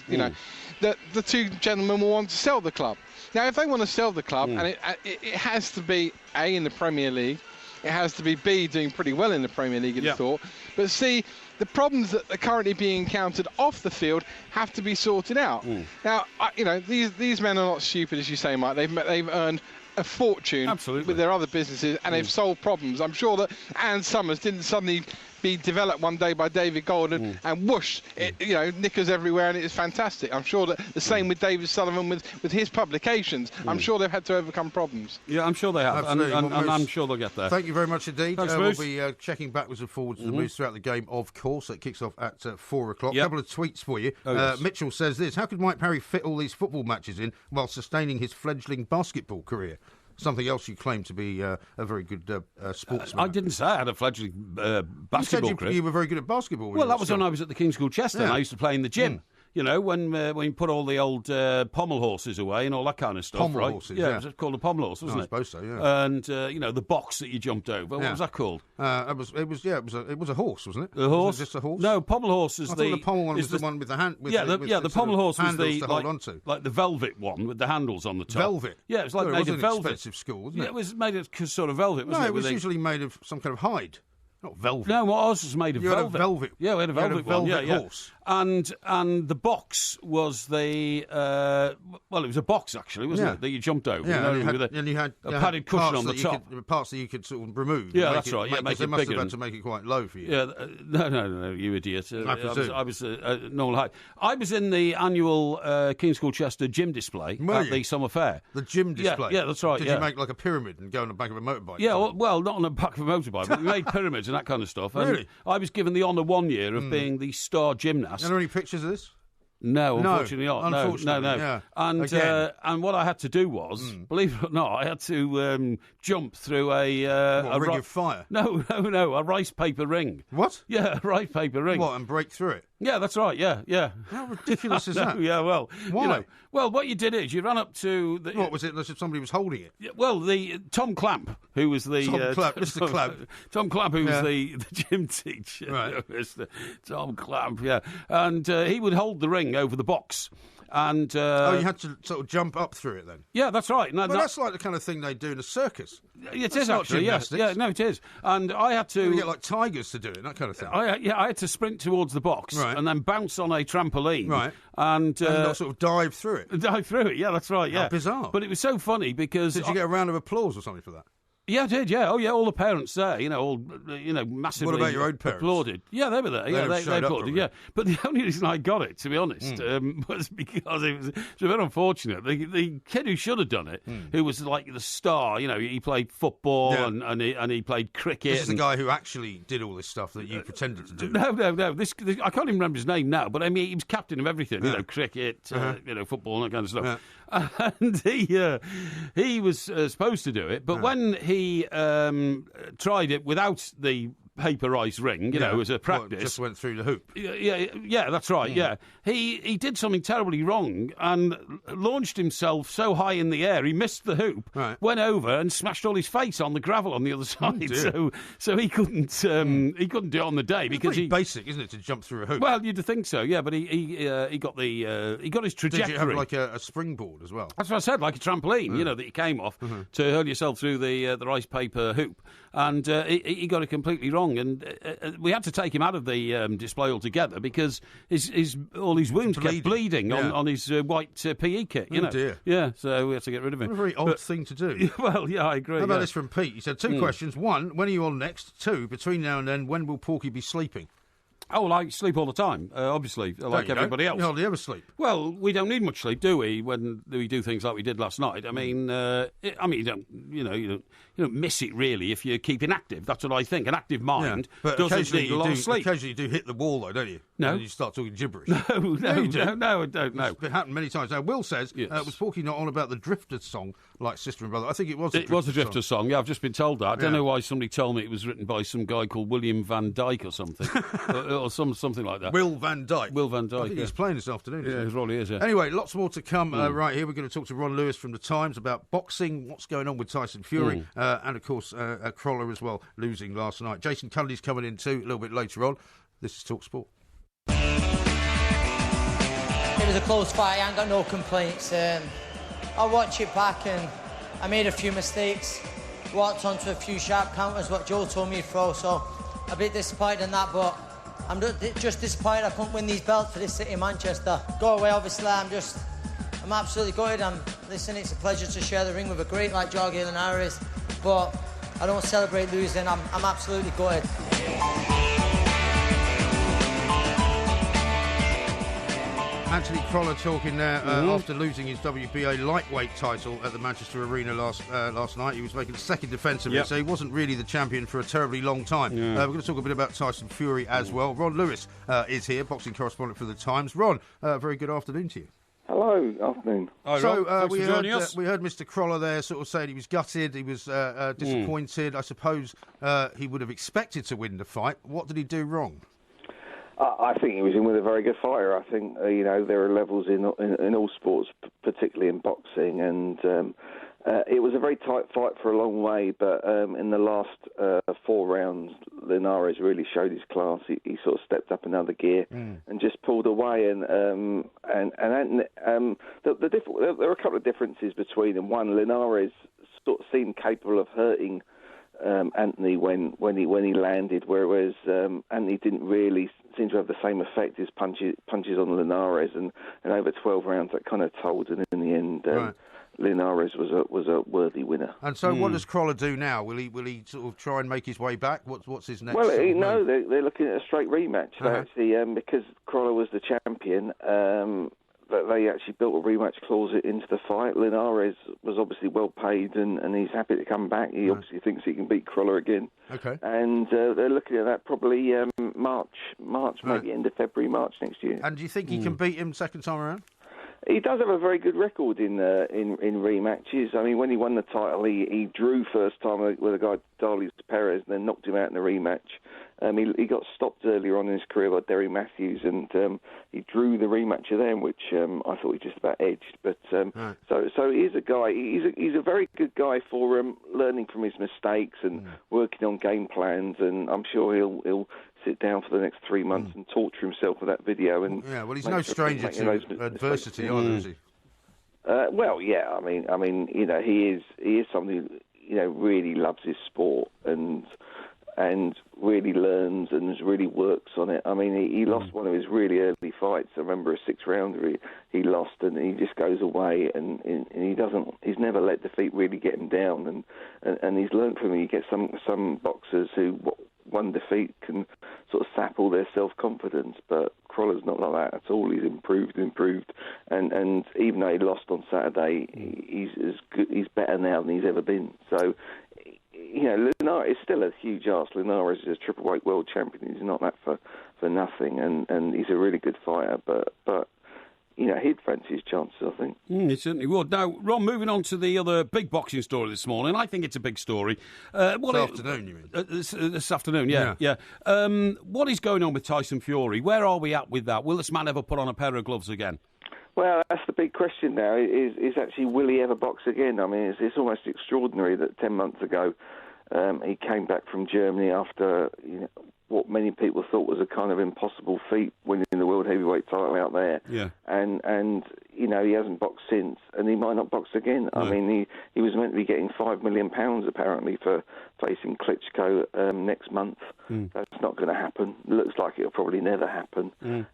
the two gentlemen will want to sell the club. Now, if they want to sell the club, and it has to be A, in the Premier League, it has to be B, doing pretty well in the Premier League, you'd have thought, but C, the problems that are currently being encountered off the field have to be sorted out. Now, these men are not stupid, as you say, Mike. They've earned a fortune with their other businesses, and they've solved problems. I'm sure that Anne Summers didn't suddenly be developed one day by David Golden, and whoosh, knickers everywhere, and it is fantastic. I'm sure that the same with David Sullivan with his publications. I'm sure they've had to overcome problems. Yeah, I'm sure they have, and I'm sure they'll get there. Thank you very much indeed. Thanks, we'll be checking backwards and forwards the moves throughout the game, of course. It kicks off at 4 o'clock. A couple of tweets for you. Yes. Mitchell says this: how could Mike Parry fit all these football matches in while sustaining his fledgling basketball career? Something else you claim to be a very good sportsman. I didn't say I had a fledgling basketball career. You were very good at basketball. Well, that was when I was at the King's School Chester, and I used to play in the gym. You know, when you put all the old pommel horses away and all that kind of stuff, pommel right? Horses, yeah, it was called a pommel horse, wasn't it? I suppose so, yeah. And the box that you jumped over, what was that called? It was a horse, wasn't it? A horse? Was it just a horse? No, pommel horse is the pommel one was the one with the hand. The pommel horse was like the velvet one with the handles on the top. Velvet. Yeah, it was like made of velvet. Expensive school, wasn't it? Yeah, it was made of sort of velvet, wasn't it? No, it was usually made of some kind of hide. Not velvet. No, ours was made of velvet. Had a velvet. Yeah, we had a velvet one. Horse. And the box was the it was a box actually, wasn't it? That you jumped over. Yeah, and you had a padded cushion on the top. Parts that you could sort of remove. Yeah, that's right. Make it must bigger. Have had to make it quite low for you. Yeah, no, you idiot. I was normal height. I was in the annual King's School Chester gym display at the summer fair. The gym display. Yeah, that's right. Did you make like a pyramid and go on the back of a motorbike? Yeah, well, not on the back of a motorbike, but we made pyramids and that kind of stuff. And really? I was given the honour one year of being the star gymnast. Are there any pictures of this? No, unfortunately not. Unfortunately, no. Yeah. And what I had to do was, believe it or not, I had to jump through a ring of fire. No, a rice paper ring. What? Yeah, a rice paper ring. What, and break through it? Yeah, that's right. Yeah. How ridiculous is that? Yeah, well, why? What you did is you ran up to the. What was it? As if somebody was holding it. Yeah, well, the Tom Clamp, who was the Mr. Clamp. Tom Clamp, who was the gym teacher. Right. Mr. Tom Clamp. Yeah, and he would hold the ring over the box. And you had to sort of jump up through it then? Yeah, that's right. No, that's like the kind of thing they do in a circus. It is actually, yes. Yeah, no, it is. And I had to... You get like tigers to do it, that kind of thing. I had to sprint towards the box and then bounce on a trampoline. Right. And not sort of dive through it. Dive through it, yeah, that's right, yeah. How bizarre. But it was so funny because... Did you get a round of applause or something for that? Yeah, I did. Yeah, all the parents there, massively. What about your own parents? Applauded. Yeah, they were there. They applauded. Yeah, but the only reason I got it, to be honest, was because it was a bit unfortunate. The kid who should have done it, who was like the star, he played football and he played cricket. This is the guy who actually did all this stuff that you pretended to do. No. This I can't even remember his name now, but I mean he was captain of everything. Cricket, football, and that kind of stuff. Yeah. And he was supposed to do it, but when he tried it without the paperised ring, as a practice. Just went through the hoop. Yeah, that's right, yeah. He did something terribly wrong and launched himself so high in the air, he missed the hoop, went over and smashed all his face on the gravel on the other side. So he couldn't do it on the day because it's pretty basic, isn't it, to jump through a hoop? Well, you'd think so, yeah, but he got his trajectory. Did you have like a springboard as well? That's what I said, like a trampoline, that you came off to hurl yourself through the rice paper hoop, and he got it completely wrong. And we had to take him out of the display altogether because all his wounds kept bleeding on his white PE kit. Dear. Yeah, so we had to get rid of him. What a very odd thing to do. Well, yeah, I agree. How about this from Pete? He said 2 questions. 1, when are you on next? 2, between now and then, when will Porky be sleeping? Oh, well, I sleep all the time, obviously, like everybody else. You hardly ever sleep. Well, we don't need much sleep, do we? When we do things like we did last night. I mean, you don't miss it really if you're keeping active. That's what I think. An active mind doesn't need a lot of sleep. Occasionally, you do hit the wall, though, don't you? No, and you start talking gibberish. No, I don't know. It's happened many times. Now, Will says, was Porky not on about the Drifters song, like Sister and Brother? I think it was. It was a Drifters song. Yeah, I've just been told that. I don't know why somebody told me it was written by some guy called William Van Dyke or something, or something like that. Will Van Dyke. I think he's playing this afternoon. Yeah, he probably is. Yeah. Anyway, lots more to come. Right here, we're going to talk to Ron Lewis from the Times about boxing, what's going on with Tyson Fury, and of course Crawler as well, losing last night. Jason Cundy's coming in too a little bit later on. This is talkSPORT. It was a close fight. I ain't got no complaints. I watch it back and I made a few mistakes. Walked onto a few sharp counters, what Joe told me to throw. So a bit disappointed in that, but I'm just disappointed I couldn't win these belts for this city of Manchester. Go away, obviously. I'm absolutely gutted. Listen, it's a pleasure to share the ring with a great like Jorge Linares, but I don't celebrate losing. I'm absolutely gutted. Anthony Crolla talking there after losing his WBA lightweight title at the Manchester Arena last night. He was making second defence of it, so he wasn't really the champion for a terribly long time. Yeah. We're going to talk a bit about Tyson Fury as well. Ron Lewis is here, boxing correspondent for The Times. Ron, very good afternoon to you. Hello, afternoon. So we heard Mr. Crolla there sort of saying he was gutted, he was disappointed. I suppose he would have expected to win the fight. What did he do wrong? I think he was in with a very good fighter. I think there are levels in all sports, particularly in boxing, and it was a very tight fight for a long way. But in the last 4 rounds, Linares really showed his class. He sort of stepped up another gear and just pulled away. And there are a couple of differences between them. One, Linares sort of seemed capable of hurting Anthony when he landed, whereas Anthony didn't really seem to have the same effect as punches on Linares, and over 12 rounds that kind of told, and in the end Linares was a worthy winner. And so what does Crolla do now? Will he sort of try and make his way back? What's his next? Well, no, they're looking at a straight rematch. Actually, because Crolla was the champion, they actually built a rematch clause into the fight. Linares was obviously well paid, and he's happy to come back. He obviously thinks he can beat Crolla again. Okay. And they're looking at that probably March, maybe end of February, March next year. And do you think he can beat him second time around? He does have a very good record in rematches. I mean, when he won the title, he drew first time with a guy, Darley Perez, and then knocked him out in the rematch. He got stopped earlier on in his career by Derry Matthews, and he drew the rematch of them, which I thought he just about edged. But so he is a guy. He's a very good guy for learning from his mistakes and working on game plans. And I'm sure he'll sit down for the next 3 months and torture himself with that video. And he's no stranger to adversity, either, is he? Well, yeah. I mean, he is somebody who really loves his sport and really learns and really works on it. I mean, he lost one of his really early fights. I remember a 6-rounder he lost, and he just goes away, and he's never let defeat really get him down, and he's learned from it. You get some boxers who one defeat can sort of sap all their self-confidence, but Crolla's not like that at all. He's improved, and even though he lost on Saturday, he's better now than he's ever been. So, Linares is still a huge arse. Linares is a triple-weight world champion. He's not that for nothing, and he's a really good fighter, but he'd fancy his chances, I think. He certainly would. Now, Ron, moving on to the other big boxing story this morning. I think it's a big story. This afternoon, you mean? This afternoon, yeah. What is going on with Tyson Fury? Where are we at with that? Will this man ever put on a pair of gloves again? Well, that's the big question now, is actually, will he ever box again? I mean, it's almost extraordinary that 10 months ago he came back from Germany after what many people thought was a kind of impossible feat, winning the world heavyweight title out there. Yeah. And he hasn't boxed since, and he might not box again. No. I mean, he was meant to be getting £5 million apparently for facing Klitschko next month. That's not going to happen. Looks like it'll probably never happen.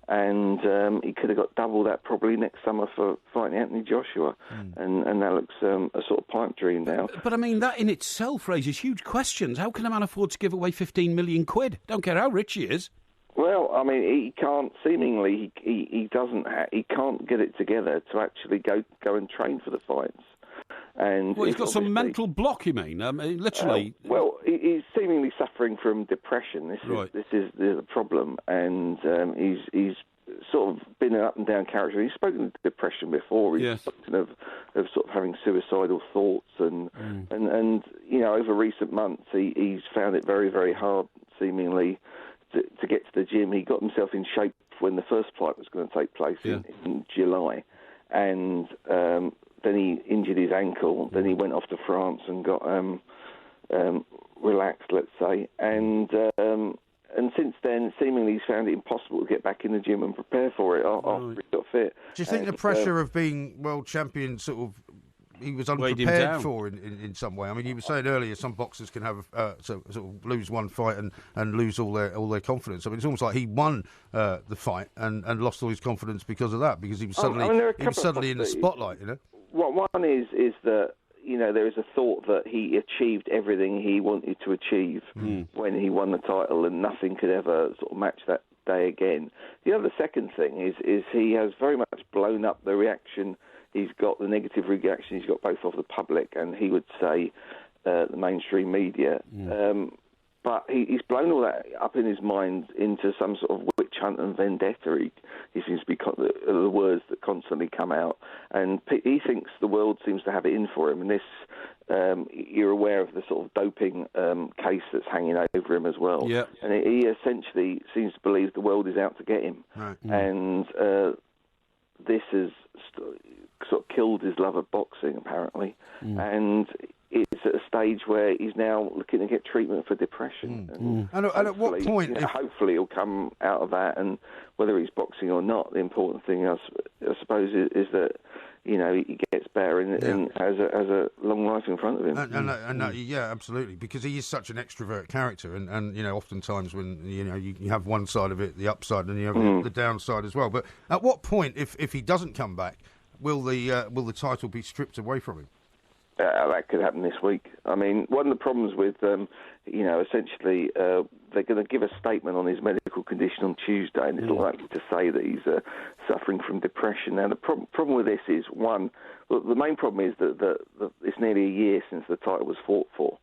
And he could have got double that probably next summer for fighting Anthony Joshua. And that looks a sort of pipe dream now. But I mean, that in itself raises huge questions. How can a man afford to give away 15 million quid? Don't care how rich he is. Well, I mean, he can't. Seemingly, he can't get it together to actually go and train for the fights. And he's got some mental block. You mean? Literally. He's seemingly suffering from depression. This is the problem, and he's sort of been an up and down character. He's spoken of depression before. He's spoken of sort of having suicidal thoughts, and over recent months he's found it very, very hard, seemingly, to get to the gym. He got himself in shape when the first fight was going to take place in July, and then he injured his ankle. Then he went off to France and got relaxed, let's say, and since then, seemingly he's found it impossible to get back in the gym and prepare for it after he got fit. Do you think the pressure of being world champion sort of he was unprepared for in some way? I mean, you were saying earlier some boxers can have sort of lose one fight and lose all their confidence. I mean, it's almost like he won the fight and lost all his confidence because of that, because he was suddenly in the spotlight. One is that there is a thought that he achieved everything he wanted to achieve when he won the title, and nothing could ever sort of match that day again. The second thing is he has very much blown up the reaction. He's got the negative reaction he's got both of the public and he would say the mainstream media. But he's blown all that up in his mind into some sort of witch hunt and vendetta. He seems to be the words that constantly come out. And he thinks the world seems to have it in for him. And this, you're aware of the sort of doping case that's hanging over him as well. Yeah. And he essentially seems to believe the world is out to get him. Right. And this has sort of killed his love of boxing, apparently. And it's at a stage where he's now looking to get treatment for depression. And at what point... hopefully he'll come out of that, and whether he's boxing or not, the important thing, I suppose, is that, he gets better and has a long life in front of him. Yeah, absolutely, because he is such an extrovert character, and oftentimes when, you have one side of it, the upside, and you have the downside as well. But at what point, if he doesn't come back, will the title be stripped away from him? That could happen this week. I mean, one of the problems with, essentially, they're going to give a statement on his medical condition on Tuesday, and it's likely to say that he's suffering from depression. Now, the problem with this is, the main problem is that it's nearly a year since the title was fought for.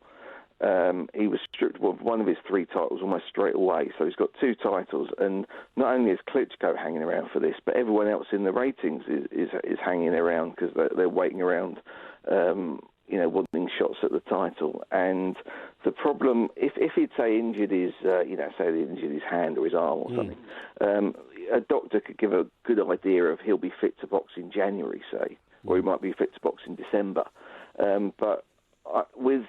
He was stripped of one of his 3 titles almost straight away, so he's got 2 titles, and not only is Klitschko hanging around for this, but everyone else in the ratings is hanging around because they're waiting around, wanting shots at the title. And the problem, if he'd say injured his, say he injured his hand or his arm or something, a doctor could give a good idea of he'll be fit to box in January, say, or he might be fit to box in December. But with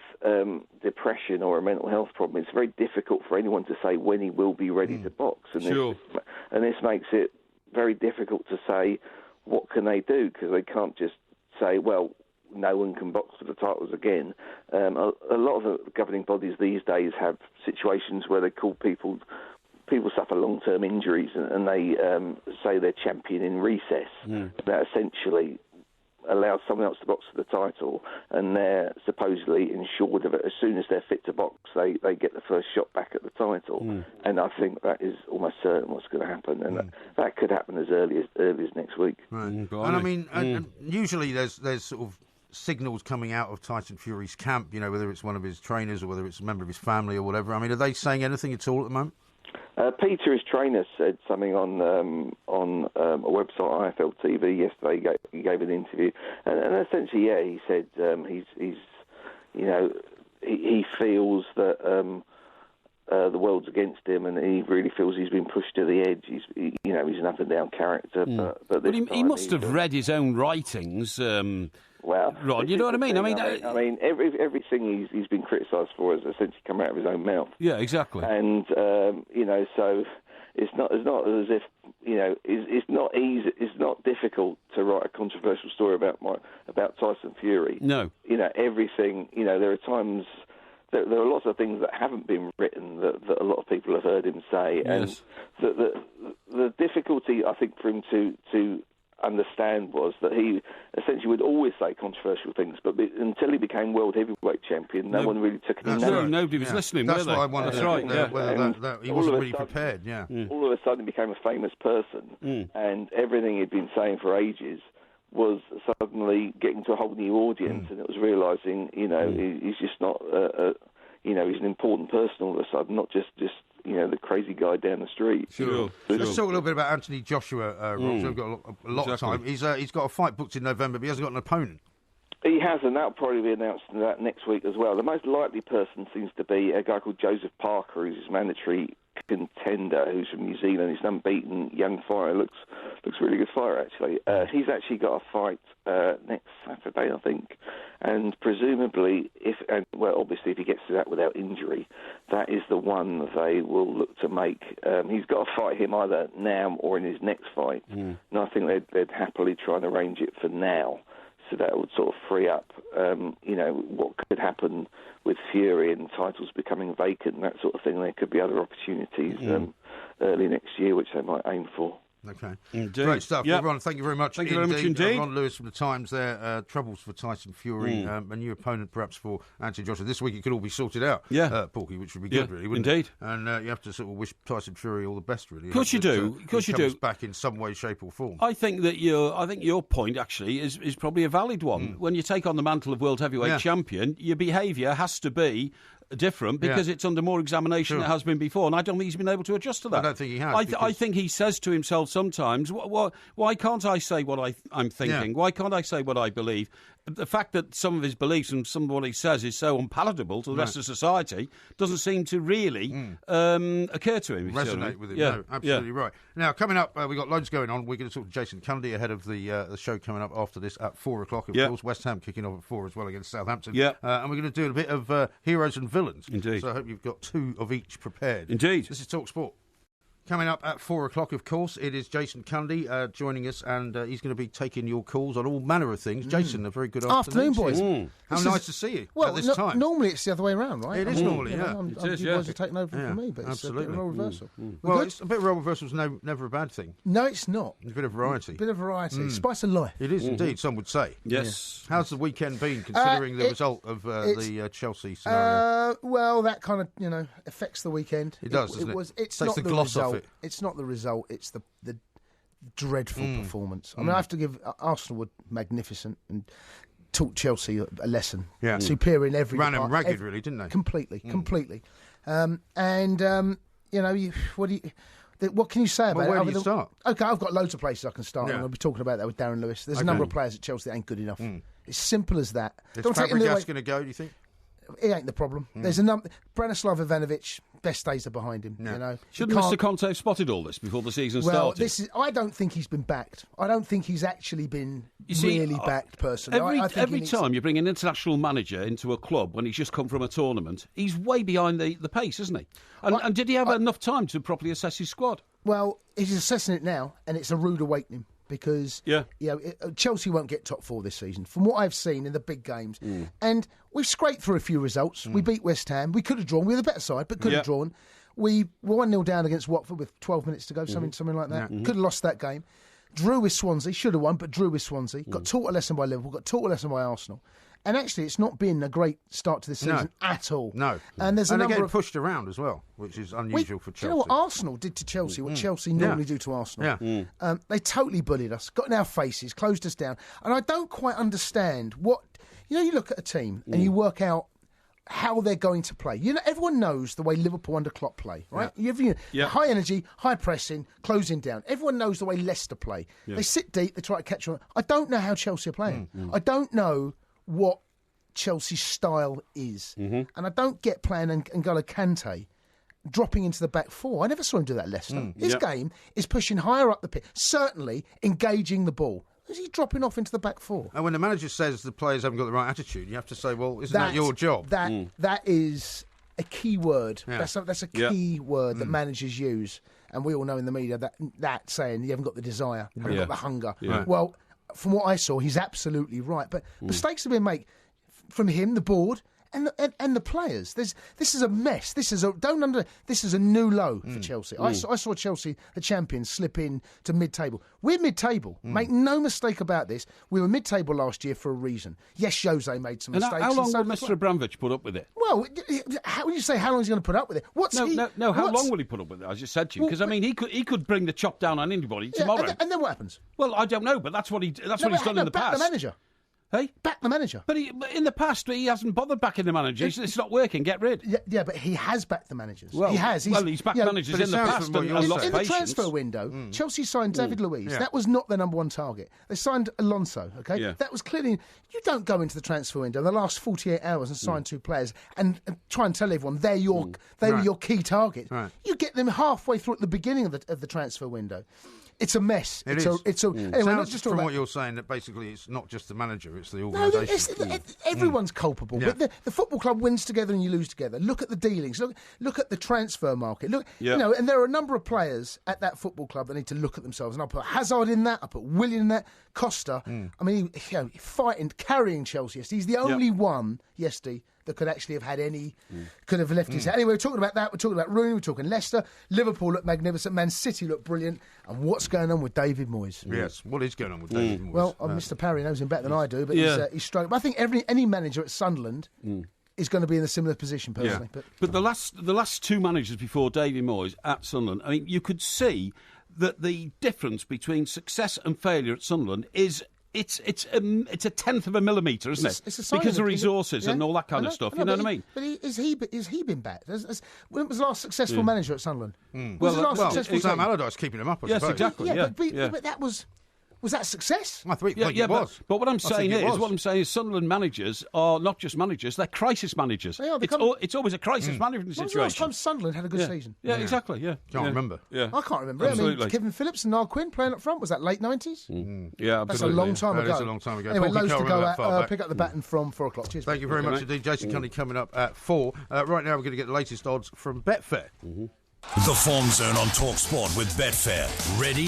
depression or a mental health problem, it's very difficult for anyone to say when he will be ready to box. And this makes it very difficult to say what can they do, because they can't just say, well, no one can box for the titles again. A lot of the governing bodies these days have situations where they call people suffer long-term injuries and they say they're champion in recess. That essentially allows someone else to box for the title, and they're supposedly ensured of it. As soon as they're fit to box, they get the first shot back at the title. And I think that is almost certain what's going to happen, and that could happen as early as next week. Right. And I mean, usually there's sort of signals coming out of Tyson Fury's camp, whether it's one of his trainers or whether it's a member of his family or whatever. I mean, are they saying anything at all at the moment? Peter, his trainer, said something on a website, IFL TV, yesterday. He gave an interview, and essentially, he said he feels that the world's against him, and he really feels he's been pushed to the edge. He's an up and down character, but he must have read his own writings. Rod, you know what I mean? I mean, everything he's been criticised for has essentially come out of his own mouth. Yeah, exactly. And so it's not as if it's not easy. It's not difficult to write a controversial story about Tyson Fury. No, everything. There are times. There are lots of things that haven't been written that a lot of people have heard him say, yes. And the difficulty I think for him to understand was that he essentially would always say controversial things, but until he became world heavyweight champion, no one really took him. Nobody was listening. That's what I wanted. That's right. Whether he wasn't really prepared. Yeah. All of a sudden, he became a famous person, and everything he'd been saying for ages was suddenly getting to a whole new audience, and it was realising, he's just not, he's an important person all of a sudden, not just the crazy guy down the street. Sure. Let's talk a little bit about Anthony Joshua, Rob. We've got a lot of time. He's got a fight booked in November, but he hasn't got an opponent. He has, and that'll probably be announced next week as well. The most likely person seems to be a guy called Joseph Parker, who's his mandatory contender, who's from New Zealand. He's an unbeaten young fighter. Looks really good fighter, actually. He's actually got a fight next Saturday, I think. And presumably, obviously, if he gets to that without injury, that is the one that they will look to make. He's got to fight him either now or in his next fight. And I think they'd happily try and arrange it for now. So that would sort of free up, what could happen with Fury and titles becoming vacant and that sort of thing. There could be other opportunities early next year, which they might aim for. Okay. Indeed. Great stuff. Yep. Well, Ron, thank you very much. Thank you very much indeed. Ron Lewis from the Times there. Troubles for Tyson Fury. A new opponent perhaps for Anthony Joshua. This week it could all be sorted out, Porky, which would be good, really, wouldn't indeed. it? And you have to sort of wish Tyson Fury all the best, really. Of course you do. Of course you do. Comes back in some way, shape or form. I think your point, actually, is probably a valid one. When you take on the mantle of World Heavyweight Champion, your behaviour has to be different because it's under more examination than it has been before, and I don't think he's been able to adjust to that. I don't think he has. I think he says to himself sometimes, why can't I say what I'm thinking? Why can't I say what I believe? The fact that some of his beliefs and some of what he says is so unpalatable to the rest of society doesn't seem to really occur to him. Resonate with him. No, absolutely right. Now, coming up, we've got loads going on. We're going to talk to Jason Cundy ahead of the show coming up after this at 4 o'clock, of course. West Ham kicking off at 4 as well against Southampton. And we're going to do a bit of heroes and villains. Indeed. So I hope you've got two of each prepared. Indeed. This is talkSPORT. Coming up at 4 o'clock, of course, it is Jason Cundy joining us, and he's going to be taking your calls on all manner of things. Jason, a very good afternoon. Boys. How nice to see you at this time. Normally it's the other way around, right? It is normally, you guys are taking over from me, but it's a bit of a role reversal. Well, it's a bit of role reversal is never a bad thing. No, it's not. It's a bit of variety. Spice of life. It is indeed, some would say. Yes. How's the weekend been, considering the result of the Chelsea scenario? Well, that kind of, affects the weekend. It does, doesn't it? It's Takes not the the gloss result. off it. It's not the result. It's the dreadful performance. I mean, I have to give Arsenal were magnificent and taught Chelsea a lesson. Yeah. Superior in every ran part. them ragged, really, didn't they? Completely. What can you say about it? Where do you start? Okay, I've got loads of places I can start. Yeah. I'll be talking about that with Darren Lewis. There's a number of players at Chelsea that ain't good enough. It's simple as that. Is Fabregas going to go, do you think? He ain't the problem. There's a number. Branislav Ivanovic, best days are behind him. Shouldn't Mr. Conte have spotted all this before the season started? I don't think he's been backed. I don't think he's actually been really backed personally. Every time you bring an international manager into a club when he's just come from a tournament, he's way behind the pace, isn't he? And did he have enough time to properly assess his squad? Well, he's assessing it now, and it's a rude awakening. Because Chelsea won't get top four this season, from what I've seen in the big games. And we've scraped through a few results. We beat West Ham. We could have drawn. We were the better side, but could have drawn. We were 1-0 down against Watford with 12 minutes to go, something like that. Could have lost that game. Drew with Swansea. Should have won, but drew with Swansea. Got taught a lesson by Liverpool. Got taught a lesson by Arsenal. And actually, it's not been a great start to the season at all. No. And there's a number they're getting of pushed around as well, which is unusual for Chelsea. Do you know what Arsenal did to Chelsea? What Chelsea normally do to Arsenal? They totally bullied us, got in our faces, closed us down. And I don't quite understand what... You look at a team and you work out how they're going to play. Everyone knows the way Liverpool under Klopp play, right? High energy, high pressing, closing down. Everyone knows the way Leicester play. They sit deep, they try to catch on. I don't know how Chelsea are playing. I don't know what Chelsea's style is. And I don't get playing N'Golo Kante dropping into the back four. I never saw him do that at Leicester. His game is pushing higher up the pitch, certainly engaging the ball. Is he dropping off into the back four? And when the manager says the players haven't got the right attitude, you have to say, well, isn't that your job? That is a key word. That's a key word that managers use. And we all know in the media that saying you haven't got the desire, you haven't got the hunger. Well, from what I saw, he's absolutely right. But mistakes have been made from him, the board, and the players. This is a mess. This is a new low for Chelsea. I saw Chelsea, the champions, slip in to mid-table. We're mid-table. Make no mistake about this. We were mid-table last year for a reason. Yes, Jose made some mistakes. How long will Mr. Abramovich put up with it? Well, when you say how long is he going to put up with it? How long will he put up with it? I just said to you because he could bring the chop down on anybody tomorrow. And then what happens? Well, I don't know, but that's what he's done in the past. The manager. Hey? Back the manager. But in the past, he hasn't bothered backing the manager. It's not working. Get rid. Yeah, but he has backed the managers. Well, he has. He's backed managers in the past and lost in patience. the transfer window, Chelsea signed David Luiz. Yeah. That was not their number one target. They signed Alonso, okay? Yeah. That was clearly... You don't go into the transfer window in the last 48 hours and sign two players and try and tell everyone they're your key target. Right. You get them halfway through at the beginning of the transfer window. It's a mess. It is. Anyway, sounds just from what you're saying that basically it's not just the manager, it's the organisation. Everyone's culpable. Yeah. But the football club wins together and you lose together. Look at the dealings. Look at the transfer market. And there are a number of players at that football club that need to look at themselves. And I put Hazard in that. I put Willian in that. Costa. I mean, fighting, carrying Chelsea yesterday. He's the only one yesterday that could actually have had any, could have left his head. Anyway, we're talking about that. We're talking about Rooney. We're talking Leicester. Liverpool looked magnificent. Man City looked brilliant. And what's going on with David Moyes? Yes, what is going on with David Moyes? Well, Mr. Parry knows him better than I do, but he's struggling. But I think any manager at Sunderland is going to be in a similar position, personally. Yeah. But the last two managers before David Moyes at Sunderland, I mean, you could see that the difference between success and failure at Sunderland is it's a tenth of a millimetre, isn't it? It's a sign because of it, resources and all that kind of stuff. You know what I mean? But has he been bad? When was the last successful manager at Sunderland? Sam Allardyce keeping him up, I suppose. Yes, exactly. But that was that success? I think it was. But what I'm saying is Sunderland managers are not just managers, they're crisis managers. It's always a crisis management situation. When was the last time Sunderland had a good season? Yeah, exactly, Can't remember. Yeah. I can't remember. Absolutely. I mean, Kevin Phillips and Niall Quinn playing up front, was that late 90s? Yeah, that's a long time ago. That is a long time ago. Anyway, Porky loads to can't remember that go far at. back. Pick up the baton from 4 o'clock. Cheers. Thank you very much indeed. Jason Cundy coming up at 4. Right now we're going to get the latest odds from Betfair. The Form Zone on talkSPORT with Betfair. Ready?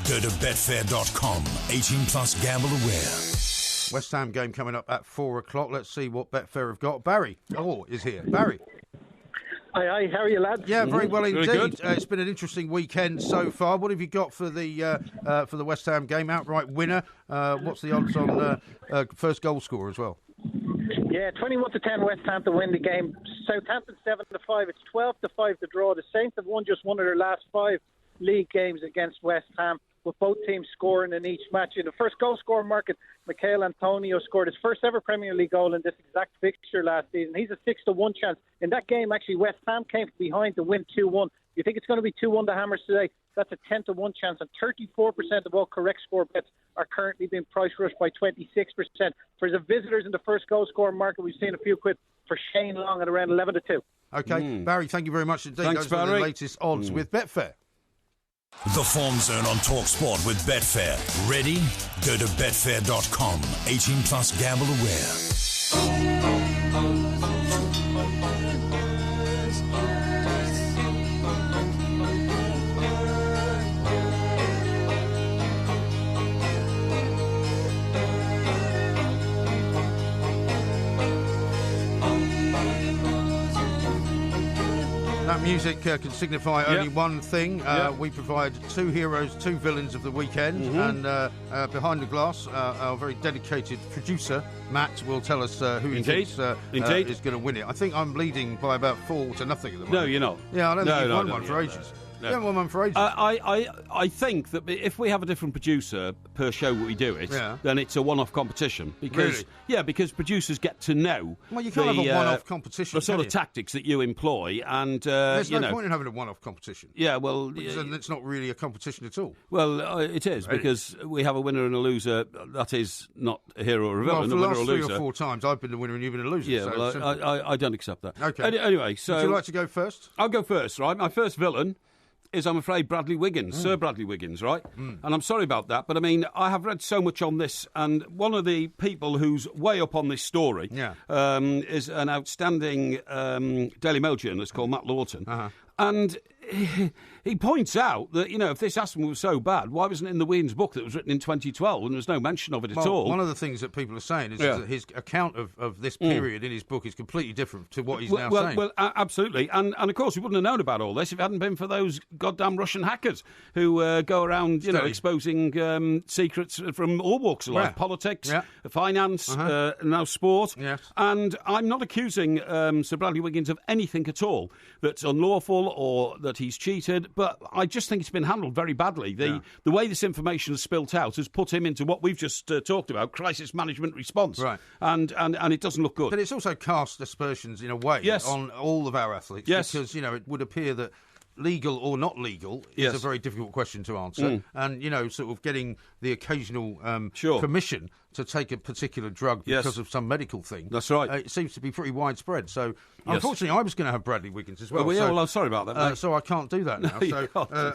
Go to betfair.com. 18 plus gamble aware. West Ham game coming up at 4 o'clock. Let's see what Betfair have got. Barry is here. Barry. Hi, how are you, lads? Yeah, very well indeed. Very good. It's been an interesting weekend so far. What have you got for the West Ham game? Outright winner. What's the odds on first goal scorer as well? Yeah, 21-10 West Ham to win the game. Southampton 7-5. It's 12-5 to draw. The Saints have won just one of their last 5 league games against West Ham, with both teams scoring in each match. In the first goal scorer market, Michael Antonio scored his first ever Premier League goal in this exact fixture last season. He's a 6-1 chance. In that game, actually, West Ham came from behind to win 2-1. You think it's going to be 2-1 the Hammers today? That's a 10-1 chance, and 34% of all correct score bets are currently being price rushed by 26%. For the visitors in the first goal scorer market, we've seen a few quid for Shane Long at around 11-2. Okay, Barry, thank you very much indeed. Thanks, Those are the Barry. latest odds with Betfair. The Form Zone on talkSPORT with Betfair. Ready? Go to betfair.com. 18 plus gamble aware. That music can signify only one thing. We provide 2 heroes, 2 villains of the weekend, and behind the glass, our very dedicated producer, Matt, will tell us who he thinks is going to win it. I think I'm leading by about 4-0 at the moment. No, you're not. Yeah, I don't think you've won one for ages. No. You haven't won one for ages. I think that if we have a different producer per show we do it, then it's a one-off competition. Because because producers get to know. Well, you can't have a one-off competition. The sort of tactics that you employ, and there's no point in having a one-off competition. Yeah, well, because then it's not really a competition at all. Well, it is because we have a winner and a loser. That is not a hero or a villain. Well, for the a winner last or 3 loser. or 4 times, I've been the winner and you've been a loser. Yeah, so well, I don't accept that. Okay. Anyway, so would you like to go first? I'll go first. Right, my first villain is, I'm afraid, Bradley Wiggins, Sir Bradley Wiggins, right? And I'm sorry about that, but I mean, I have read so much on this, and one of the people who's way up on this story is an outstanding Daily Mail journalist called Matt Lawton. And he points out that, if this accident was so bad, why wasn't it in the Wiggins book that was written in 2012 and there was no mention of it at all? One of the things that people are saying is that his account of this period in his book is completely different to what he's now saying. Well, absolutely. And of course, we wouldn't have known about all this if it hadn't been for those goddamn Russian hackers who go around, exposing secrets from all walks of life, politics, finance, now sport. Yes. And I'm not accusing Sir Bradley Wiggins of anything at all that's unlawful or that he's cheated, but I just think it's been handled very badly. The way this information has spilt out has put him into what we've just talked about, crisis management response. Right. And it doesn't look good. But it's also cast aspersions, in a way, on all of our athletes. Yes. Because, it would appear that legal or not legal is a very difficult question to answer. And, sort of getting the occasional permission to take a particular drug because of some medical thing. That's right. It seems to be pretty widespread. So, unfortunately, I was going to have Bradley Wiggins as well. Well, I'm sorry about that, mate. So I can't do that now. So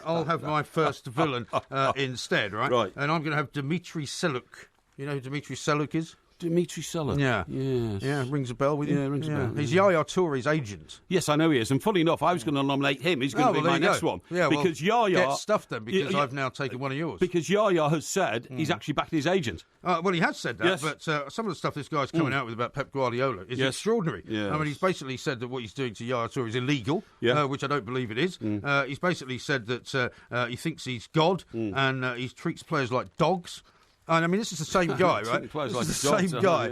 I'll have my first villain instead, right? Right. And I'm going to have Dimitri Seluk. You know who Dimitri Seluk is? Dimitri Sulla. Yeah. Yes. Yeah, rings a bell with you. Yeah, rings a bell. He's Yaya Touré's agent. Yes, I know he is. And funny enough, I was going to nominate him. He's going to be my next one. Yeah, because well, Yaya... get stuffed then, because I've now taken one of yours. Because Yaya has said he's actually backed his agent. Well, he has said that, Yes. but some of the stuff this guy's coming out with about Pep Guardiola is extraordinary. Yes. I mean, he's basically said that what he's doing to Yaya Touré is illegal, which I don't believe it is. He's basically said that he thinks he's God and he treats players like dogs. And I mean, this is the same guy, right? This is the same guy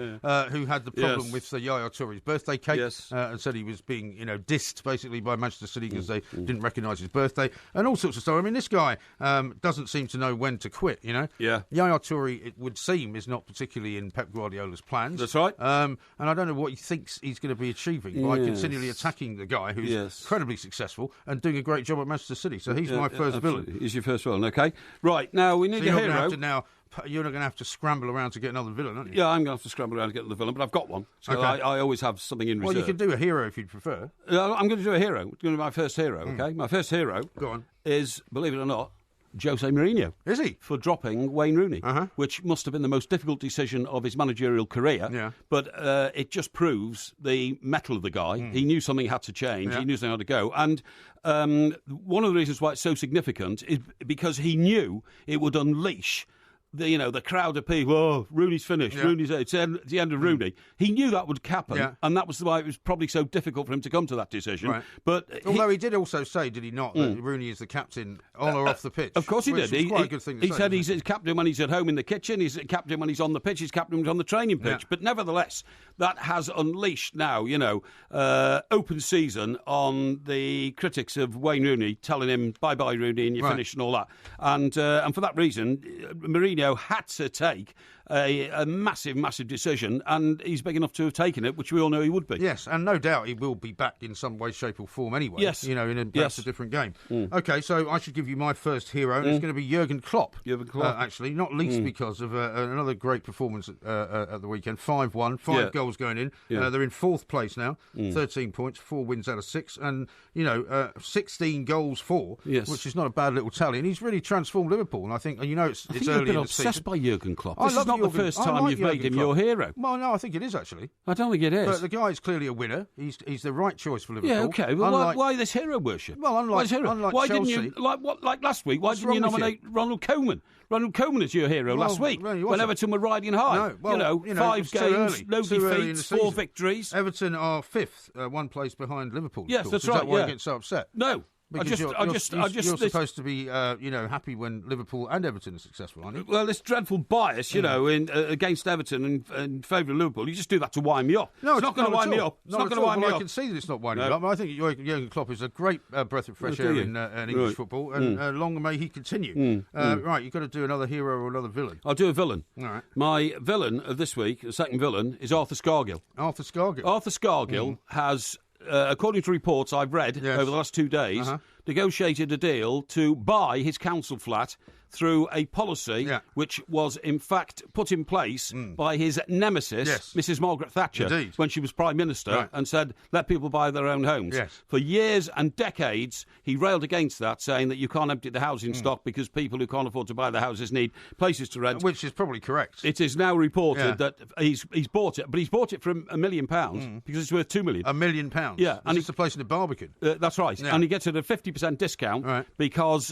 who had the problem with Yaya Touré's birthday cake and said he was being, dissed basically by Manchester City because they didn't recognise his birthday and all sorts of stuff. I mean, this guy doesn't seem to know when to quit. Yaya Touré, it would seem, is not particularly in Pep Guardiola's plans. That's right. And I don't know what he thinks he's going to be achieving by continually attacking the guy who's incredibly successful and doing a great job at Manchester City. So he's my first villain. He's your first villain, okay? Right, now we need a hero. You're not going to have to scramble around to get another villain, aren't you? Yeah, I'm going to have to scramble around to get another villain, but I've got one. So I always have something in reserve. Well, you can do a hero if you'd prefer. I'm going to do a hero. It's going to be my first hero, okay? My first hero is, believe it or not, Jose Mourinho. Is he? For dropping Wayne Rooney, which must have been the most difficult decision of his managerial career. Yeah. But it just proves the mettle of the guy. He knew something had to change. Yeah. He knew something had to go. And one of the reasons why it's so significant is because he knew it would unleash the crowd of people. Oh, Rooney's finished. Rooney's it's the end of Rooney. He knew that would happen, and that was why it was probably so difficult for him to come to that decision. Right. But although he did also say, did he not, that Rooney is the captain on or off the pitch? Of course he did. Which was quite a good thing to say. He said he's captain when he's at home in the kitchen. He's captain when he's on the pitch. He's captain when he's on the training pitch. Yeah. But nevertheless, that has unleashed now, open season on the critics of Wayne Rooney, telling him bye bye Rooney and you're finished and all that. And for that reason, Mourinho had to take a massive, massive decision, and he's big enough to have taken it, which we all know he would be. Yes, and no doubt he will be back in some way, shape or form anyway. Yes. In a different game. OK, so I should give you my first hero, and it's going to be Jurgen Klopp. Actually, not least because of another great performance at the weekend. 5-1, 5 goals going in. They're in 4th place now, 13 points, 4 wins out of 6, and, 16 goals for, which is not a bad little tally. And he's really transformed Liverpool, and I think, it's early in the season. You've been obsessed by Jurgen Klopp. This is not the first time you've made him your hero. Well, no, I think it is, actually. I don't think it is. But the guy is clearly a winner. He's the right choice for Liverpool. Yeah, OK. Well, why this hero worship? Well, unlike why Chelsea... didn't you, like last week, why didn't you nominate Ronald Koeman? Ronald Koeman is your hero last week, when Everton were riding high. No, 5 games, no defeats, 4 victories. Everton are 5th, 1 place behind Liverpool. Yes, that's right. Is that why you get so upset? No. Because you're supposed to be, happy when Liverpool and Everton are successful, aren't you? Well, this dreadful bias, against Everton and in favour of Liverpool, you just do that to wind me up. No, it's not going to wind me up. It's not going to wind me up. I can see that it's not winding me up. I think Jurgen Klopp is a great breath of fresh air in English football, and long may he continue. Right, you've got to do another hero or another villain. I'll do a villain. All right. My villain of this week, the second villain, is Arthur Scargill. Arthur Scargill has, according to reports I've read over the last 2 days, negotiated a deal to buy his council flat through a policy which was, in fact, put in place by his nemesis, Mrs. Margaret Thatcher, when she was Prime Minister, and said, let people buy their own homes. For years and decades, he railed against that, saying that you can't empty the housing stock because people who can't afford to buy the houses need places to rent. Which is probably correct. It is now reported that he's bought it, but he's bought it for £1 million because it's worth £2 million. £1 million? Yeah. And it's a place in the Barbican. That's right. Yeah. And he gets it at a 50% discount because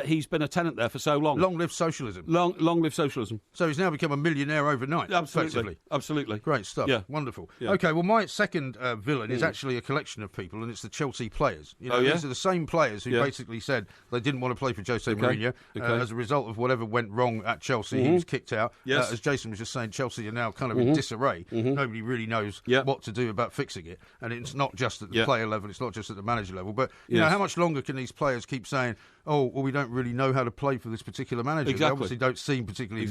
he's been a tenant there for so long. Long live socialism. Long live socialism. So he's now become a millionaire overnight. Absolutely. Great stuff. Yeah. Wonderful. Yeah. OK, well, my second villain is actually a collection of people, and it's the Chelsea players. These are the same players who basically said they didn't want to play for Jose Mourinho as a result of whatever went wrong at Chelsea. He was kicked out. As Jason was just saying, Chelsea are now kind of in disarray. Nobody really knows what to do about fixing it. And it's not just at the player level, it's not just at the manager level. But, how much longer can these players keep saying, oh, well, we don't really know how to play for this particular manager? They obviously don't seem particularly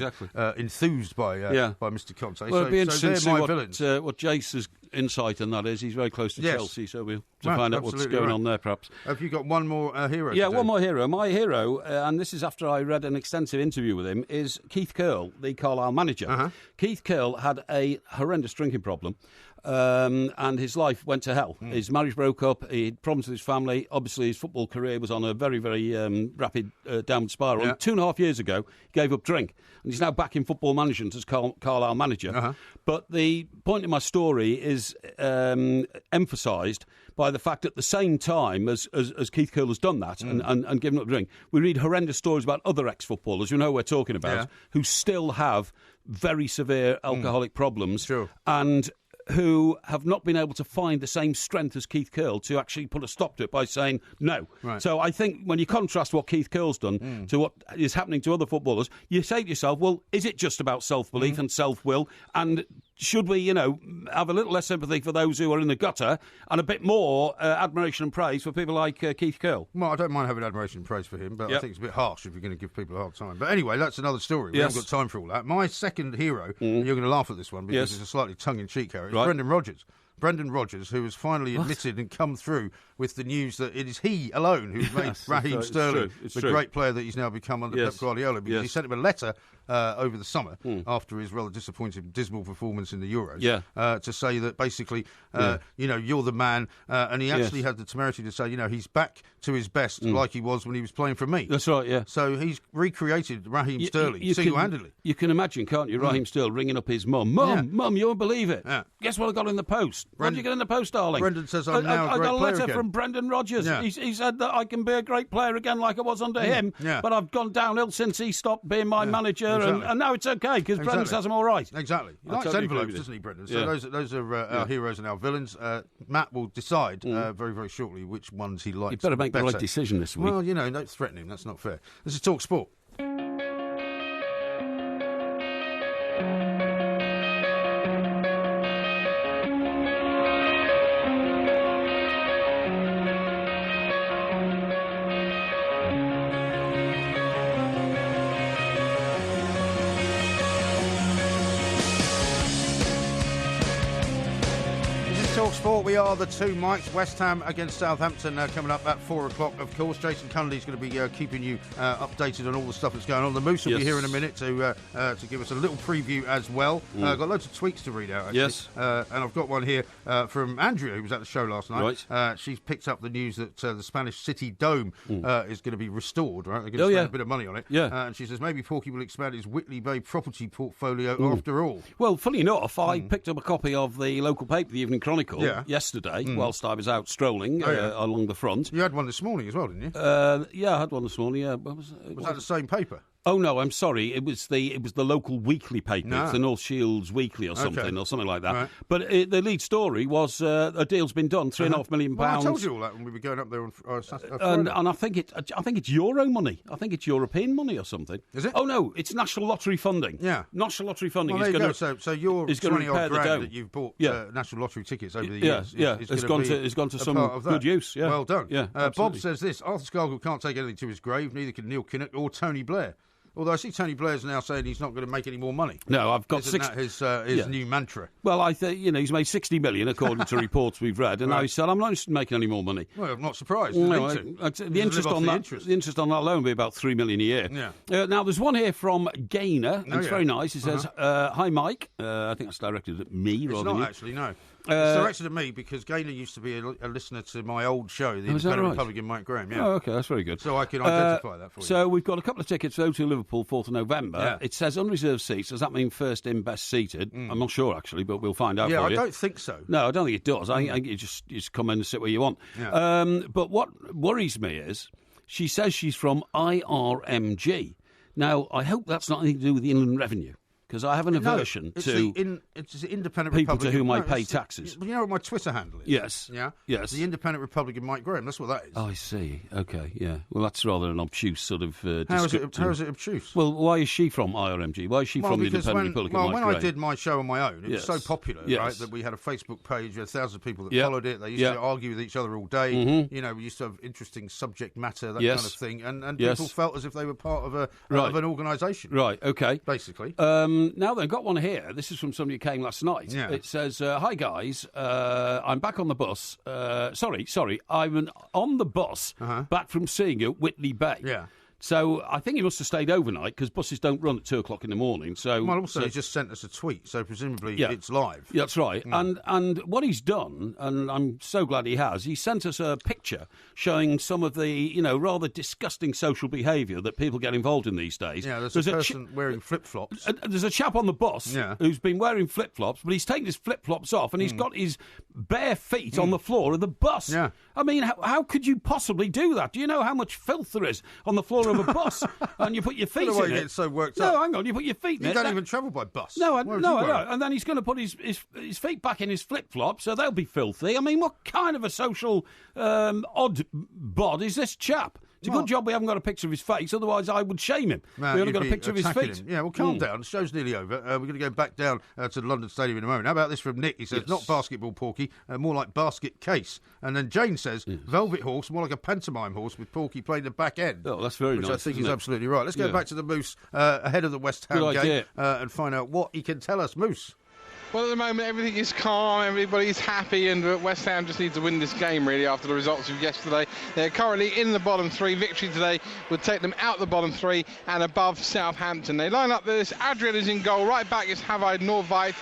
enthused by Mr. Conte. Well, it'd be interesting to see what Jace's insight on that is. He's very close to Chelsea, so we'll find out what's going on there, perhaps. Have you got one more hero? Yeah, one more hero. My hero, and this is after I read an extensive interview with him, is Keith Curle, the Carlisle manager. Keith Curle had a horrendous drinking problem, and his life went to hell. His marriage broke up. He had problems with his family. Obviously, his football career was on a very, very rapid downward spiral. Yeah. And 2.5 years ago, he gave up drink. And he's now back in football management as Carlisle manager. Uh-huh. But the point in my story is emphasised by the fact at the same time as Keith Curle has done that and given up drink, we read horrendous stories about other ex-footballers, you know who we're talking about, who still have very severe alcoholic problems and who have not been able to find the same strength as Keith Curle to actually put a stop to it by saying no. Right. So I think when you contrast what Keith Curle's done to what is happening to other footballers, you say to yourself, well, is it just about self-belief and self-will? And should we, have a little less sympathy for those who are in the gutter and a bit more admiration and praise for people like Keith Curle? Well, I don't mind having admiration and praise for him, but I think it's a bit harsh if you're going to give people a hard time. But anyway, that's another story. We haven't got time for all that. My second hero, and you're going to laugh at this one because it's a slightly tongue-in-cheek character, is Brendan Rodgers. Brendan Rodgers, who has finally admitted and come through with the news that it is he alone who's made Raheem Sterling the great player that he's now become under Pep Guardiola, because he sent him a letter over the summer after his rather dismal performance in the Euros to say that basically, you're the man, and he actually had the temerity to say, he's back to his best like he was when he was playing for me. That's right, yeah. So he's recreated Raheem Sterling single-handedly. You can imagine, can't you, Raheem Sterling ringing up his mum. Mum, you won't believe it. Yeah. Guess what I got in the post? What did you get in the post, darling? Brendan says I'm now a great player I got a letter again. from Brendan Rodgers. Yeah. He said that I can be a great player again like I was under him, but I've gone downhill since he stopped being my manager, and now it's okay because Brendan says I'm all right. Exactly. He likes envelopes, doesn't he, Brendan? So those are our heroes and our villains. Matt will decide very, very shortly which ones he likes. You better make the right decision this week. Well, don't threaten him. That's not fair. This is talkSPORT. talkSPORT. We are the two mics. West Ham against Southampton coming up at 4 o'clock, of course. Jason Cundy's going to be keeping you updated on all the stuff that's going on. The Moose will be here in a minute to give us a little preview as well. Got loads of tweets to read out, actually. Yes. And I've got one here from Andrea, who was at the show last night. Right. She's picked up the news that the Spanish City Dome is going to be restored, right? They're going to spend a bit of money on it. Yeah. And she says maybe Porky will expand his Whitley Bay property portfolio after all. Well, funny enough, I picked up a copy of the local paper, the Evening Chronicle, yesterday whilst I was out strolling along the front. You had one this morning as well, didn't you? Yeah, I had one this morning. Yeah, was that the same paper? Oh no, I'm sorry. It was the local weekly paper. No. It's the North Shields Weekly or something like that. Right. But the lead story was a deal's been done, £3.5 million. Well, I told you all that when we were going up there on Friday. And I think it's Euro money. I think it's European money or something. Is it? Oh no, it's National Lottery funding. Yeah, National Lottery funding. Well, there you go. So your 20-odd grand that you've bought National Lottery tickets over the years, it's gone to some good use. Yeah, well done. Yeah, Bob says this: Arthur Scargill can't take anything to his grave. Neither can Neil Kinnock or Tony Blair. Although I see Tony Blair's now saying he's not going to make any more money. No, I've got Isn't that his new mantra? Well, I think he's made 60 million according to reports we've read, and now he said I'm not interested in making any more money. Well, I'm not surprised. No, the interest on that alone will be about £3 million a year. Yeah. Now there's one here from Gaynor. It's very nice. It says, "Hi Mike." I think it's directed at me rather than you. It's not actually, no. It's directed at me because Gaynor used to be a listener to my old show, the Independent Republican Mike Graham. Yeah. Oh, okay, that's very good. So I can identify that for you. So we've got a couple of tickets for O2 Liverpool, 4th of November. Yeah. It says unreserved seats. Does that mean first in, best seated? I'm not sure, actually, but we'll find out for you. Yeah, I don't think so. No, I don't think it does. I think you just come in and sit where you want. Yeah. But what worries me is she says she's from IRMG. Now, I hope that's not anything to do with the Inland Revenue. Because I have an aversion to it's the Independent people Republican, to whom I pay taxes. You know what my Twitter handle is? Yes. Yeah? Yes. The Independent Republican Mike Graham, that's what that is. Oh, I see. OK, yeah. Well, that's rather an obtuse sort of description. How is it obtuse? Well, why is she from IRMG? Why is she from the Independent Republican Mike Graham? When I did my show on my own, it was so popular, right, that we had a Facebook page, we had thousands of people that followed it. They used to argue with each other all day. You know, we used to have interesting subject matter, that kind of thing. And people felt as if they were part of an organisation. Right, OK. Basically. Now they've got one here. This is from somebody who came last night. Yeah. It says, "Hi guys, I'm back on the bus. Sorry, I'm on the bus back from seeing you at Whitley Bay. Yeah. So I think he must have stayed overnight because buses don't run at 2 o'clock in the morning. So, well, also he just sent us a tweet, so presumably it's live. Yeah, that's right. And what he's done, and I'm so glad he has, he sent us a picture showing some of the rather disgusting social behaviour that people get involved in these days. Yeah, there's a person wearing flip-flops. There's a chap on the bus who's been wearing flip-flops, but he's taken his flip-flops off and he's got his bare feet on the floor of the bus. Yeah. I mean, how could you possibly do that? Do you know how much filth there is on the floor of a bus? And you put your feet in it. Why you get so worked up? No, hang on, you put your feet in it. You don't even travel by bus. No, I know. And then he's going to put his feet back in his flip-flops, so they'll be filthy. I mean, what kind of a social odd bod is this chap? It's a good job we haven't got a picture of his face, otherwise I would shame him. We only got a picture of his feet. Him. Yeah, well, calm down. The show's nearly over. We're going to go back down to the London Stadium in a moment. How about this from Nick? He says, not basketball, Porky, more like basket case. And then Jane says, velvet horse, more like a pantomime horse with Porky playing the back end. Oh, that's very nice. Which I think is absolutely right. Let's go back to the Moose ahead of the West Ham game and find out what he can tell us. Moose. Well, at the moment, everything is calm, everybody's happy, and West Ham just need to win this game, really, after the results of yesterday. They're currently in the bottom three. Victory today would take them out the bottom three and above Southampton. They line up this. Adrian is in goal. Right back is Havid Norvite.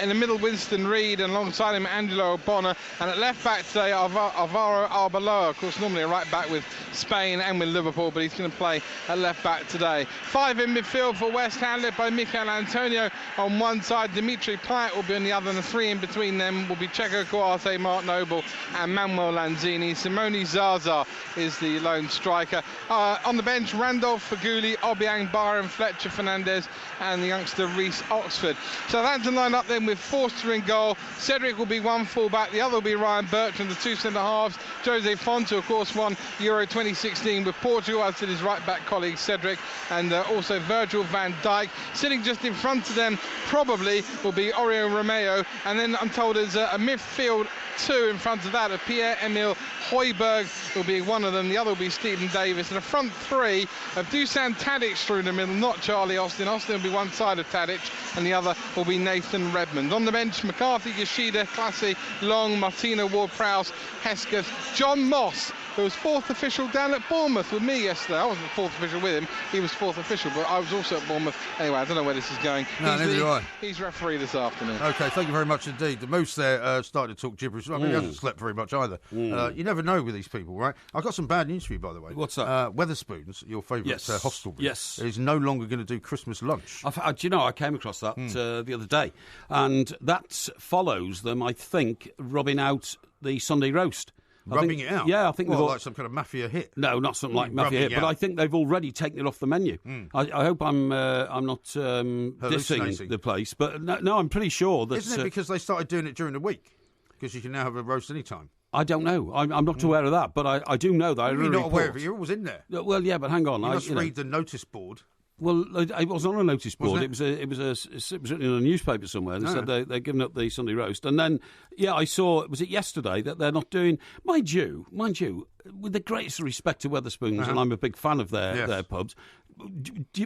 In the middle, Winston Reid, and alongside him, Angelo O'Bonnor. And at left back today, Alvaro Arbeloa. Of course, normally a right back with Spain and with Liverpool, but he's going to play at left back today. 5 in midfield for West Ham, led by Mikel Antonio on one side. Dimitri Payet will be on the other, and the 3 in between them will be Checo Kouyaté, Mark Noble and Manuel Lanzini. Simone Zaza is the lone striker. On the bench, Randolph Faguli, Obiang, Byron, Fletcher, Fernandez and the youngster Reece Oxford. Southampton line up then with Forster in goal. Cedric will be one full-back, the other will be Ryan Bertrand, the 2 centre-halves. Jose Fonte, of course, won Euro 2016 with Portugal, as did his right-back colleague Cedric, and also Virgil van Dijk. Sitting just in front of them probably will be Oriol Romeo, and then I'm told there's a midfield 2 in front of that of Pierre-Emile Højbjerg will be one of them, the other will be Stephen Davis, and a front 3 of Dusan Tadic through the middle, not Charlie Austin. Austin will be one side of Tadic and the other will be Nathan Redmond. On the bench, McCarthy, Yoshida, Classy, Long, Martina Ward-Prowse, Hesketh, John Moss, who was 4th official down at Bournemouth with me yesterday. I wasn't 4th official with him, he was 4th official, but I was also at Bournemouth. Anyway, I don't know where this is going. He's referee this afternoon. OK, thank you very much indeed. The Moose there started to talk gibberish. I mean, he hasn't slept very much either. You never know with these people, right? I've got some bad news for you, by the way. What's that? Wetherspoons, your favourite hostelry, yes, is no longer going to do Christmas lunch. Do you know, I came across that the other day, and that follows them, I think, rubbing out the Sunday roast. Rubbing it out? Yeah, I think like some kind of mafia hit? No, not something like mafia hit, but I think they've already taken it off the menu. I hope I'm not dissing the place, but no, I'm pretty sure that... Isn't it because they started doing it during the week? Because you can now have a roast any time. I don't know. I'm not aware of that, but I do know that. You're not aware of it. You're always in there. Well, yeah, but hang on. You must read the notice board. Well, it was on a notice board. It was written in a newspaper somewhere. They said they're giving up the Sunday roast, and then I saw. Was it yesterday that they're not doing? Mind you, with the greatest respect to Wetherspoons, and I'm a big fan of their pubs.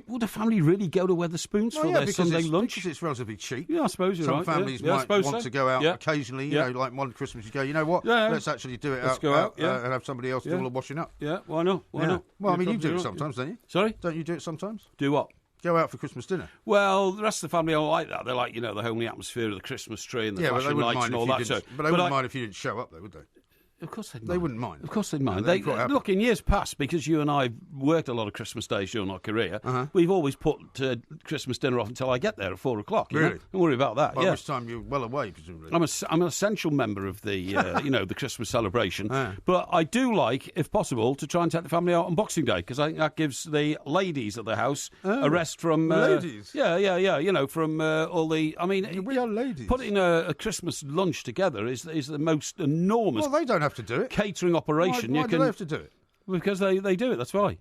Would a family really go to Wetherspoons for their Sunday lunch? Because it's relatively cheap. Yeah, I suppose you're right. Some families might want to go out occasionally. You know, like one Christmas, you go. You know what? Let's actually do it. Let's go out and have somebody else do all the washing up. Yeah, why not? Why not? Well, I mean, you do it sometimes, don't you? Sorry, don't you do it sometimes? Do what? Go out for Christmas dinner. Well, the rest of the family all like that. They like, the homely atmosphere of the Christmas tree and the flashing lights and all that. But they wouldn't mind if you didn't show up, though, would they? Of course they'd mind. They wouldn't mind. Of course they'd mind. Look, in years past, because you and I worked a lot of Christmas days during our career, we've always put Christmas dinner off until I get there at 4 o'clock. Really? Don't worry about that. By which time you're well away, presumably. I'm an essential member of the, the Christmas celebration. But I do like, if possible, to try and take the family out on Boxing Day, because I think that gives the ladies at the house a rest from... ladies? Yeah. From all the... I mean... We are ladies. Putting a Christmas lunch together is the most enormous... Well, they don't have to do it. Catering operation. Why do they have to do it? Because they do it, that's why.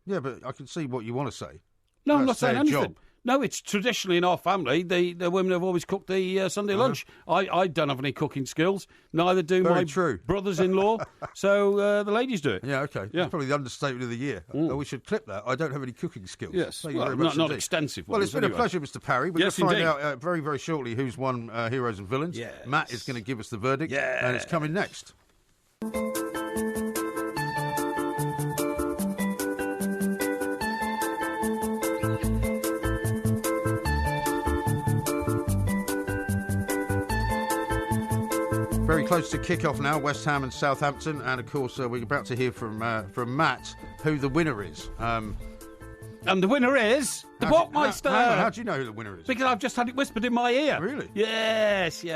Yeah, but I can see what you want to say. No, I'm not saying anything. No, it's traditionally in our family, the women have always cooked the Sunday lunch. I don't have any cooking skills. Neither do my brothers-in-law. So the ladies do it. Yeah, okay. Yeah. That's probably the understatement of the year. We should clip that. I don't have any cooking skills. Yes, Thank you very much not extensive ones. Well, it's been a pleasure, Mr. Parry. We're going to find out very, very shortly who's won Heroes and Villains. Yes. Matt is going to give us the verdict. Yeah. And it's coming next. Very close to kick-off now, West Ham and Southampton. And, of course, we're about to hear from Matt who the winner is. And the winner is the Bockmeister. How do you know who the winner is? Because I've just had it whispered in my ear. Really? Yes. He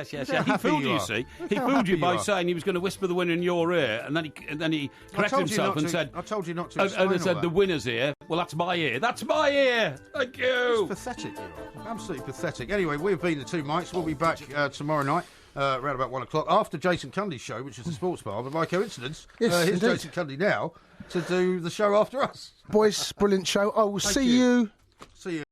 fooled you, see. He fooled you by saying he was going to whisper the winner in your ear, and then he corrected himself and said... I told you not to And he said, the winner's ear. Well, that's my ear. That's my ear. Thank you. It's pathetic, you are. Absolutely pathetic. Anyway, we've been the Two Mics. We'll be back tomorrow night. Around about 1 o'clock after Jason Cundy's show, which is the sports bar. But by coincidence, here's indeed Jason Cundy now to do the show after us. Boys, brilliant show. I will see you. See you.